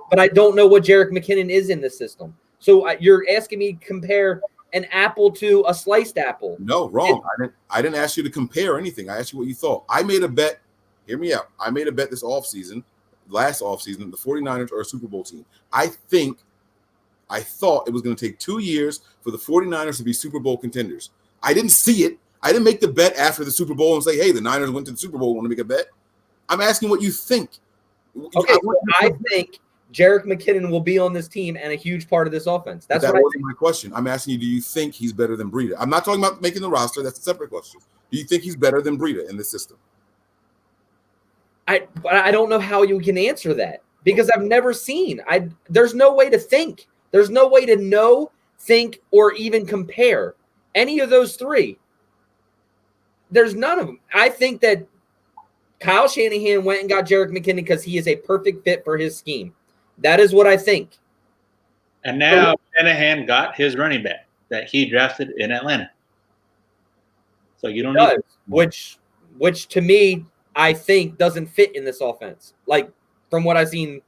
But I don't know what Jerrick McKinnon is in this system. So you're asking me to compare an apple to a sliced apple. No, wrong. I didn't ask you to compare anything. I asked you what you thought. I made a bet. Hear me out. I made a bet last offseason, the 49ers are a Super Bowl team. I thought it was going to take 2 years for the 49ers to be Super Bowl contenders. I didn't see it. I didn't make the bet after the Super Bowl and say, hey, the Niners went to the Super Bowl. Want to make a bet? I'm asking what you think. Okay, I think Jerrick McKinnon will be on this team and a huge part of this offense. That wasn't my question. I'm asking you, do you think he's better than Breida? I'm not talking about making the roster. That's a separate question. Do you think he's better than Breida in this system? I don't know how you can answer that because I've never seen. There's no way to think. There's no way to know, think, or even compare any of those three. There's none of them. I think that Kyle Shanahan went and got Jerrick McKinnon because he is a perfect fit for his scheme. That is what I think. And now Shanahan got his running back that he drafted in Atlanta. So you don't need which to me, I think doesn't fit in this offense. Like from what I've seen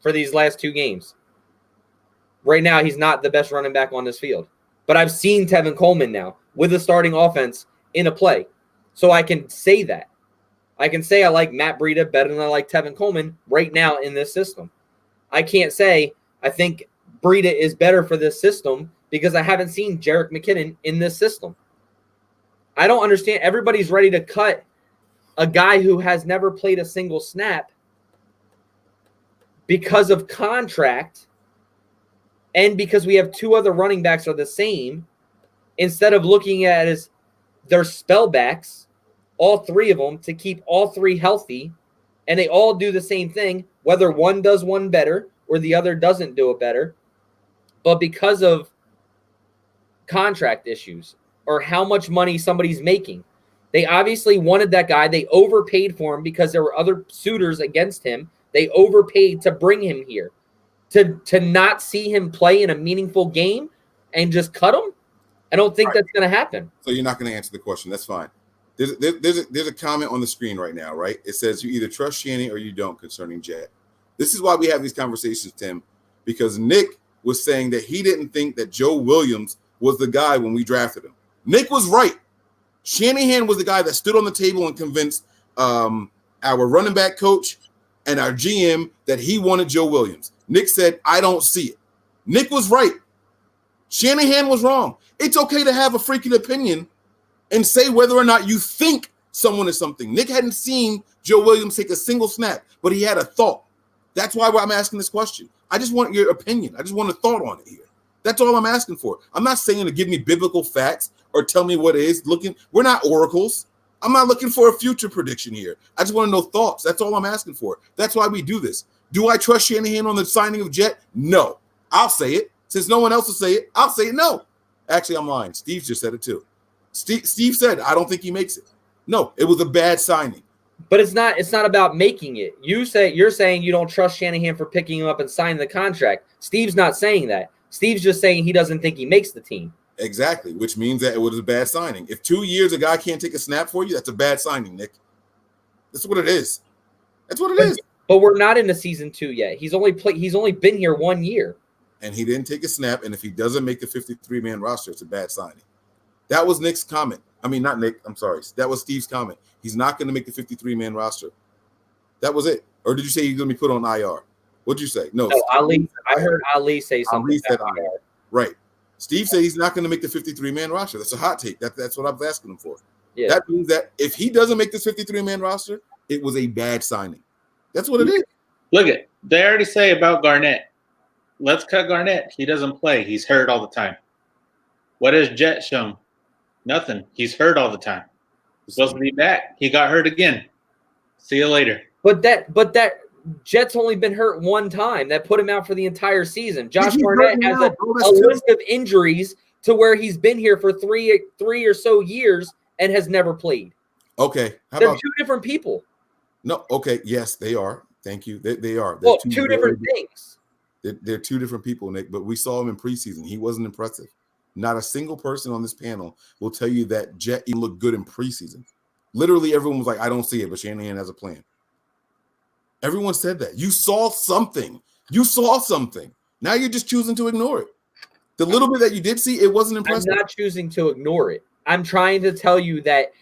for these last 2 games. Right now, he's not the best running back on this field. But I've seen Tevin Coleman now with a starting offense in a play. So I can say that. I can say I like Matt Breida better than I like Tevin Coleman right now in this system. I can't say I think Breida is better for this system because I haven't seen Jerrick McKinnon in this system. I don't understand. Everybody's ready to cut a guy who has never played a single snap because of contract and because we have 2 other running backs are the same, instead of looking at as their spellbacks, all 3 of them, to keep all 3 healthy, and they all do the same thing, whether one does one better or the other doesn't do it better. But because of contract issues or how much money somebody's making, they obviously wanted that guy. They overpaid for him because there were other suitors against him. They overpaid to bring him here. To not see him play in a meaningful game and just cut him, I don't think that's going to happen. So you're not going to answer the question. That's fine. There's a comment on the screen right now, right? It says you either trust Shanny or you don't concerning Jet. This is why we have these conversations, Tim, because Nick was saying that he didn't think that Joe Williams was the guy when we drafted him. Nick was right. Shanahan was the guy that stood on the table and convinced our running back coach and our GM that he wanted Joe Williams. Nick said, I don't see it. Nick was right. Shanahan was wrong. It's okay to have a freaking opinion and say whether or not you think someone is something. Nick hadn't seen Joe Williams take a single snap, but he had a thought. That's why I'm asking this question. I just want your opinion. I just want a thought on it here. That's all I'm asking for. I'm not saying to give me biblical facts or tell me what it is. We're not oracles. I'm not looking for a future prediction here. I just want to know thoughts. That's all I'm asking for. That's why we do this. Do I trust Shanahan on the signing of Jet? No. I'll say it. Since no one else will say it, I'll say it no. Actually, I'm lying. Steve just said it too. Steve said, I don't think he makes it. No, it was a bad signing. But it's not about making it. You're saying you don't trust Shanahan for picking him up and signing the contract. Steve's not saying that. Steve's just saying he doesn't think he makes the team. Exactly, which means that it was a bad signing. If 2 years a guy can't take a snap for you, that's a bad signing, Nick. That's what it is. That's what it is. But we're not in the season 2 yet. He's only been here 1 year. And he didn't take a snap. And if he doesn't make the 53-man roster, it's a bad signing. That was Nick's comment. I mean, not Nick. I'm sorry. That was Steve's comment. He's not going to make the 53-man roster. That was it. Or did you say he's going to be put on IR? What'd you say? No, Ali. I heard Ali say something. Ali said IR. Right. Steve said he's not going to make the 53-man roster. That's a hot take. That's what I was asking him for. Yeah. That means that if he doesn't make this 53-man roster, it was a bad signing. That's what it is. Look at they already say about Garnett. Let's cut Garnett. He doesn't play. He's hurt all the time. What has Jet shown? Nothing. He's hurt all the time. He's supposed to be back. He got hurt again. See you later. But that Jet's only been hurt one time. That put him out for the entire season. Josh Garnett has a list of injuries to where he's been here for three or so years and has never played. Okay. They're two different people. No. Okay. Yes, they are. Thank you. They are. Well, two different things. They're two different people, Nick. But we saw him in preseason. He wasn't impressive. Not a single person on this panel will tell you that Jet looked good in preseason. Literally, everyone was like, I don't see it, but Shanahan has a plan. Everyone said that. You saw something. You saw something. Now you're just choosing to ignore it. The little bit that you did see, it wasn't impressive. I'm not choosing to ignore it. I'm trying to tell you that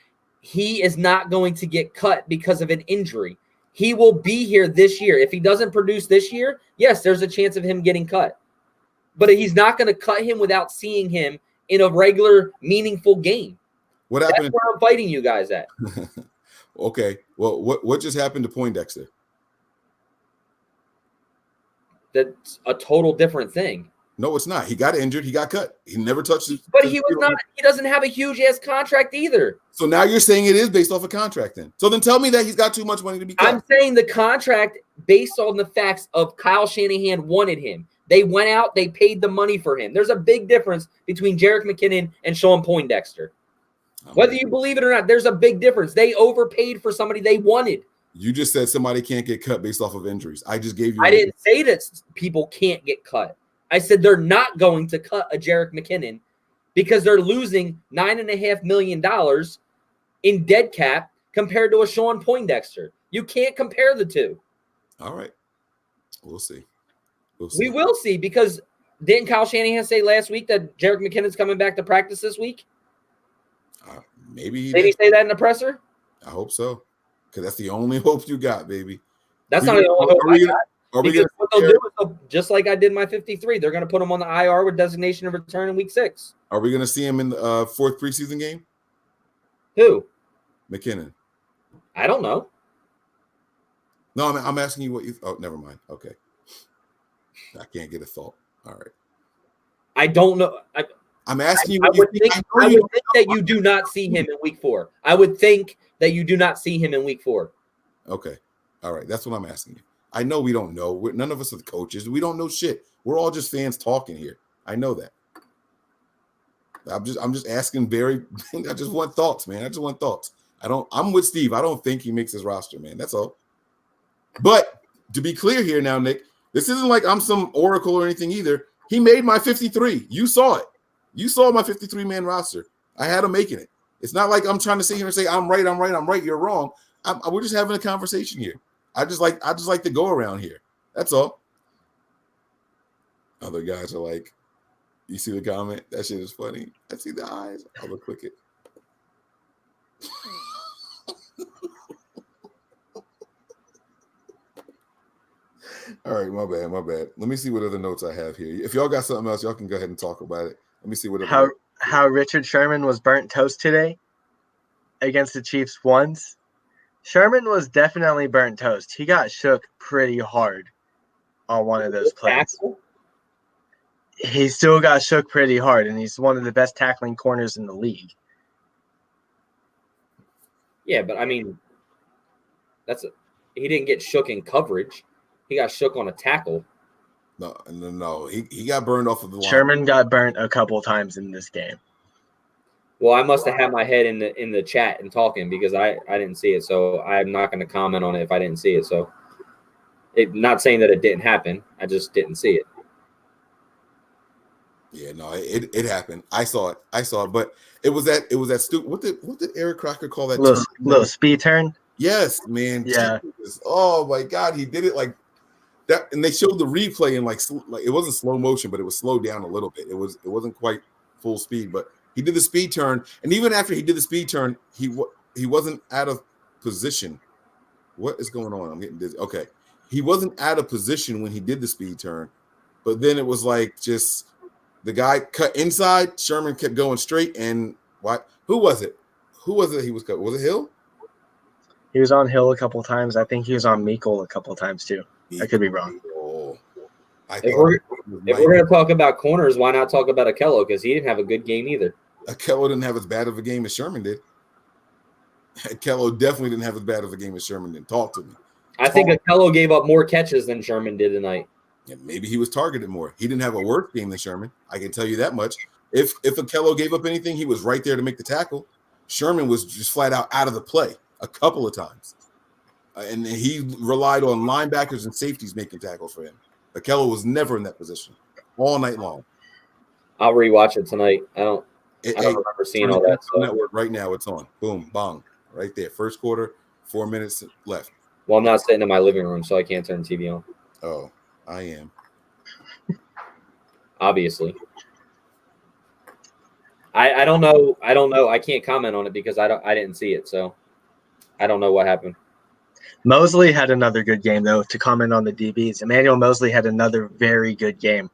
he is not going to get cut because of an injury. He will be here this year. If he doesn't produce this year, yes, there's a chance of him getting cut. But he's not going to cut him without seeing him in a regular, meaningful game. What happened? That's where I'm fighting you guys at. Okay. Well, what just happened to Poindexter? That's a total different thing. No, it's not. He got injured. He got cut. He never touched it. But he was not. He doesn't have a huge ass contract either. So now you're saying it is based off a contract then. So then tell me that he's got too much money to be cut. I'm saying the contract based on the facts of Kyle Shanahan wanted him. They went out. They paid the money for him. There's a big difference between Jerrick McKinnon and Sean Poindexter. Whether you believe it or not, there's a big difference. They overpaid for somebody they wanted. You just said somebody can't get cut based off of injuries. I just gave you. I didn't say that people can't get cut. I said they're not going to cut a Jerrick McKinnon because they're losing $9.5 million in dead cap compared to a Sean Poindexter. You can't compare the two. All right. We'll see. We will see, because didn't Kyle Shanahan say last week that Jerrick McKinnon's coming back to practice this week? Maybe. Did he say that in the presser? I hope so, because that's the only hope you got, baby. That's not the only hope I got. Because what they'll do is just like I did my 53, they're going to put him on the IR with designation of return in week 6. Are we going to see him in the fourth preseason game? Who? McKinnon. I don't know. No, I'm asking you what you. Oh, never mind. Okay. I can't get a thought. All right. I don't know. I'm asking you. I would think that you do not see him in week 4. I would think that you do not see him in week 4. Okay. All right. That's what I'm asking you. I know we don't know. None of us are the coaches. We don't know shit. We're all just fans talking here. I know that. I'm just asking I just want thoughts, man. I just want thoughts. I'm with Steve. I don't think he makes his roster, man. That's all. But to be clear here now, Nick, this isn't like I'm some oracle or anything either. He made my 53. You saw it. You saw my 53-man roster. I had him making it. It's not like I'm trying to sit here and say I'm right, you're wrong. We're just having a conversation here. I just like to go around here. That's all. Other guys are like, you see the comment? That shit is funny. I see the eyes. I'm gonna click it. All right, my bad. Let me see what other notes I have here. If y'all got something else, y'all can go ahead and talk about it. Let me see what. How Richard Sherman was burnt toast today against the Chiefs once. Sherman was definitely burnt toast. He got shook pretty hard on one of those plays. He still got shook pretty hard, and he's one of the best tackling corners in the league. Yeah, but I mean, he didn't get shook in coverage. He got shook on a tackle. No. He got burned off of the line. Sherman got burnt a couple times in this game. Well, I must have had my head in the chat and talking because I didn't see it, so I'm not going to comment on it if I didn't see it. So, not saying that it didn't happen, I just didn't see it. Yeah, no, it happened. I saw it, but it was that stupid. What did Eric Crocker call that? Little speed turn. Yes, man. Yeah. Jesus. Oh my God, he did it like that, and they showed the replay in like it wasn't slow motion, but it was slowed down a little bit. It wasn't quite full speed, but he did the speed turn, and even after he did the speed turn, he wasn't out of position. What is going on? I'm getting dizzy. Okay, he wasn't out of position when he did the speed turn, but then it was like just the guy cut inside. Sherman kept going straight, and what? Who was it? Who was it? He was cut. Was it Hill? He was on Hill a couple times. I think he was on Meikle a couple times too. I could be wrong. Oh, if we're going to talk about corners, why not talk about Akello? Because he didn't have a good game either. Akello didn't have as bad of a game as Sherman did. Akello definitely didn't have as bad of a game as Sherman did. Talk to me. I think Akello gave up more catches than Sherman did tonight. Yeah, maybe he was targeted more. He didn't have a worse game than Sherman. I can tell you that much. If Akello gave up anything, he was right there to make the tackle. Sherman was just flat out of the play a couple of times. And he relied on linebackers and safeties making tackles for him. Akello was never in that position all night long. I'll rewatch it tonight. I don't remember seeing all that stuff. Network right now, it's on. Boom, bong, right there. First quarter, 4 minutes left. Well, I'm not sitting in my living room, so I can't turn the TV on. Oh, I am. Obviously. I don't know. I can't comment on it because I didn't see it, so I don't know what happened. Mosley had another good game, though, to comment on the DBs. Emmanuel Mosley had another very good game.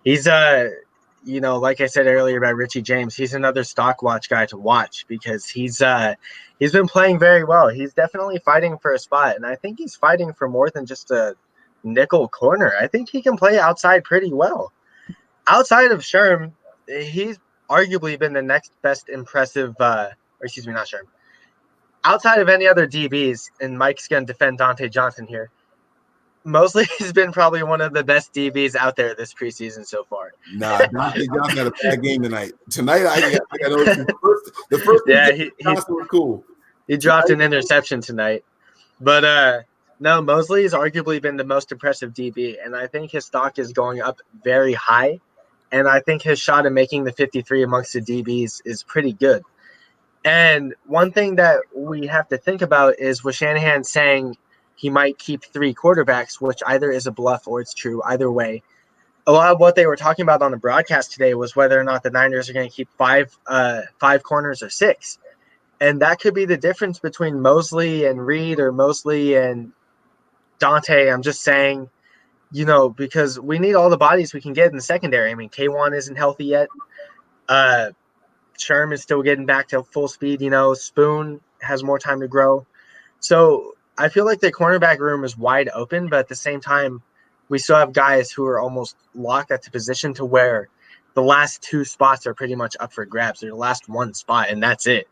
He's, like I said earlier about Richie James, he's another stock watch guy to watch because he's been playing very well. He's definitely fighting for a spot, and I think he's fighting for more than just a nickel corner. I think he can play outside pretty well. Outside of Sherm, he's arguably been the next best impressive not Sherm. Outside of any other DBs, and Mike's going to defend Dante Johnson here, Mosley has been probably one of the best DBs out there this preseason so far. Nah, Dante Johnson had a bad game tonight. Tonight, I got the first Johnson was cool. He dropped an interception tonight. But no, Mosley has arguably been the most impressive DB, and I think his stock is going up very high, and I think his shot at making the 53 amongst the DBs is pretty good. And one thing that we have to think about is with Shanahan saying he might keep 3 quarterbacks, which either is a bluff or it's true. Either way, a lot of what they were talking about on the broadcast today was whether or not the Niners are going to keep five corners or 6. And that could be the difference between Mosley and Reed or Mosley and Dante. I'm just saying, because we need all the bodies we can get in the secondary. I mean, K1 isn't healthy yet. Sherm is still getting back to full speed. Spoon has more time to grow. So I feel like the cornerback room is wide open, but at the same time, we still have guys who are almost locked at the position to where the last 2 spots are pretty much up for grabs. They're the last 1 spot, and that's it.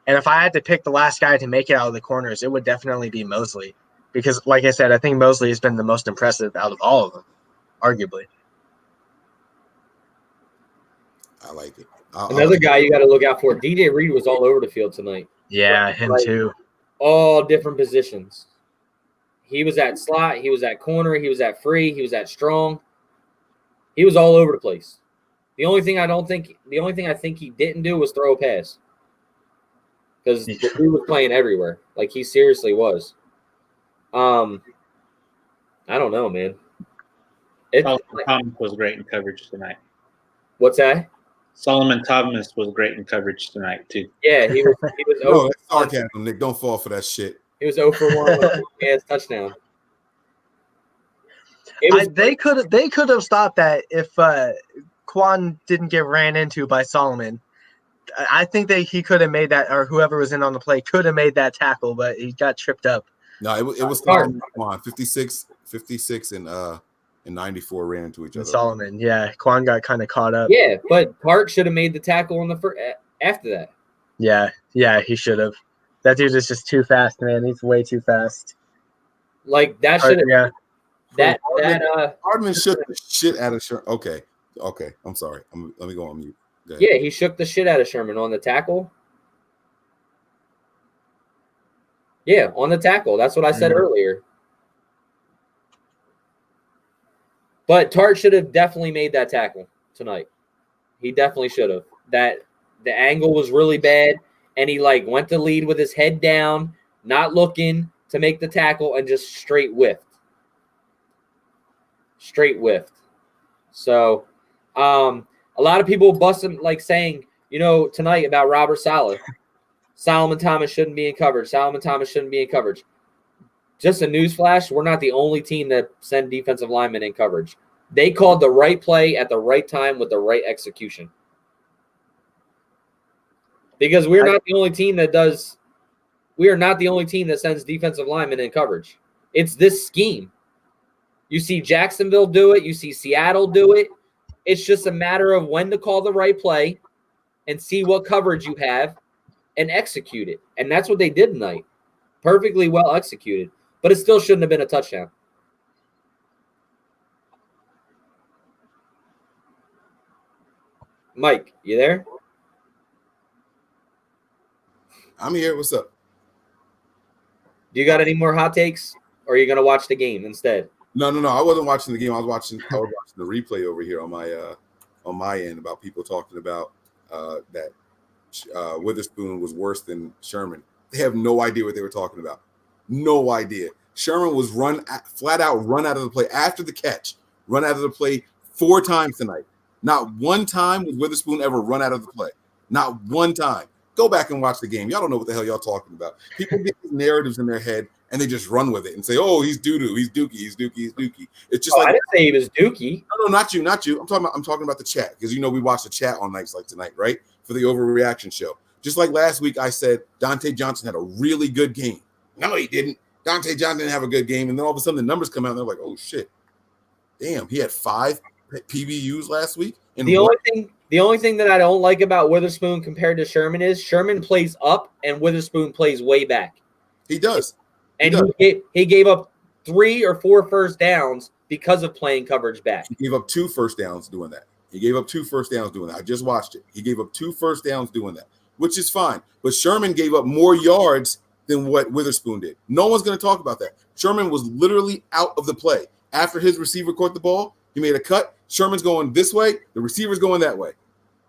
And if I had to pick the last guy to make it out of the corners, it would definitely be Mosley. Because, like I said, I think Mosley has been the most impressive out of all of them, arguably. I like it. Another guy you got to look out for, DJ Reed was all over the field tonight. Yeah, him too. All different positions. He was at slot. He was at corner. He was at free. He was at strong. He was all over the place. The only thing I think he didn't do was throw a pass. Because he was playing everywhere. Like, he seriously was. I don't know, man. Thomas was great in coverage tonight. What's that? Solomon Thomas was great in coverage tonight, too. Yeah, he was no, that's sarcasm, Nick. Don't fall for that shit. He was 0 for 1 with a touchdown. They could have stopped that if Quan didn't get ran into by Solomon. I think he could have made that, or whoever was in on the play could have made that tackle, but he got tripped up. No, it was Quan. 56 and 94 ran into each other. Solomon, yeah. Quan got kind of caught up. Yeah, but Park should have made the tackle on the after that. Yeah, he should have. That dude is just too fast, man. He's way too fast. Like, that should have. Yeah. Hardman shook the shit out of Sherman. Okay. I'm sorry. Let me go on mute. Yeah, he shook the shit out of Sherman on the tackle. Yeah, on the tackle. That's what I said earlier. But Tart should have definitely made that tackle tonight. He definitely should have. That the angle was really bad, and he went to lead with his head down, not looking to make the tackle and just straight whiffed. So a lot of people busting like saying, tonight about Robert Saleh. Solomon Thomas shouldn't be in coverage. Just a newsflash, we're not the only team that send defensive linemen in coverage. They called the right play at the right time with the right execution. Because we are not the only team that sends defensive linemen in coverage. It's this scheme. You see Jacksonville do it. You see Seattle do it. It's just a matter of when to call the right play and see what coverage you have and execute it. And that's what they did tonight. Perfectly well executed. But it still shouldn't have been a touchdown. Mike, you there? I'm here. What's up? Do you got any more hot takes? Or are you going to watch the game instead? No. I wasn't watching the game. I was watching the replay over here on my end about people talking about that Witherspoon was worse than Sherman. They have no idea what they were talking about. No idea. Sherman was flat out run out of the play after the catch. Run out of the play 4 times tonight. Not one time was Witherspoon ever run out of the play. Not one time. Go back and watch the game. Y'all don't know what the hell y'all talking about. People get these narratives in their head and they just run with it and say, "Oh, he's doo-doo, he's dookie." It's just I didn't say he was dookie. No, not you. I'm talking about the chat because we watch the chat on nights like tonight, right? For the overreaction show. Just like last week, I said Dante Johnson had a really good game. No, he didn't. Dante Johnson didn't have a good game, and then all of a sudden the numbers come out and they're like, "Oh shit, damn, he had 5 PBUs last week." And the only thing that I don't like about Witherspoon compared to Sherman is Sherman plays up and Witherspoon plays way back. He does. And he gave up 3 or 4 first downs because of playing coverage back. He gave up 2 first downs doing that. I just watched it. He gave up 2 first downs doing that, which is fine. But Sherman gave up more yards than what Witherspoon did. No one's going to talk about that. Sherman was literally out of the play. After his receiver caught the ball, he made a cut. Sherman's going this way. The receiver's going that way.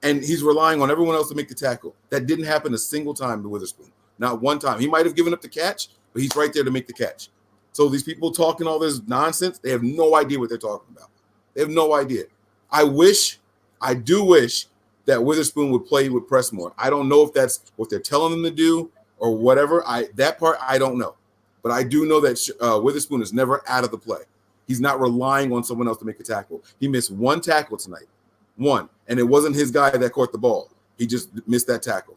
And he's relying on everyone else to make the tackle. That didn't happen a single time to Witherspoon. Not one time. He might have given up the catch, but he's right there to make the catch. So these people talking all this nonsense, they have no idea what they're talking about. They have no idea. I do wish that Witherspoon would play with Press more. I don't know if that's what they're telling them to do or whatever. That part, I don't know. But I do know that Witherspoon is never out of the play. He's not relying on someone else to make a tackle. He missed 1 tackle tonight. 1. And it wasn't his guy that caught the ball. He just missed that tackle.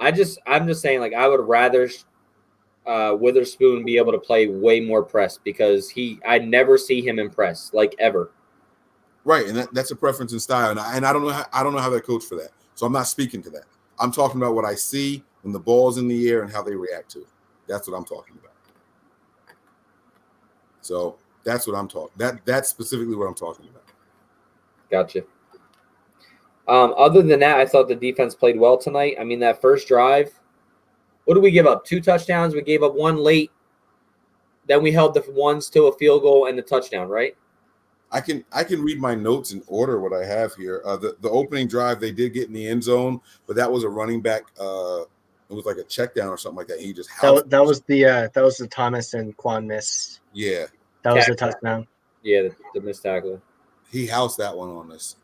I'm just saying, like, I would rather Witherspoon be able to play way more press because I never see him in press, like, ever. Right, and that's a preference in style, and I don't know how they coach for that. So I'm not speaking to that. I'm talking about what I see when the ball's in the air and how they react to it. That's what I'm talking about. So that's what I'm talking. That's specifically what I'm talking about. Gotcha. Other than that, I thought the defense played well tonight. I mean, that first drive, what did we give up? 2 touchdowns. We gave up 1 late. Then we held the ones to a field goal and the touchdown, right? I can read my notes in order what I have here. The opening drive, they did get in the end zone, but that was a running back. It was like a check down or something like that. He just that was the Thomas and Quan miss. Yeah, that was the touchdown. Yeah, the missed tackle. He housed that one on us.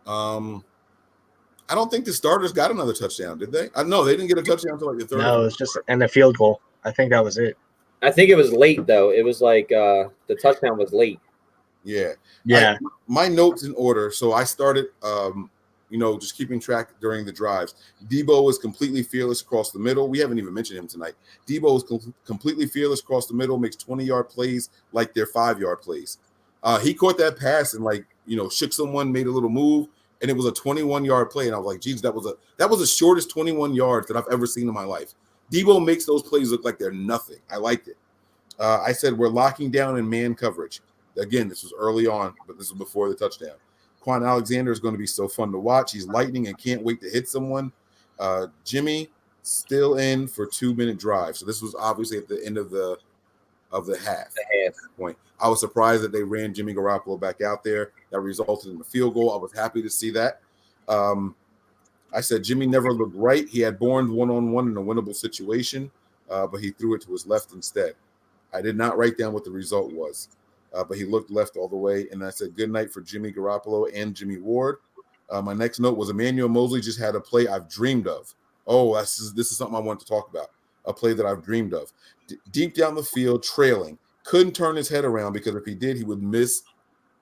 I don't think the starters got another touchdown, did they? No, they didn't get a touchdown until like the 3rd. No, it was just and the field goal. I think that was it. I think it was late though. It was like the touchdown was late. Yeah. My notes in order. So I started, just keeping track during the drives. Debo was completely fearless across the middle. We haven't even mentioned him tonight. Debo was completely fearless across the middle, makes 20-yard plays like they're 5-yard plays. He caught that pass and shook someone, made a little move, and it was a 21-yard play. And I was like, geez, that was the shortest 21 yards that I've ever seen in my life. Debo makes those plays look like they're nothing. I liked it. I said we're locking down in man coverage. Again, this was early on, but this was before the touchdown. Quan Alexander is going to be so fun to watch. He's lightning and can't wait to hit someone. Jimmy still in for 2-minute drive. So this was obviously at the end of the half. Point. I was surprised that they ran Jimmy Garoppolo back out there. That resulted in a field goal. I was happy to see that. I said Jimmy never looked right. He had Bourne one-on-one in a winnable situation. but he threw it to his left instead. I did not write down what the result was, but he looked left all the way. And I said, good night for Jimmy Garoppolo and Jimmy Ward. My next note was Emmanuel Mosley just had a play I've dreamed of. Oh, this is something I wanted to talk about, a play that I've dreamed of. Deep down the field, trailing. Couldn't turn his head around because if he did, he would miss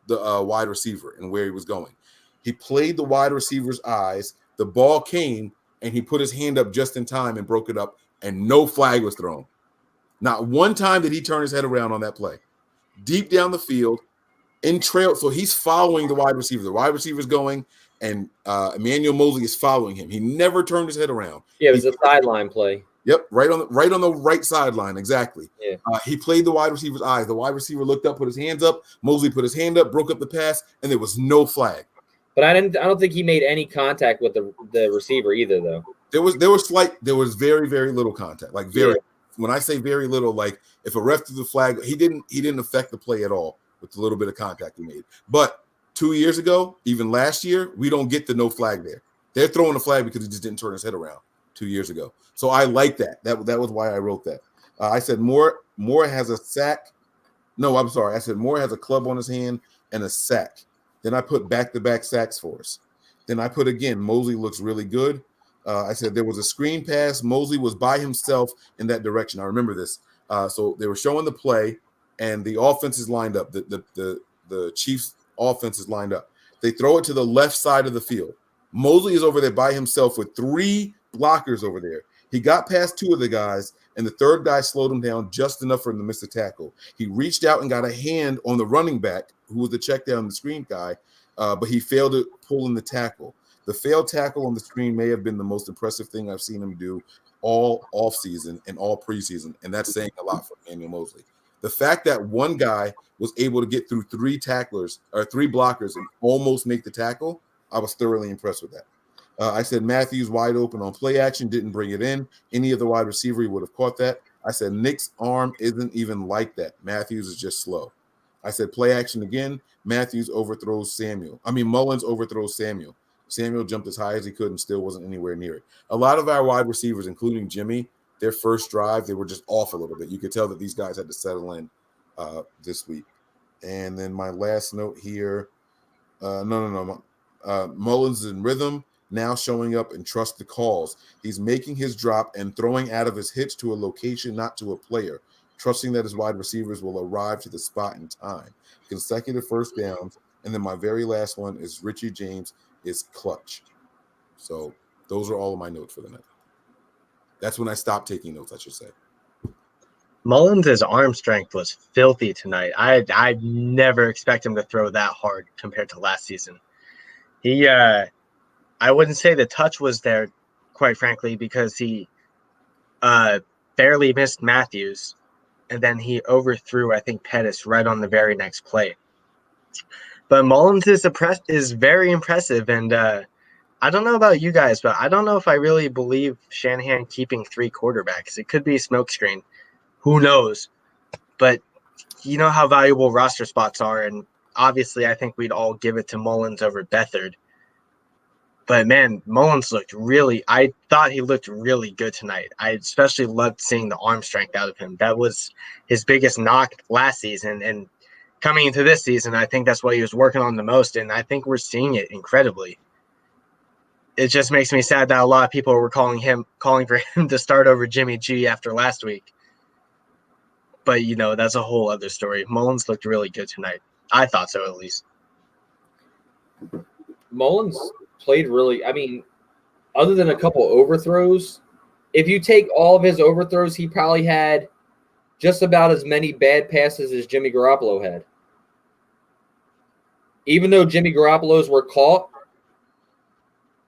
the wide receiver and where he was going. He played the wide receiver's eyes. The ball came, and he put his hand up just in time and broke it up, and no flag was thrown. Not one time did he turn his head around on that play. Deep down the field, in trail. So he's following the wide receiver. The wide receiver's going, and Emmanuel Mosley is following him. He never turned his head around. Yeah, it was a sideline play. Yep, right on the right sideline, exactly. Yeah. He played the wide receiver's eyes. The wide receiver looked up, put his hands up. Mosley put his hand up, broke up the pass, and there was no flag. But I don't think he made any contact with the receiver either, though. There was very, very little contact. Like very. Yeah. When I say very little, like if a ref threw the flag, he didn't affect the play at all with the little bit of contact he made. But 2 years ago, even last year, we don't get the no flag there. They're throwing the flag because he just didn't turn his head around 2 years ago. So I like that. That was why I wrote that. I said Moore has a sack. No, I'm sorry. I said Moore has a club on his hand and a sack. Then I put back-to-back sacks for us. Then I put again, Mosley looks really good. I said there was a screen pass. Mosley was by himself in that direction. I remember this. So they were showing the play, and the offense is lined up. The Chiefs' offense is lined up. They throw it to the left side of the field. Mosley is over there by himself with 3 blockers over there. He got past 2 of the guys, and the third guy slowed him down just enough for him to miss the tackle. He reached out and got a hand on the running back, who was the check down the screen guy, but he failed to pull in the tackle. The failed tackle on the screen may have been the most impressive thing I've seen him do all offseason and all preseason, and that's saying a lot for Emmanuel Mosley. The fact that one guy was able to get through 3 tacklers or 3 blockers and almost make the tackle, I was thoroughly impressed with that. I said Matthews wide open on play action, didn't bring it in. Any other wide receiver would have caught that. I said Nick's arm isn't even like that. Matthews is just slow. I said play action again. Mullins overthrows Samuel. Samuel jumped as high as he could and still wasn't anywhere near it. A lot of our wide receivers, including Jimmy, their first drive, they were just off a little bit. You could tell that these guys had to settle in this week. And then my last note here, Mullins is in rhythm, now showing up and trust the calls. He's making his drop and throwing out of his hips to a location, not to a player, trusting that his wide receivers will arrive to the spot in time. Consecutive first downs. And then my very last one is Richie James is clutch. So those are all of my notes for the night. That's when I stopped taking notes, I should say. Mullins' arm strength was filthy tonight. I never expect him to throw that hard compared to last season. He, I wouldn't say the touch was there, quite frankly, because he barely missed Matthews, and then he overthrew, I think, Pettis right on the very next play. But Mullins is very impressive, and I don't know about you guys, but I don't know if I really believe Shanahan keeping 3 quarterbacks. It could be a smokescreen. Who knows? But you know how valuable roster spots are, and obviously I think we'd all give it to Mullins over Beathard. But, man, Mullins I thought he looked really good tonight. I especially loved seeing the arm strength out of him. That was his biggest knock last season, and coming into this season, I think that's what he was working on the most, and I think we're seeing it incredibly. It just makes me sad that a lot of people were calling for him to start over Jimmy G after last week. But, that's a whole other story. Mullins looked really good tonight. I thought so, at least. Mullins played other than a couple overthrows, if you take all of his overthrows, he probably had just about as many bad passes as Jimmy Garoppolo had. Even though Jimmy Garoppolo's were caught,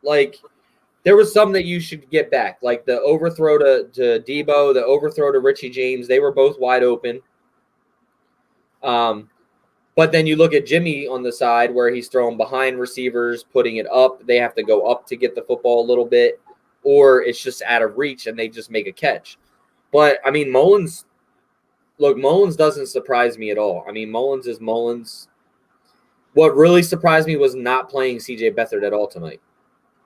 there was some that you should get back. Like the overthrow to Debo, the overthrow to Richie James, they were both wide open. But then you look at Jimmy on the side where he's throwing behind receivers, putting it up. They have to go up to get the football a little bit, or it's just out of reach and they just make a catch. But, Mullins doesn't surprise me at all. Mullins is Mullins. What really surprised me was not playing C.J. Beathard at all tonight.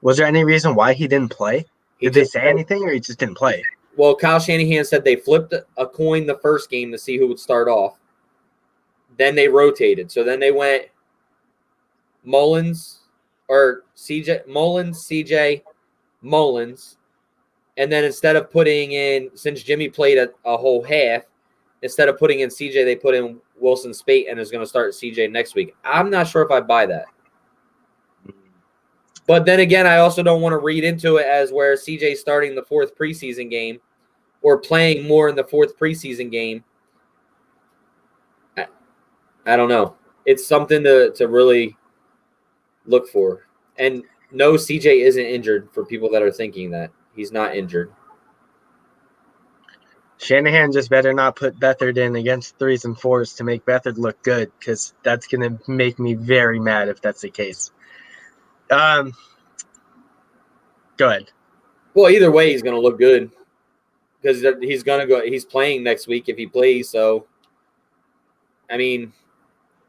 Was there any reason why he didn't play? Did they say anything, or he just didn't play? Well, Kyle Shanahan said they flipped a coin the first game to see who would start off. Then they rotated. So then they went Mullins or CJ Mullins, CJ Mullins. And then instead of putting in, since Jimmy played a whole half, instead of putting in CJ, they put in Wilson Spate and is going to start CJ next week. I'm not sure if I buy that. But then again, I also don't want to read into it as where CJ's starting the fourth preseason game or playing more in the fourth preseason game. I don't know. It's something to really look for. And no, CJ isn't injured for people that are thinking that. He's not injured. Shanahan just better not put Beathard in against 3s and 4s to make Beathard look good, because that's going to make me very mad if that's the case. Go ahead. Well, either way, he's going to look good because he's going to go. He's playing next week if he plays. So, I mean,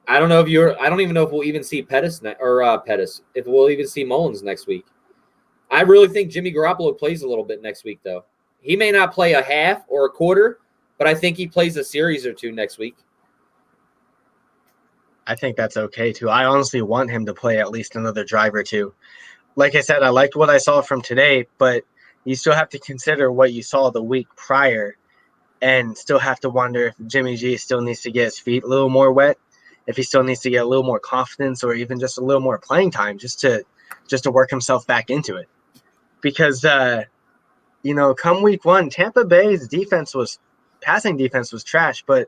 I don't know if I don't even know if we'll even see Pettis Pettis. If we'll even see Mullins next week. I really think Jimmy Garoppolo plays a little bit next week, though. He may not play a half or a quarter, but I think he plays a series or two next week. I think that's okay, too. I honestly want him to play at least another drive or two. Like I said, I liked what I saw from today, but you still have to consider what you saw the week prior and still have to wonder if Jimmy G still needs to get his feet a little more wet, if he still needs to get a little more confidence or even just a little more playing time just to work himself back into it. Because, come week one, Tampa Bay's passing defense was trash, but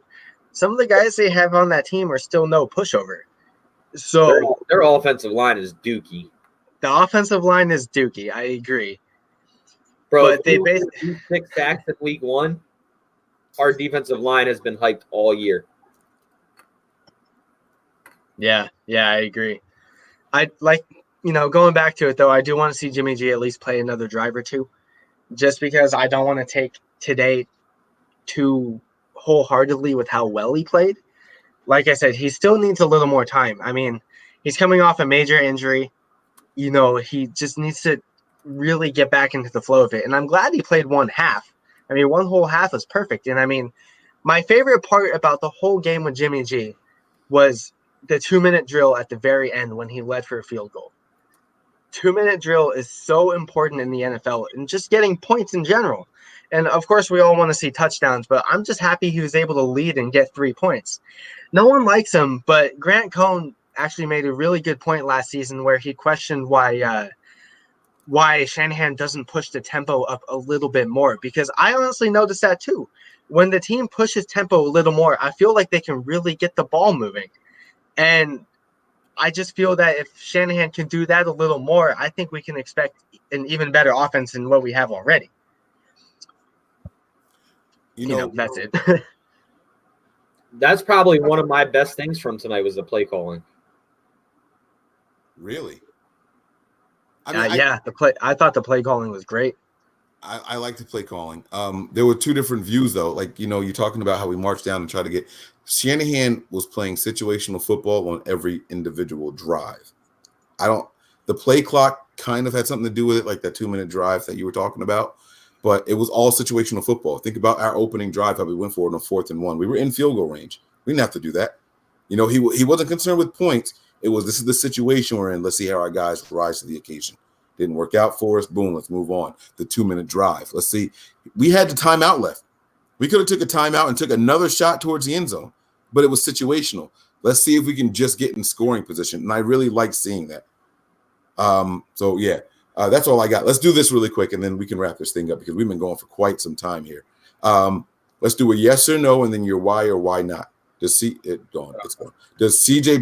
some of the guys they have on that team are still no pushover. So their offensive line is dookie. The offensive line is dookie. I agree. Bro, but they basically 6 sacks in week one. Our defensive line has been hyped all year. Yeah, I agree. Going back to it, though, I do want to see Jimmy G at least play another drive or two, just because I don't want to take today too wholeheartedly with how well he played. Like I said, he still needs a little more time. I mean, he's coming off a major injury. He just needs to really get back into the flow of it. And I'm glad he played one half. I mean, one whole half was perfect. And I mean, my favorite part about the whole game with Jimmy G was the 2-minute drill at the very end when he led for a field goal. 2-minute drill is so important in the NFL and just getting points in general. And of course, we all want to see touchdowns, but I'm just happy he was able to lead and get 3 points. No one likes him, but Grant Cohn actually made a really good point last season where he questioned why Shanahan doesn't push the tempo up a little bit more, because I honestly noticed that too. When the team pushes tempo a little more, I feel like they can really get the ball moving. And I just feel that if Shanahan can do that a little more, I think we can expect an even better offense than what we have already. That's it. That's probably one of my best things from tonight was the play calling. Really? I thought the play calling was great. I like the play calling. There were two different views, though. Like, you're talking about how we marched down and tried to get – Shanahan was playing situational football on every individual drive. The play clock kind of had something to do with it, like that 2-minute drive that you were talking about, but it was all situational football. Think about our opening drive, how we went for it on 4th and 1. We were in field goal range. We didn't have to do that. He wasn't concerned with points. It was, this is the situation we're in. Let's see how our guys rise to the occasion. Didn't work out for us. Boom, let's move on. The 2-minute drive. Let's see. We had the timeout left. We could have took a timeout and took another shot towards the end zone, but it was situational. Let's see if we can just get in scoring position. And I really like seeing that. That's all I got. Let's do this really quick, and then we can wrap this thing up because we've been going for quite some time here. Let's do a yes or no, and then your why or why not. Does CJ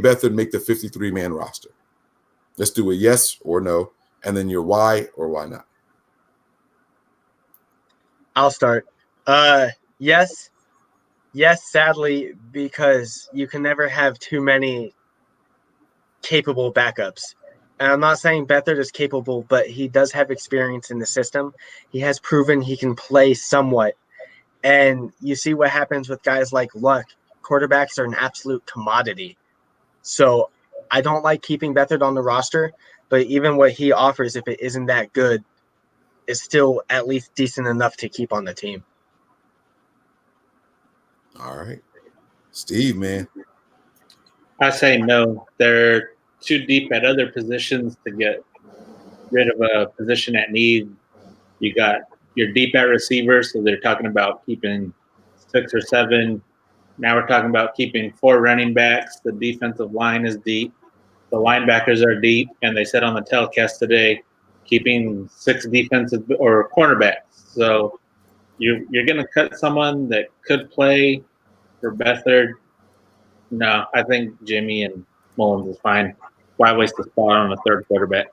Beathard make the 53-man roster? Let's do a yes or no, and then your why or why not. I'll start. Yes, sadly, because you can never have too many capable backups. And I'm not saying Beathard is capable, but he does have experience in the system. He has proven he can play somewhat. And you see what happens with guys like Luck. Quarterbacks are an absolute commodity. So I don't like keeping Beathard on the roster, but even what he offers, if it isn't that good, is still at least decent enough to keep on the team. All right. Steve, man. I say no. They're too deep at other positions to get rid of a position at need. You got your deep at receiver, so they're talking about keeping 6 or 7. Now we're talking about keeping 4 running backs. The defensive line is deep. The linebackers are deep, and they said on the telecast today, keeping 6 defensive or cornerbacks. So you're going to cut someone that could play for Beathard. No, I think Jimmy and Mullins is fine. Why waste the spot on a third quarterback?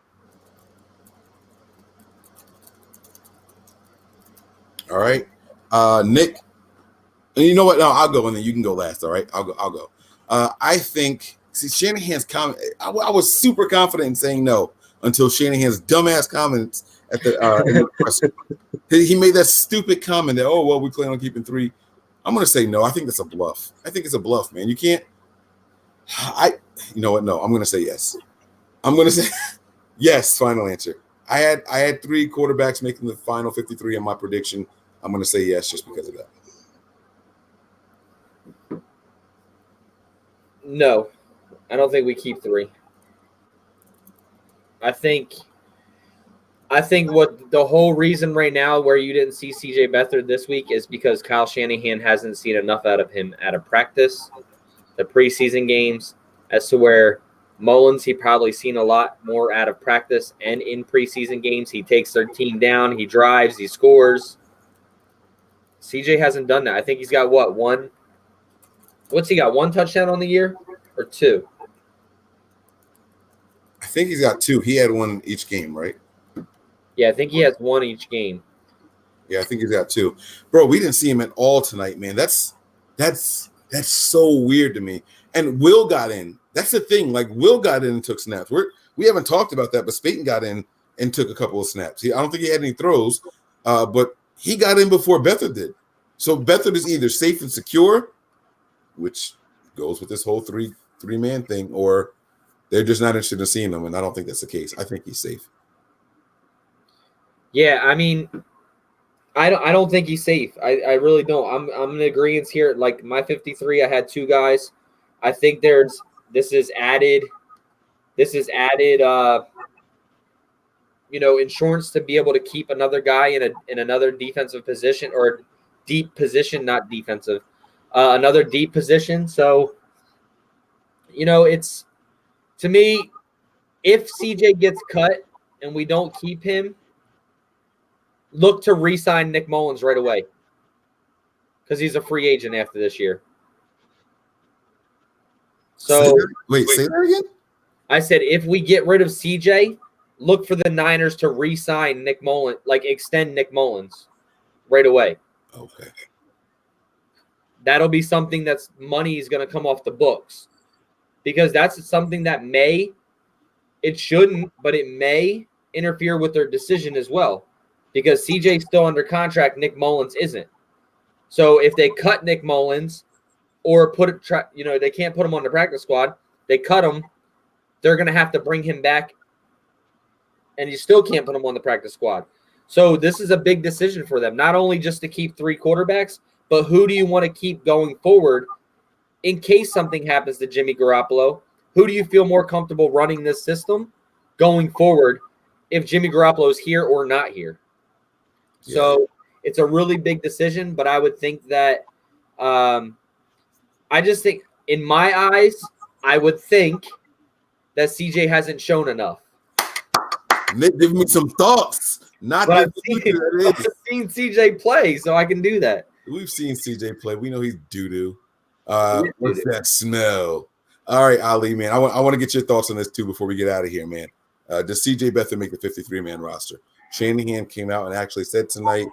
All right. Nick. And you know what? No, I'll go, and then you can go last. All right. I'll go. I think Shanahan's comment. I was super confident in saying no until Shanahan's dumbass comments at the in the presser. He made that stupid comment that, oh well, we plan on keeping 3. I'm gonna say no. I think that's a bluff. I think it's a bluff, man. You can't. You know what? No, I'm gonna say yes. I'm gonna say yes. Final answer. I had 3 quarterbacks making the final 53 in my prediction. I'm gonna say yes just because of that. No, I don't think we keep 3. I think what the whole reason right now where you didn't see CJ Beathard this week is because Kyle Shanahan hasn't seen enough out of him out of practice, the preseason games, as to where Mullins, he probably seen a lot more out of practice and in preseason games. He takes their team down, he drives, he scores. CJ hasn't done that. I think he's got one? What's he got? 1 touchdown on the year or 2? I think he's got 2. He had 1 each game, right? Yeah, I think he has 1 each game. Yeah, I think he's got 2. Bro, we didn't see him at all tonight, man. That's so weird to me. And Will got in. That's the thing. Like, Will got in and took snaps. We haven't talked about that, but Spayton got in and took a couple of snaps. I don't think he had any throws, but he got in before Beathard did. So Beathard is either safe and secure, which goes with this whole three-man thing, or they're just not interested in seeing him, and I don't think that's the case. I think he's safe. Yeah, I mean, I don't think he's safe. I really don't. I'm in agreement here. Like my 53, I had 2 guys. I think this is added insurance to be able to keep another guy in another defensive position or deep position, not defensive, another deep position. So, it's, to me, if CJ gets cut and we don't keep him, look to re-sign Nick Mullins right away because he's a free agent after this year. So say that again? I said if we get rid of CJ, look for the Niners to re-sign Nick Mullins, like extend Nick Mullins right away. Okay. That'll be something that's money is going to come off the books because that's something that it shouldn't, but it may interfere with their decision as well because CJ's still under contract. Nick Mullins isn't. So if they cut Nick Mullins or they can't put him on the practice squad, they cut him, they're going to have to bring him back and you still can't put him on the practice squad. So this is a big decision for them, not only just to keep 3 quarterbacks, but who do you want to keep going forward in case something happens to Jimmy Garoppolo? Who do you feel more comfortable running this system going forward if Jimmy Garoppolo is here or not here? Yeah. So it's a really big decision, but I would think that I just think in my eyes, I would think that CJ hasn't shown enough. Nick, give me some thoughts. I've seen CJ play, so I can do that. We've seen CJ play. We know he's doo-doo. What's that smell? All right, Ali, man. I want to get your thoughts on this, too, before we get out of here, man. Does CJ Beathard make the 53-man roster? Shanahan came out and actually said tonight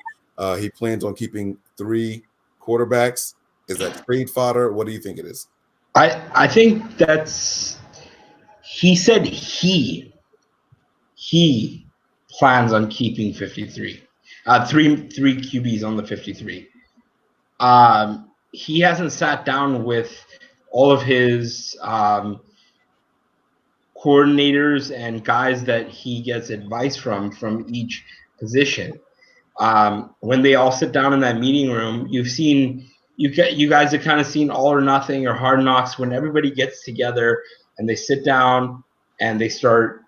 he plans on keeping 3 quarterbacks. Is that trade fodder? What do you think it is? I think that's – he said he plans on keeping 53. 3 QBs on the 53. He hasn't sat down with all of his coordinators and guys that he gets advice from each position. When they all sit down in that meeting room, you guys have kind of seen All or Nothing or Hard Knocks, when everybody gets together and they sit down and they start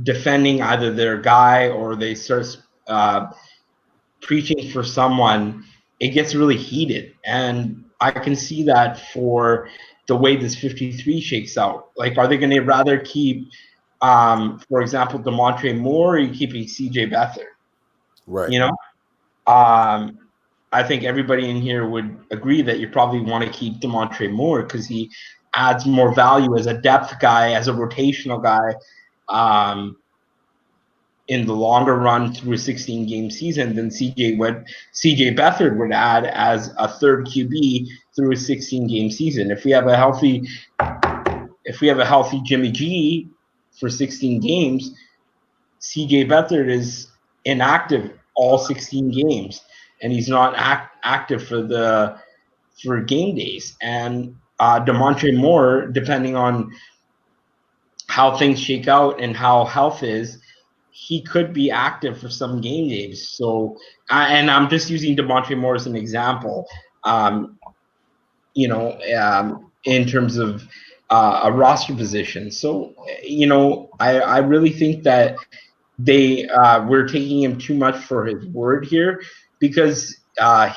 defending either their guy or they start preaching for someone. It gets really heated, and I can see that for the way this 53 shakes out. Like, are they going to rather keep, for example, Dante Moore, or are you keeping CJ Beathard? Right. You know, I think everybody in here would agree that you probably want to keep Dante Moore because he adds more value as a depth guy, as a rotational guy, in the longer run through a 16-game season than CJ Beathard would add as a third QB through a 16-game season. If we have a healthy Jimmy G for 16 games, CJ Beathard is inactive all 16 games, and he's not active for game days. And Dante Moore, depending on how things shake out and how health is, he could be active for some game days. So, and I'm just using Dante Moore as an example, in terms of a roster position. So, I really think that we're taking him too much for his word here, because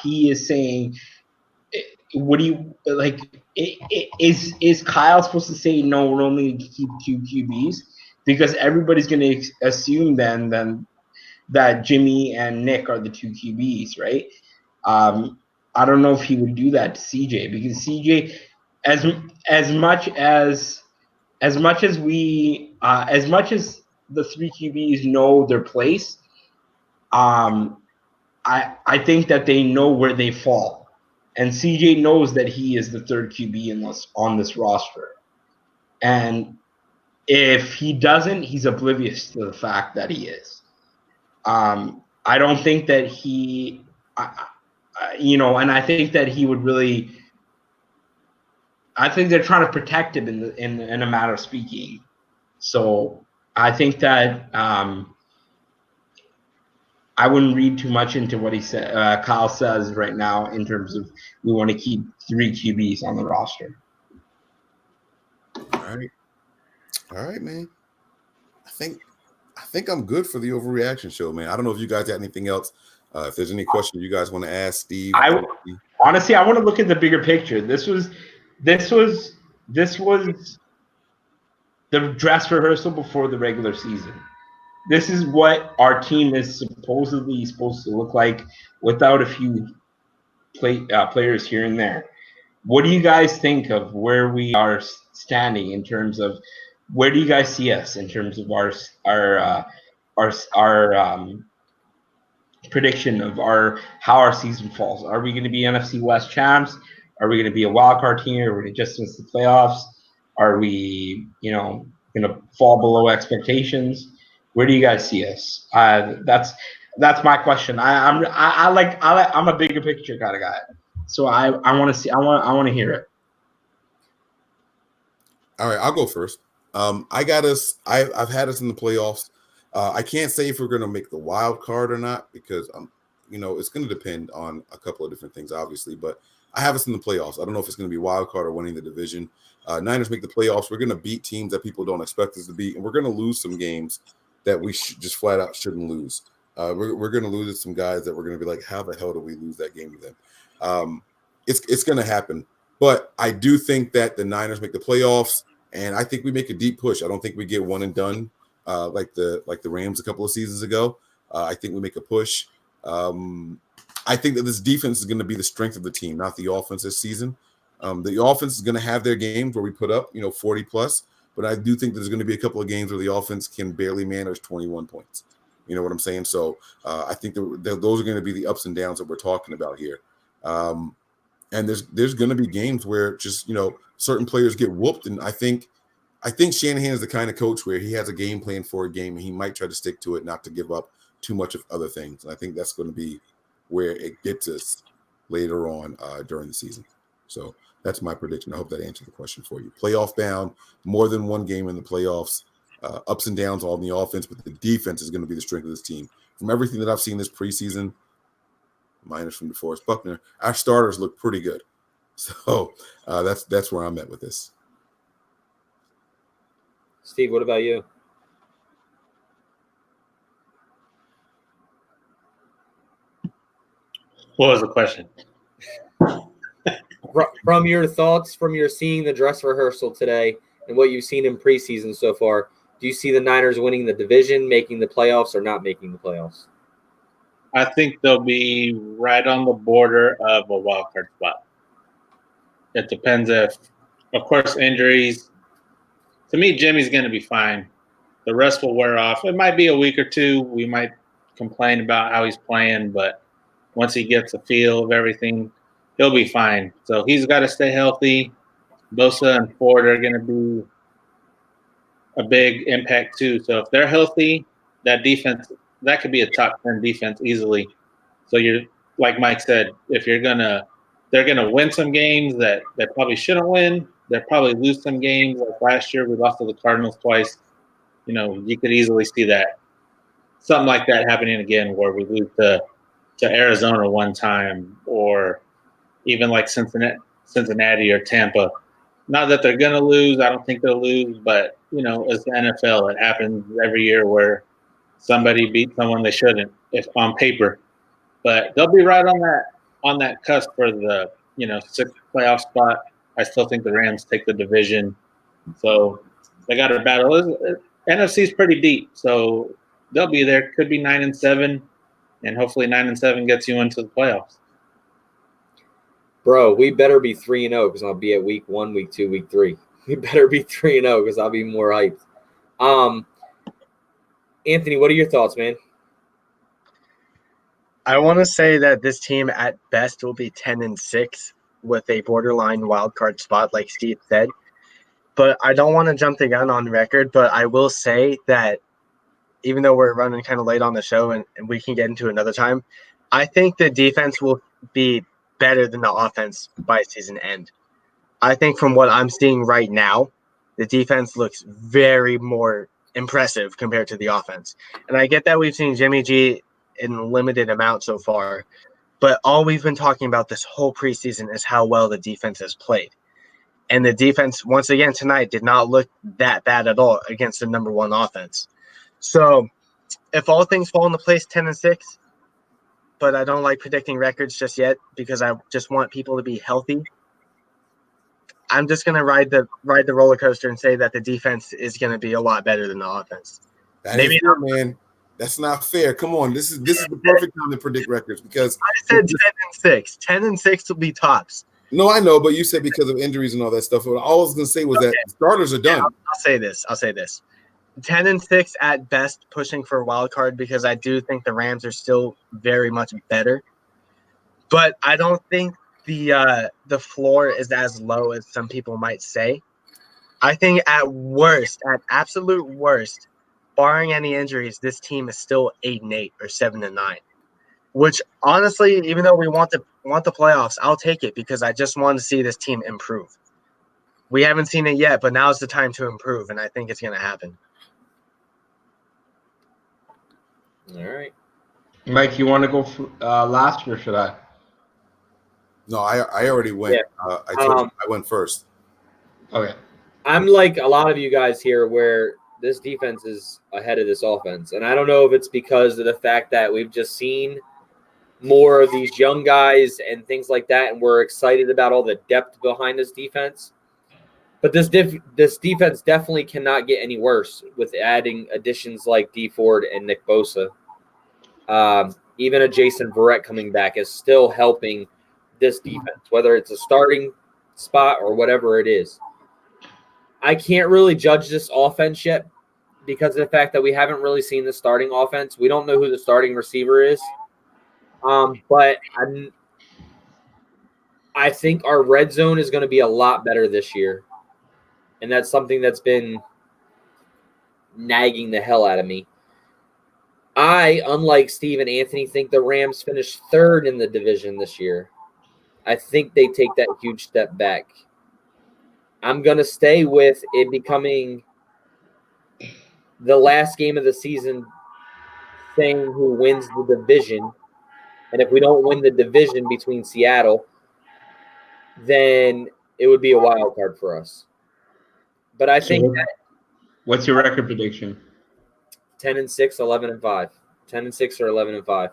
he is saying, what do you like? Is Kyle supposed to say no? We're only going to keep 2 QBs, because everybody's going to assume then that Jimmy and Nick are the 2 QBs, right? I don't know if he would do that to CJ, because CJ, as much as the 3 QBs know their place, I think that they know where they fall. And CJ knows that he is the 3rd QB on this roster. And if he doesn't, he's oblivious to the fact that he is. I don't think that he, and I think that he would really, I think they're trying to protect him in a matter of speaking. So I think that I wouldn't read too much into what he said. Kyle says right now in terms of we want to keep 3 QBs on the roster. All right, man. I think I'm good for the overreaction show, man. I don't know if you guys got anything else. If there's any question you guys want to ask Steve. Honestly, I want to look at the bigger picture. This was the dress rehearsal before the regular season. This is what our team is supposedly supposed to look like without a few players here and there. What do you guys think of where we are standing in terms of where do you guys see us in terms of our prediction of how our season falls? Are we going to be NFC West champs? Are we going to be a wild card team? Are we going to just miss the playoffs? Are we, going to fall below expectations? Where do you guys see us? That's my question. I'm a bigger picture kind of guy, so I want to see. I want to hear it. All right, I'll go first. I got us. I've had us in the playoffs. I can't say if we're going to make the wild card or not, because it's going to depend on a couple of different things, obviously. But I have us in the playoffs. I don't know if it's going to be wild card or winning the division. Niners make the playoffs. We're going to beat teams that people don't expect us to beat, and we're going to lose some games that we just flat out shouldn't lose. We're going to lose to some guys that we're going to be like, how the hell did we lose that game to them? It's going to happen. But I do think that the Niners make the playoffs, and I think we make a deep push. I don't think we get one and done like the Rams a couple of seasons ago. I think we make a push. I think that this defense is going to be the strength of the team, not the offense this season. The offense is going to have their games where we put up, 40 plus, but I do think there's going to be a couple of games where the offense can barely manage 21 points. You know what I'm saying? So I think those are going to be the ups and downs that we're talking about here. And there's going to be games where just, certain players get whooped. And I think Shanahan is the kind of coach where he has a game plan for a game and he might try to stick to it, not to give up too much of other things. And I think that's going to be where it gets us later on during the season. So that's my prediction. I hope that answered the question for you. Playoff bound, more than one game in the playoffs, ups and downs on the offense, but the defense is going to be the strength of this team from everything that I've seen this preseason, minus from DeForest Buckner, our starters look pretty good. So that's where I'm at with this. Steve, what about you? What was the question? From your thoughts, from your seeing the dress rehearsal today and what you've seen in preseason so far, do you see the Niners winning the division, making the playoffs, or not making the playoffs? I think they'll be right on the border of a wild card spot. It depends if, of course, injuries. To me, Jimmy's going to be fine. The rest will wear off. It might be a week or two. We might complain about how he's playing, but once he gets a feel of everything, he'll be fine. So he's got to stay healthy. Bosa and Ford are going to be a big impact too. So if they're healthy, that defense, that could be a top 10 defense easily. So you're, like Mike said, if they're going to win some games that they probably shouldn't win. They'll probably lose some games. Like last year, we lost to the Cardinals twice. You could easily see that. Something like that happening again where we lose to Arizona one time, or even like Cincinnati or Tampa. Not that they're going to lose. I don't think they'll lose, but, it's the NFL. It happens every year where somebody beat someone they shouldn't, if on paper. But they'll be right on that cusp for the, sixth playoff spot. I still think the Rams take the division. So they got to battle. NFC's pretty deep, so they'll be there. Could be 9-7, and hopefully 9-7 gets you into the playoffs. Bro, we better be 3-0 because I'll be at week 1, week 2, week 3. We better be 3-0 because I'll be more hyped. Anthony, what are your thoughts, man? I want to say that this team at best will be 10-6 with a borderline wild card spot, like Steve said. But I don't want to jump the gun on record, but I will say that even though we're running kind of late on the show and we can get into another time, I think the defense will be better than the offense by season end. I think from what I'm seeing right now, the defense looks very more impressive compared to the offense. And I get that we've seen Jimmy G in limited amount so far, but all we've been talking about this whole preseason is how well the defense has played. And the defense, once again, tonight did not look that bad at all against the number one offense. So if all things fall into place, 10-6, but I don't like predicting records just yet because I just want people to be healthy. I'm just going to ride the roller coaster and say that the defense is going to be a lot better than the offense. Maybe not, man. That's not fair. Come on, this is the perfect time to predict records because I said 10-6. 10-6 will be tops. No, I know, but you said because of injuries and all that stuff. What I was going to say was that starters are done. Yeah, I'll say this. 10-6 at best, pushing for a wild card because I do think the Rams are still very much better. But I don't think the floor is as low as some people might say. I think at absolute worst, barring any injuries, this team is still 8-8 or 7-9. Which honestly, even though we want the playoffs, I'll take it because I just want to see this team improve. We haven't seen it yet, but now's the time to improve, and I think it's going to happen. All right. Mike, you want to go last, or should I? No, I already went. Yeah. I told you I went first. Okay. I'm like a lot of you guys here where this defense is ahead of this offense. And I don't know if it's because of the fact that we've just seen more of these young guys and things like that, and we're excited about all the depth behind this defense. But this defense definitely cannot get any worse with adding additions like D Ford and Nick Bosa. Even a Jason Verrett coming back is still helping this defense, whether it's a starting spot or whatever it is. I can't really judge this offense yet because of the fact that we haven't really seen the starting offense. We don't know who the starting receiver is. But I think our red zone is going to be a lot better this year. And that's something that's been nagging the hell out of me. I, unlike Steve and Anthony, think the Rams finished third in the division this year. I think they take that huge step back. I'm going to stay with it becoming the last game of the season saying who wins the division. And if we don't win the division between Seattle, then it would be a wild card for us. But I think that What's your record prediction? 10-6, 11-5. 10-6 or 11-5.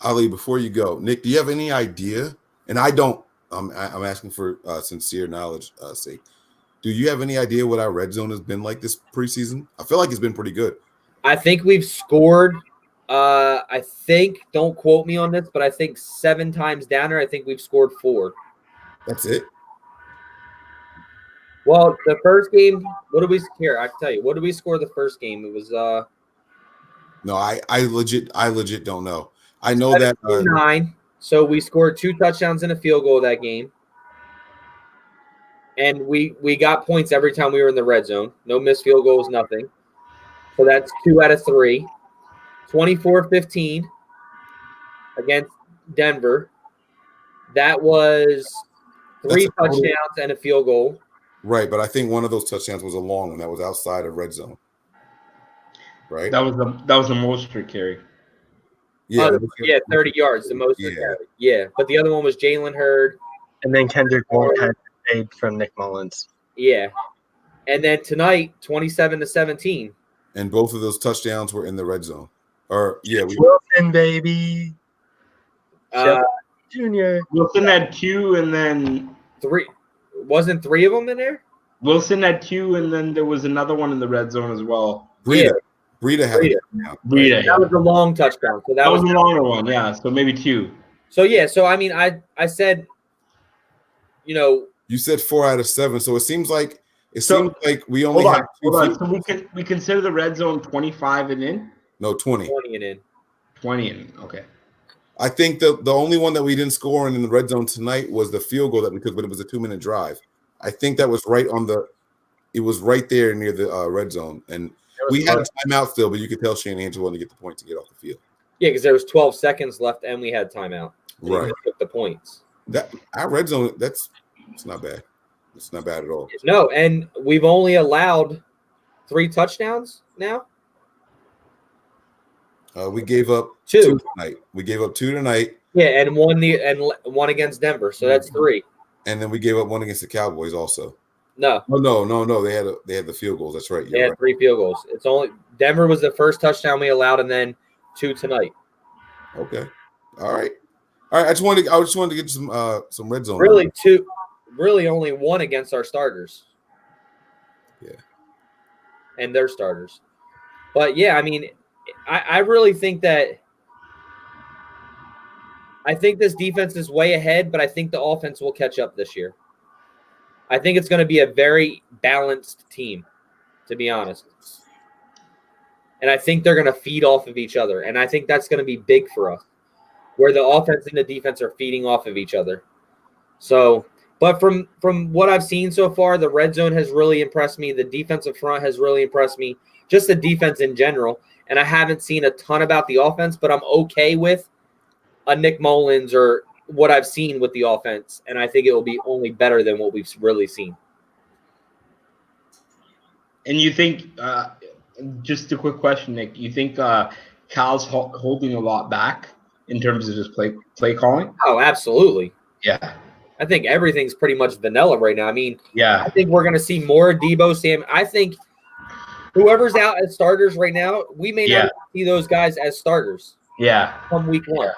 Ali, before you go, Nick, do you have any idea? And I don't. I'm asking for sincere knowledge sake. Do you have any idea what our red zone has been like this preseason? I feel like it's been pretty good. I think we've scored. I think, don't quote me on this, but I think 7 times downer. I think we've scored 4. That's it. Well, the first game, what did we here? I can tell you, what did we score the first game? It was No, I legit don't know. I know that 9. So we scored 2 touchdowns and a field goal that game. And we got points every time we were in the red zone. No missed field goals, nothing. So that's 2 out of 3. 24-15 against Denver. That was 3 touchdowns and a field goal. Right, but I think one of those touchdowns was a long one that was outside of red zone. Right? That was the most for carry. Yeah, 30 yards, the most. Yeah, but the other one was Jalen Hurd. And then Kendrick Moore had paid from Nick Mullins. Yeah. And then tonight, 27-17. And both of those touchdowns were in the red zone. Wilson, baby. Junior. Wilson had 2 and then 3. Wasn't 3 of them in there? Wilson had 2 and then there was another one in the red zone as well. Breida had it. Breida. That was a long touchdown. So that was a longer one, yeah. So maybe 2. So yeah, so I mean, I said, you said 4 out of 7. So it seems like we only have 2. Hold on. So we consider the red zone 25 and in? No, 20. 20 and in. 20 and in. Okay. I think the only one that we didn't score in the red zone tonight was the field goal that we took, but it was a 2-minute drive. I think that was it was right there near the red zone, and we had a timeout still, but you could tell Shanahan wanted to get the point to get off the field. Yeah, because there was 12 seconds left, and we had timeout. Right. We took the points. That our red zone, it's not bad. It's not bad at all. No, and we've only allowed 3 touchdowns now. We gave up 2 tonight. We gave up 2 tonight. Yeah, and one against Denver, so that's 3. And then we gave up 1 against the Cowboys also. No. Oh, no. They had the field goals. That's right. They had 3 field goals. It's only Denver was the first touchdown we allowed, and then 2 tonight. Okay. All right. I just wanted to get some red zone. Really 2. Really only 1 against our starters. Yeah. And their starters. But yeah, I mean, I really think that this defense is way ahead, but I think the offense will catch up this year. I think it's going to be a very balanced team, to be honest. And I think they're going to feed off of each other. And I think that's going to be big for us, where the offense and the defense are feeding off of each other. So, but from what I've seen so far, the red zone has really impressed me. The defensive front has really impressed me. Just the defense in general. And I haven't seen a ton about the offense, but I'm okay with a Nick Mullins or what I've seen with the offense. And I think it will be only better than what we've really seen. And you think, just a quick question, Nick, you think Cal's holding a lot back in terms of his play calling? Oh, absolutely. Yeah. I think everything's pretty much vanilla right now. I mean, yeah. I think we're going to see more Debo Sam. I think whoever's out as starters right now, we may not see those guys as starters. Yeah. From week 1.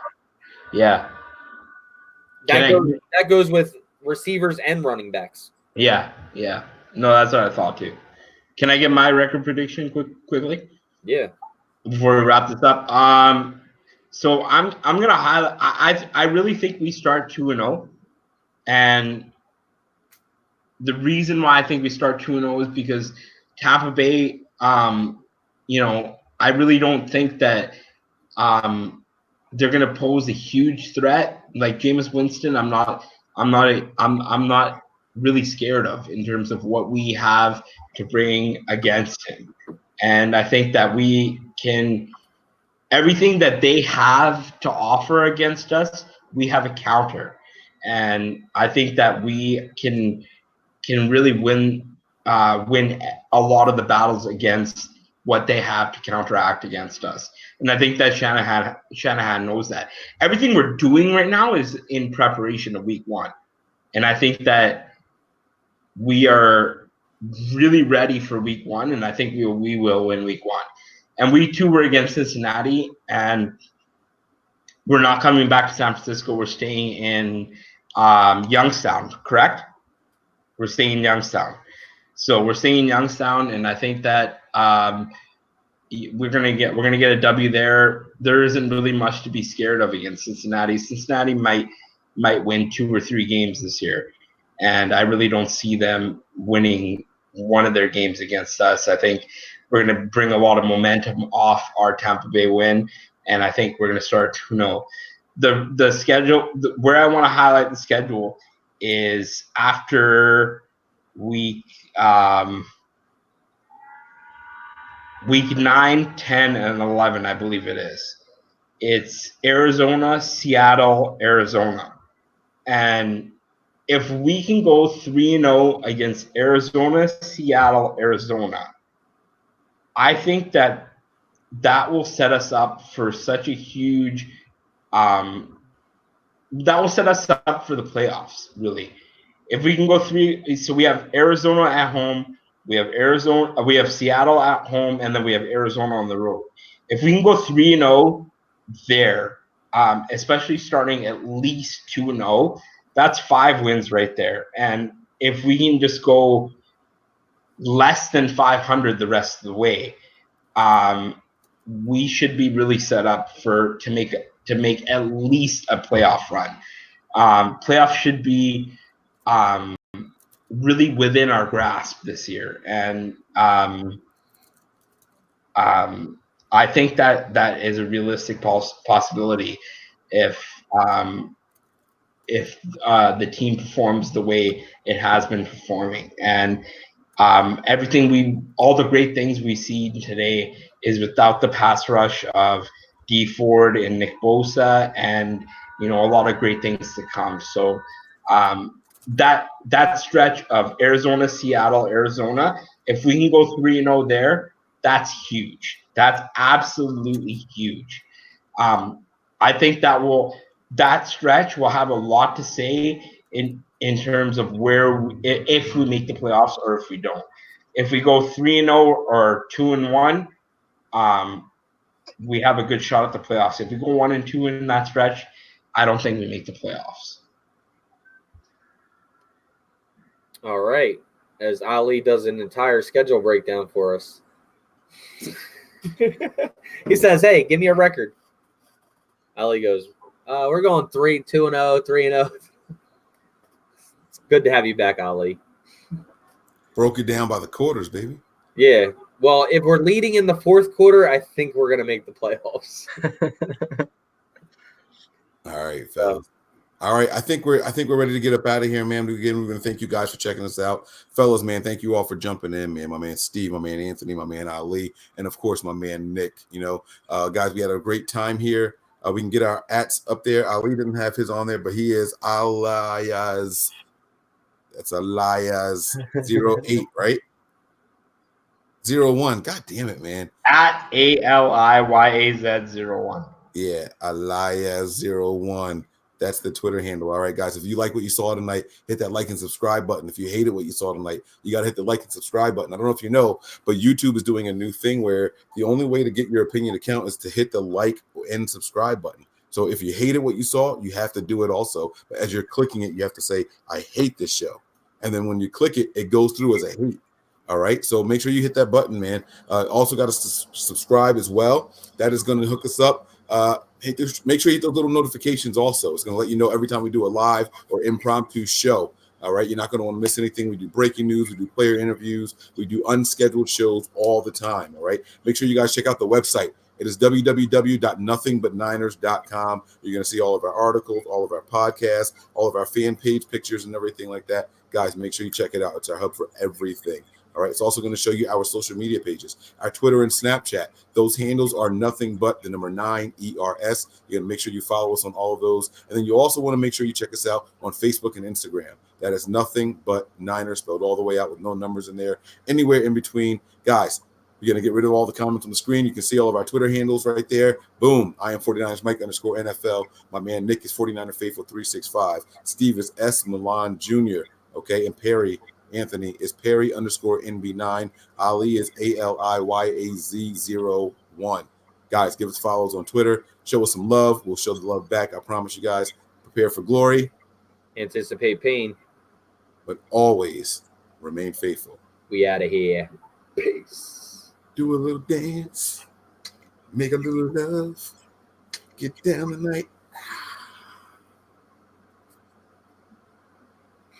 Yeah. That goes with receivers and running backs. Yeah. Yeah. No, that's what I thought too. Can I get my record prediction quickly? Yeah. Before we wrap this up. So I'm gonna highlight. I really think we start 2-0, and the reason why I think we start 2-0 is because Tampa Bay. I really don't think that they're gonna pose a huge threat like Jameis Winston. I'm not really scared of in terms of what we have to bring against him. And I think that we can, everything that they have to offer against us, we have a counter. And I think that we can really win a lot of the battles against what they have to counteract against us. And I think that Shanahan knows that. Everything we're doing right now is in preparation of week 1. And I think that we are really ready for week 1, and I think we will win week 1. And week 2, we're against Cincinnati, and we're not coming back to San Francisco. We're staying in Youngstown, correct? We're staying in Youngstown. So we're staying in Youngstown, and I think that we're gonna get a W there. There isn't really much to be scared of against Cincinnati. Cincinnati might win 2 or 3 games this year, and I really don't see them winning one of their games against us. I think we're gonna bring a lot of momentum off our Tampa Bay win, and I think we're gonna start to the schedule. Where I want to highlight the schedule is after week 9, 10, and 11, I believe it is. It's Arizona, Seattle, Arizona. And if we can go 3-0 against Arizona, Seattle, Arizona, I think that will set us up for such a huge that will set us up for the playoffs, really. If we can go 3, so we have Arizona at home, we have Seattle at home, and then we have Arizona on the road. If we can go 3-0 there, especially starting at least 2-0, that's 5 wins right there. And if we can just go less than 500 the rest of the way, we should be really set up to make at least a playoff run. Playoffs should be really within our grasp this year, and I think that is a realistic possibility if the team performs the way it has been performing. And all the great things we see today is without the pass rush of Dee Ford and Nick Bosa, and a lot of great things to come. So that stretch of Arizona, Seattle, Arizona, if we can go 3-0 there, that's huge. That's absolutely huge. I think that stretch will have a lot to say in terms of if we make the playoffs or if we don't. If we go 3-0 or 2-1, we have a good shot at the playoffs. If we go 1-2 in that stretch, I don't think we make the playoffs. All right. As Ali does an entire schedule breakdown for us. He says, "Hey, give me a record." Ali goes, "We're going 2-0, 3-0." It's good to have you back, Ali. Broke it down by the quarters, baby. Yeah. Well, if we're leading in the 4th quarter, I think we're gonna make the playoffs. All right, fellas. All right, I think we're ready to get up out of here, man. Again, we're going to thank you guys for checking us out. Fellas, man, thank you all for jumping in, man. My man Steve, my man Anthony, my man Ali, and of course, my man Nick. Guys, we had a great time here. We can get our ats up there. Ali didn't have his on there, but he is Alias. That's Alias 08, right? 01. God damn it, man. At ALIYAZ01. Yeah, Alias 01. That's the Twitter handle. All right, guys, if you like what you saw tonight, hit that like and subscribe button. If you hated what you saw tonight, you got to hit the like and subscribe button. I don't know if you know, but YouTube is doing a new thing where the only way to get your opinion to count is to hit the like and subscribe button. So if you hated what you saw, you have to do it also. But as you're clicking it, you have to say, "I hate this show." And then when you click it, it goes through as a hate. All right, so make sure you hit that button, man. Also got to subscribe as well. That is going to hook us up. Make sure you hit those little notifications also. It's going to let you know every time we do a live or impromptu show. All right, you're not going to want to miss anything. We do breaking news, we do player interviews, we do unscheduled shows all the time. All right, make sure you guys check out the website. It is www.nothingbutniners.com. You're going to see all of our articles, all of our podcasts, all of our fan page pictures and everything like that. Guys, make sure you check it out. It's our hub for everything. All right, it's also going to show you our social media pages, our Twitter and Snapchat. Those handles are nothing but the number 9 ERS. You're going to make sure you follow us on all of those. And then you also want to make sure you check us out on Facebook and Instagram. That is nothing but Niners, spelled all the way out with no numbers in there, anywhere in between. Guys, We're going to get rid of all the comments on the screen. You can see all of our Twitter handles right there. Boom. I am 49ers Mike _ NFL. My man Nick is 49er Faithful 365. Steve is S. Milan Jr. Okay. And Perry Anthony is Perry _ NB9. Ali is ALIYAZ01. Guys, give us follows on Twitter. Show us some love. We'll show the love back. I promise you guys. Prepare for glory. Anticipate pain. But always remain faithful. We out of here. Peace. Do a little dance. Make a little love. Get down tonight.